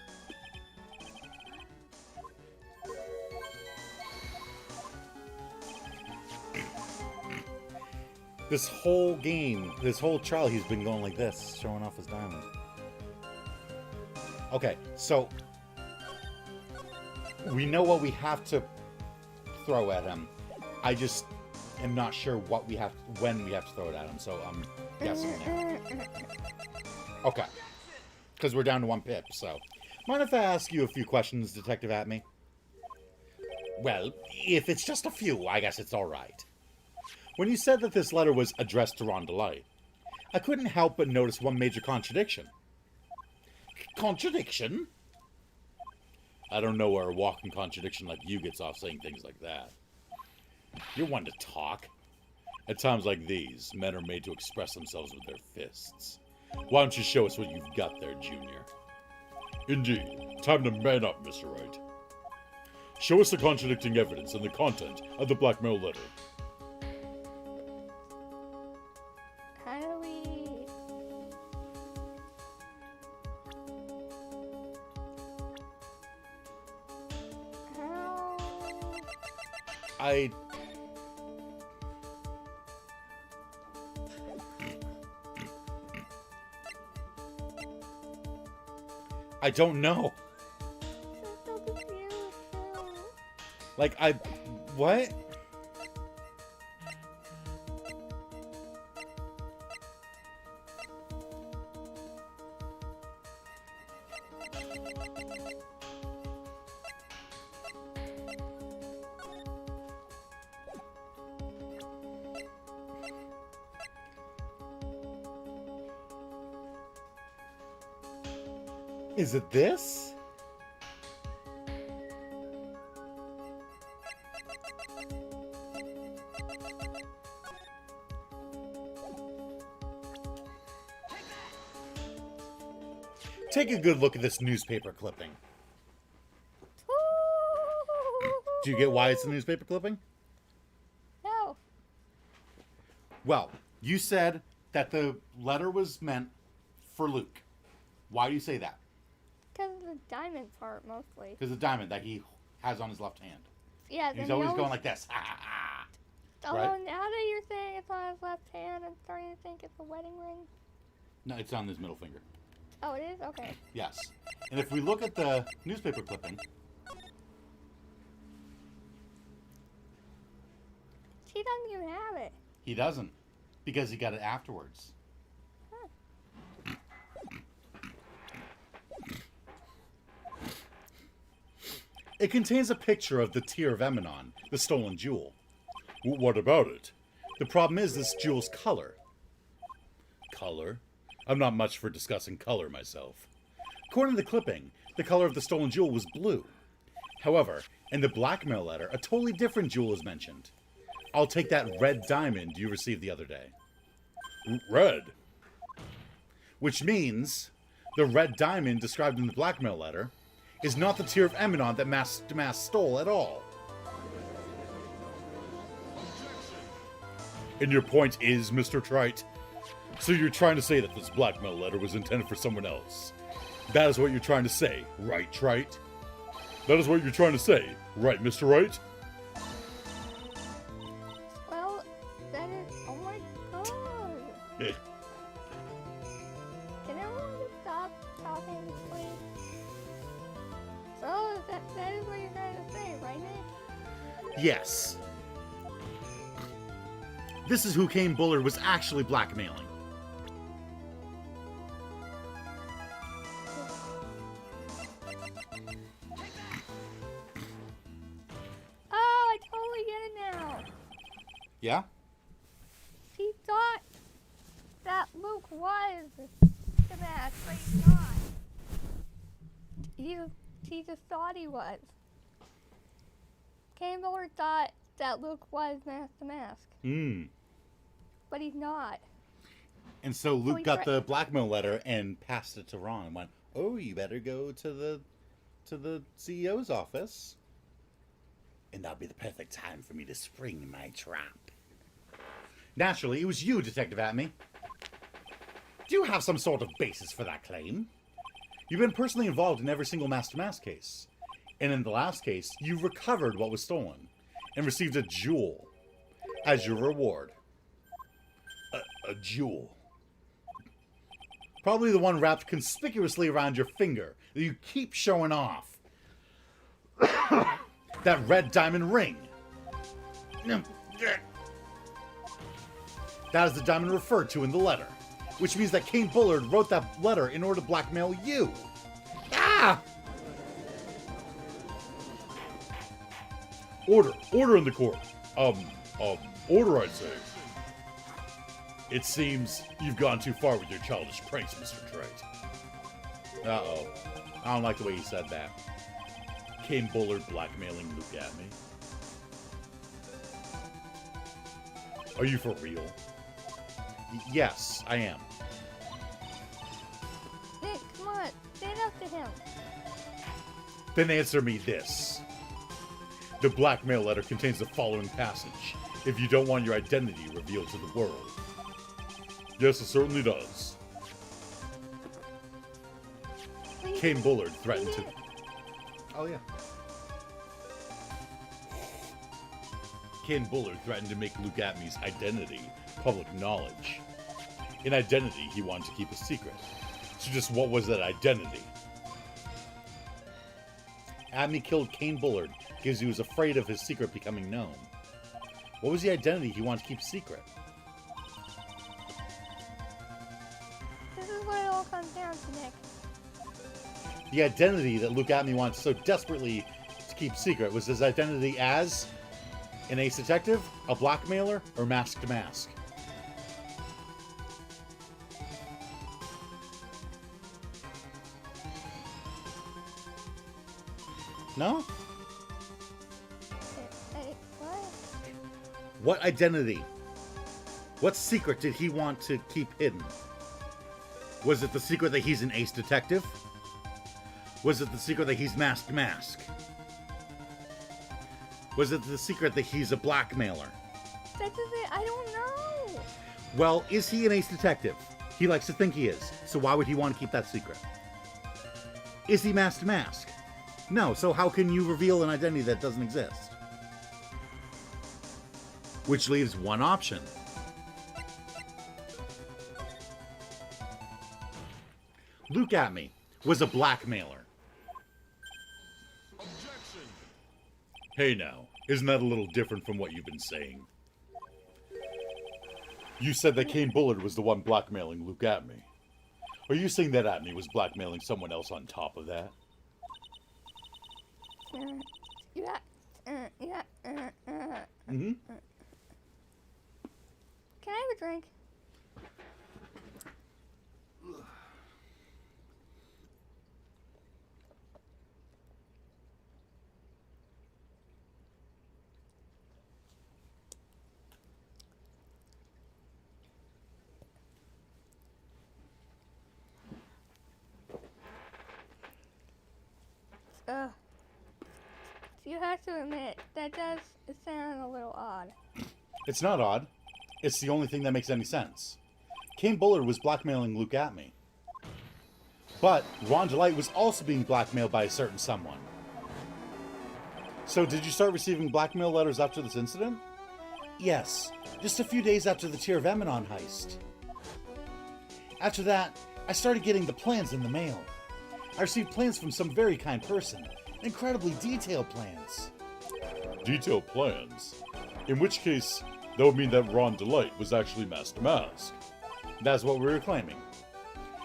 This whole game, this whole trial, he's been going like this, showing off his diamond. Okay, so we know what we have to throw at him. I just am not sure what we have, when we have to throw it at him. So I'm guessing now. Okay, because we're down to 1 pip. So, mind if I ask you a few questions, Detective Atme? Well, if it's just a few, I guess it's all right. When you said that this letter was addressed to Ron Delight, I couldn't help but notice one major contradiction. Contradiction? I don't know where a walking contradiction like you gets off saying things like that. You're one to talk. At times like these, men are made to express themselves with their fists. Why don't you show us what you've got there, Junior? Indeed. Time to man up, Mr. Wright. Show us the contradicting evidence and the content of the blackmail letter. How do we... How... I don't know. I'm so confused too. Like, what? Is it this? Take a good look at this newspaper clipping. Do you get why it's a newspaper clipping? No. Well, you said that the letter was meant for Luke. Why do you say that? Because of the diamond part, mostly. Because the diamond that he has on his left hand. Yeah, He's always going like this. Oh, right? now that you're saying it's on his left hand, I'm starting to think it's a wedding ring. No, it's on his middle finger. Oh, it is? Okay. Yes. And if we look at the newspaper clipping, She doesn't even have it. he doesn't. Because he got it afterwards. Huh. It contains a picture of the Tear of Eminon, the stolen jewel. What about it? The problem is this jewel's color. Color? I'm not much for discussing color myself. According to the clipping, the color of the stolen jewel was blue. However, in the blackmail letter, a totally different jewel is mentioned. I'll take that red diamond you received the other day. Red? Which means the red diamond described in the blackmail letter is not the Tear of Eminon that Master Mask stole at all. And your point is, Mr. Trite? So you're trying to say that this blackmail letter was intended for someone else? That is what you're trying to say, right, Trite? That is what you're trying to say, right, Mr. Wright? Well, that is... Oh my god. Can everyone just stop talking, please? So, that is what you're trying to say, right, Nick? Yes. This is who Kane Bullard was actually blackmailing. Oh, I totally get it now. Yeah? He thought that Luke was the mask, but he's not. He just thought he was. Kane Bullard thought that Luke was the mask, but he's not. And so Luke he's got right. the blackmail letter and passed it to Ron and went, "Oh, you better go to the CEO's office. And that'll be the perfect time for me to spring my trap." Naturally, it was you, Detective Atme. Do you have some sort of basis for that claim? You've been personally involved in every single Master Mask case. And in the last case, you recovered what was stolen and received a jewel as your reward. A jewel. Probably the one wrapped conspicuously around your finger that you keep showing off. That red diamond ring. That is the diamond referred to in the letter, which means that Kane Bullard wrote that letter in order to blackmail you. Ah! Order in the court. Order, I'd say. It seems you've gone too far with your childish pranks, Mr. Trite. Uh-oh. I don't like the way you said that. Came Bullard blackmailing Luke at me? Are you for real? Yes, I am. Nick, come on. Stand up to him. Then answer me this. The blackmail letter contains the following passage. If you don't want your identity revealed to the world. Yes, it certainly does. Please. Kane Bullard threatened to... Oh, yeah. Kane Bullard threatened to make Luke Atmey's identity public knowledge. An identity he wanted to keep a secret. So just what was that identity? Atmey killed Kane Bullard because he was afraid of his secret becoming known. What was the identity he wanted to keep secret? This is what it all comes down to, Nick. The identity that Luke Atmey wanted so desperately to keep secret was his identity as an ace detective, a blackmailer, or masked mask. No? Hey, what? What identity? What secret did he want to keep hidden? Was it the secret that he's an ace detective? Was it the secret that he's masked mask? Was it the secret that he's a blackmailer? That doesn't... I don't know. Well, is he an ace detective? He likes to think he is, so why would he want to keep that secret? Is he masked mask? No, so how can you reveal an identity that doesn't exist? Which leaves one option. Luke Atmey was a blackmailer. Objection! Hey now, isn't that a little different from what you've been saying? You said that Kane Bullard was the one blackmailing Luke Atmey. Are you saying that Atmey was blackmailing someone else on top of that? Yeah. Mm-hmm. Can I have a drink? You have to admit, that does sound a little odd. It's not odd. It's the only thing that makes any sense. Kane Bullard was blackmailing Luke Atmey. But Ron DeLite was also being blackmailed by a certain someone. So did you start receiving blackmail letters after this incident? Yes, just a few days after the Tear of Emanon heist. After that, I started getting the plans in the mail. I received plans from some very kind person. Incredibly detailed plans. Detailed plans? In which case, that would mean that Ron DeLite was actually Master Mask. That's what we were claiming.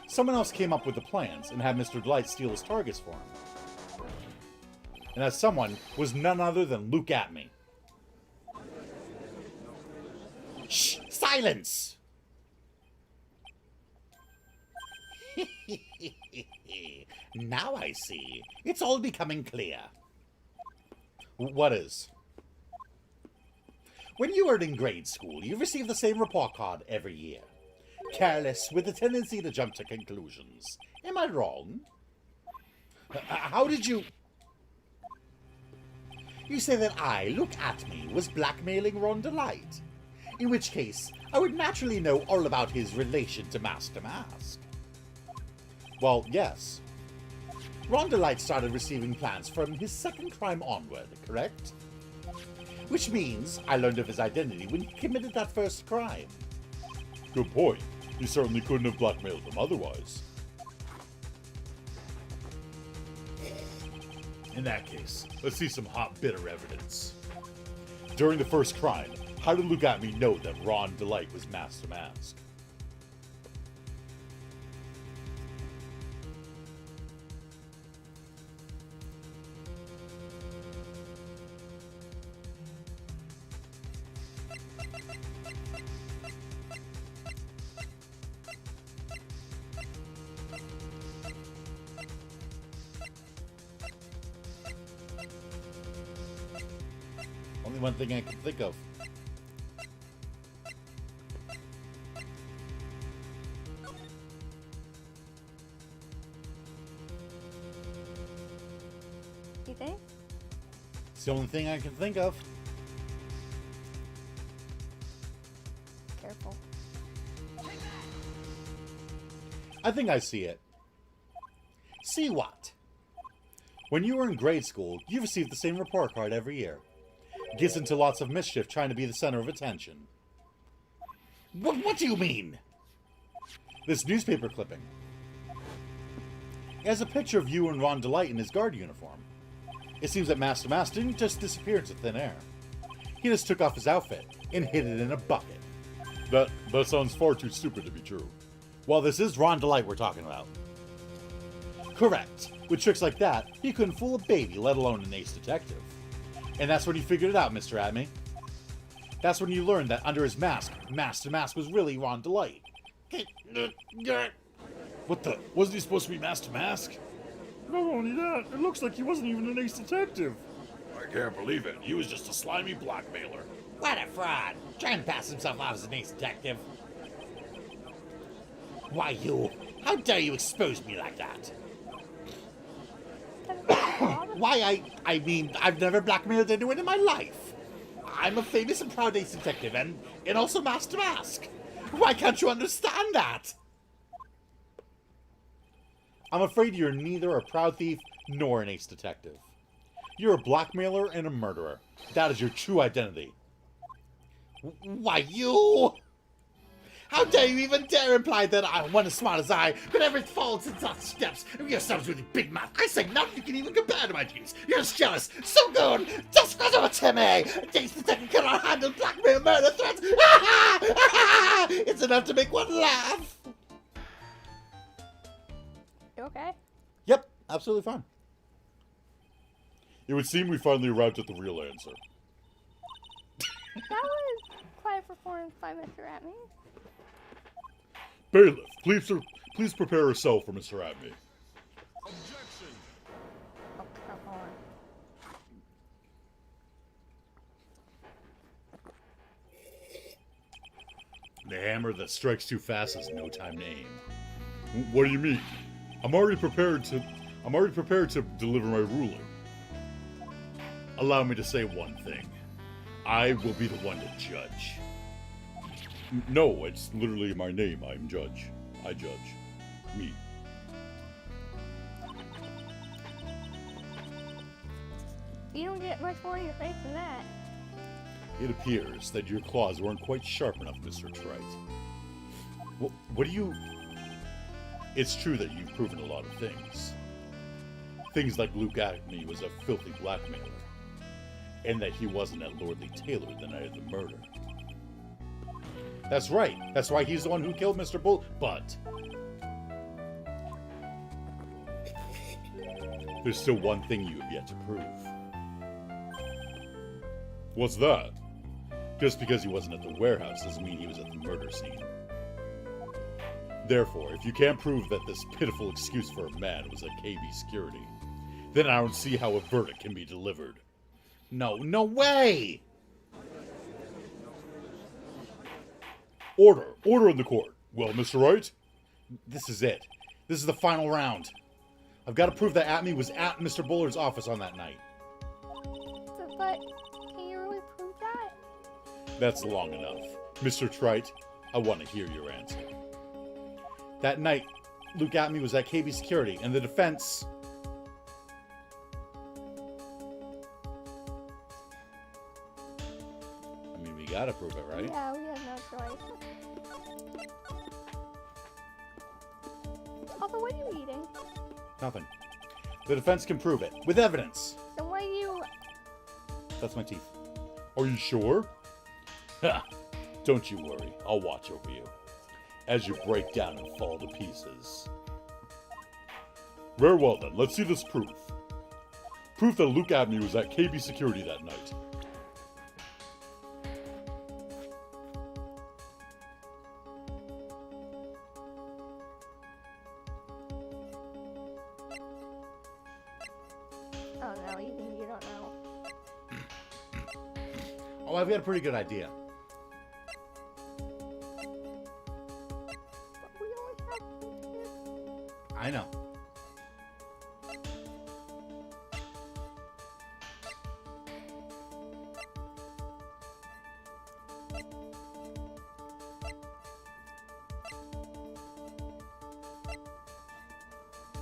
Someone else came up with the plans and had Mr. DeLite steal his targets for him. And that someone was none other than Luke Atmey. Shh! Silence! Now I see. It's all becoming clear. What is? When you were in grade school, you received the same report card every year. Careless, with a tendency to jump to conclusions. Am I wrong? How did you... You say that I, Luke Atmey, was blackmailing Ron DeLite. In which case, I would naturally know all about his relation to Master Mask. Well, yes. Ron DeLite started receiving plans from his second crime onward, correct? Which means I learned of his identity when he committed that first crime. Good point. You certainly couldn't have blackmailed him otherwise. In that case, let's see some hot, bitter evidence. During the first crime, how did Luke Atmey know that Ron DeLite was Master Mask? only one thing I can think of. You think? It's the only thing I can think of. Careful. I think I see it. See what? When you were in grade school, you received the same report card every year. Gets into lots of mischief trying to be the center of attention. What do you mean? This newspaper clipping. It has a picture of you and Ron Delight in his guard uniform. It seems that Master Mask didn't just disappear into thin air. He just took off his outfit and hid it in a bucket. That sounds far too stupid to be true. Well, this is Ron Delight we're talking about. Correct. With tricks like that, he couldn't fool a baby, let alone an ace detective. And that's when you figured it out, Mr. Adme. That's when you learned that under his mask, Master Mask was really Ron Delight. What the? Wasn't he supposed to be Master Mask? Not only that, it looks like he wasn't even an ace detective. I can't believe it. He was just a slimy blackmailer. What a fraud! Trying to pass himself off as an ace detective. Why, you? How dare you expose me like that? Why, I mean, I've never blackmailed anyone in my life. I'm a famous and proud ace detective and also Master Mask. Why can't you understand that? I'm afraid you're neither a proud thief nor an ace detective. You're a blackmailer and a murderer. That is your true identity. Why, you? How dare you even dare imply that I'm one as smart as I could ever fall into such steps? You're someone with a big mouth. I say nothing you can even compare to my genius. You're just jealous. So good. Just because I'm a Timmy. Ace detective cannot handle blackmail, murder threats. It's enough to make one laugh. You okay? Yep, absolutely fine. It would seem we finally arrived at the real answer. That was quite a performance by Mr. Atme. Bailiff, please prepare a cell for Mr. Abney. Oh, come on. The hammer that strikes too fast has no time to aim. What do you mean? I'm already prepared to deliver my ruling. Allow me to say one thing. I will be the one to judge. No, it's literally my name. I'm judge. I judge. Me. You don't get much more in your face than that. It appears that your claws weren't quite sharp enough, Mr. Trite. What do you... It's true that you've proven a lot of things. Things like Luke Acme was a filthy blackmailer, and that he wasn't at Lordly Taylor the night of the murder. That's right. That's why he's the one who killed Mr. Bull. But there's still one thing you have yet to prove. What's that? Just because he wasn't at the warehouse doesn't mean he was at the murder scene. Therefore, if you can't prove that this pitiful excuse for a man was at KB security, then I don't see how a verdict can be delivered. No way! Order! Order in the court! Well, Mr. Wright? This is it. This is the final round. I've got to prove that Atme was at Mr. Bullard's office on that night. But can you really prove that? That's long enough. Mr. Trite, I want to hear your answer. That night, Luke Atme was at KB security, and the defense... I mean, we gotta prove it, right? Yeah, we have no choice. Also, what are you eating? Nothing. The defense can prove it, with evidence. So what are you... That's my teeth. Are you sure? Ha! Don't you worry. I'll watch over you as you break down and fall to pieces. Very well then, let's see this proof. Proof that Luke Abney was at KB security that night. Oh no, you think you don't know. Well, I've got a pretty good idea. But we only have 2 tickets. I know.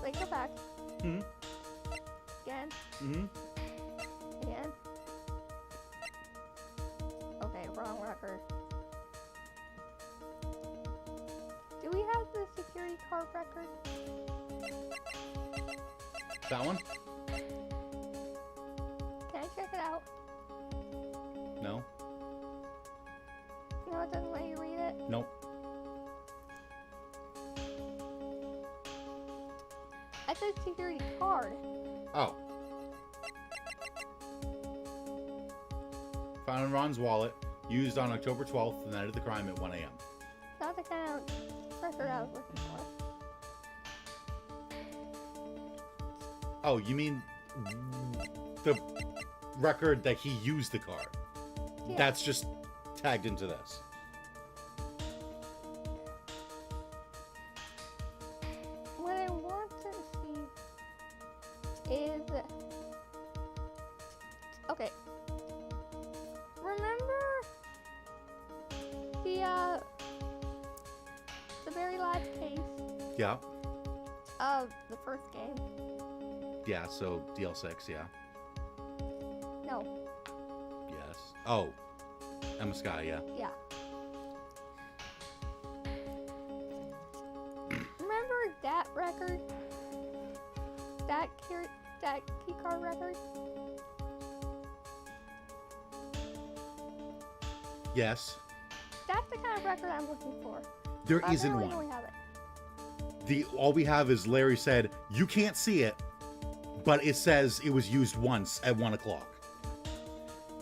Wait, go back. Hmm. Again. Hmm. Again. Okay, wrong record. Do we have the security card record? That one? Can I check it out? No. No, it doesn't let you read it. Nope. I said security card. Oh. Found in Ron's wallet. Used on October 12th, the night of the crime at 1 a.m. Not the kind of record I was looking for. Oh, you mean the record that he used the card? Yeah. That's just tagged into this. What I want to see is... Okay. Remember the very last case Yeah. of the first game? Yeah, so DL6, yeah. No. Yes. Oh. Emma Sky, yeah. Yeah. Remember that record? That key card record? Yes. That's the kind of record I'm looking for. There I isn't really one. don't have it. All we have is Larry said, you can't see it, but it says it was used once at 1 o'clock.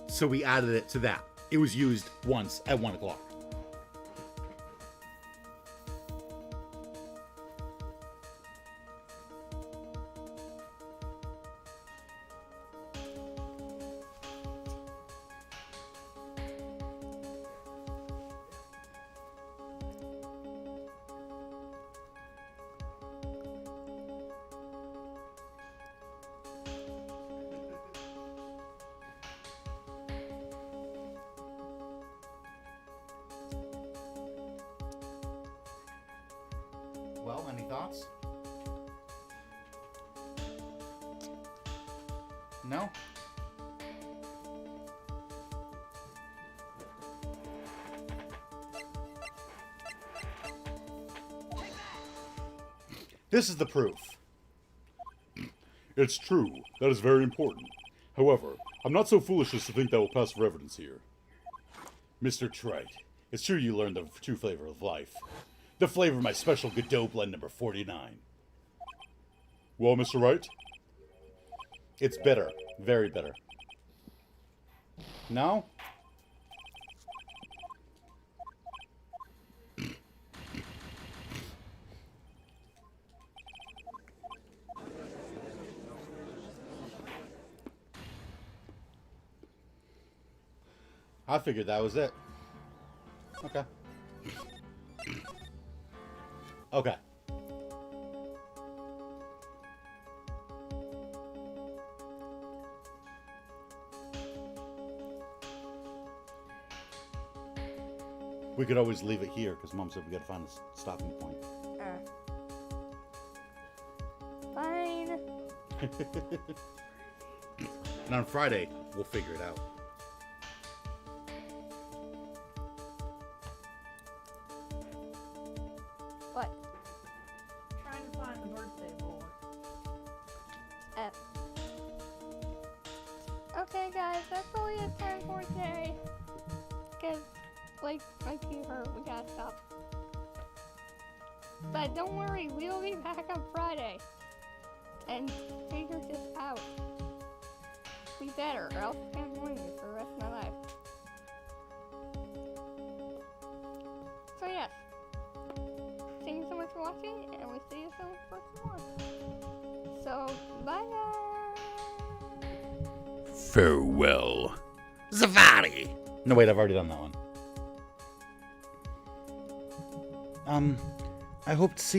So we added it to that. It was used once at 1 o'clock. Well, any thoughts? No? This is the proof. It's true. That is very important. However, I'm not so foolish as to think that will pass for evidence here. Mr. Wright, it's true you learned the true flavor of life. The flavor of my special Godot blend number 49. Well, Mr. Wright? It's bitter. Very bitter. No? I figured that was it. Okay. Okay. We could always leave it here because Mom said we gotta find a stopping point. Fine. And on Friday, we'll figure it out. What? Trying to find the birthday boy. F. Okay, guys, that's all we have time for today. Because, like you heard, we gotta stop. But don't worry, we'll be back on Friday. And figure this out. We better, or else I can't join you for the rest of my life. So, yes. Thank you so much for watching, and we'll see you soon for some more. So, bye guys! Farewell. Safari. No, wait, I've already done that one. I hope to see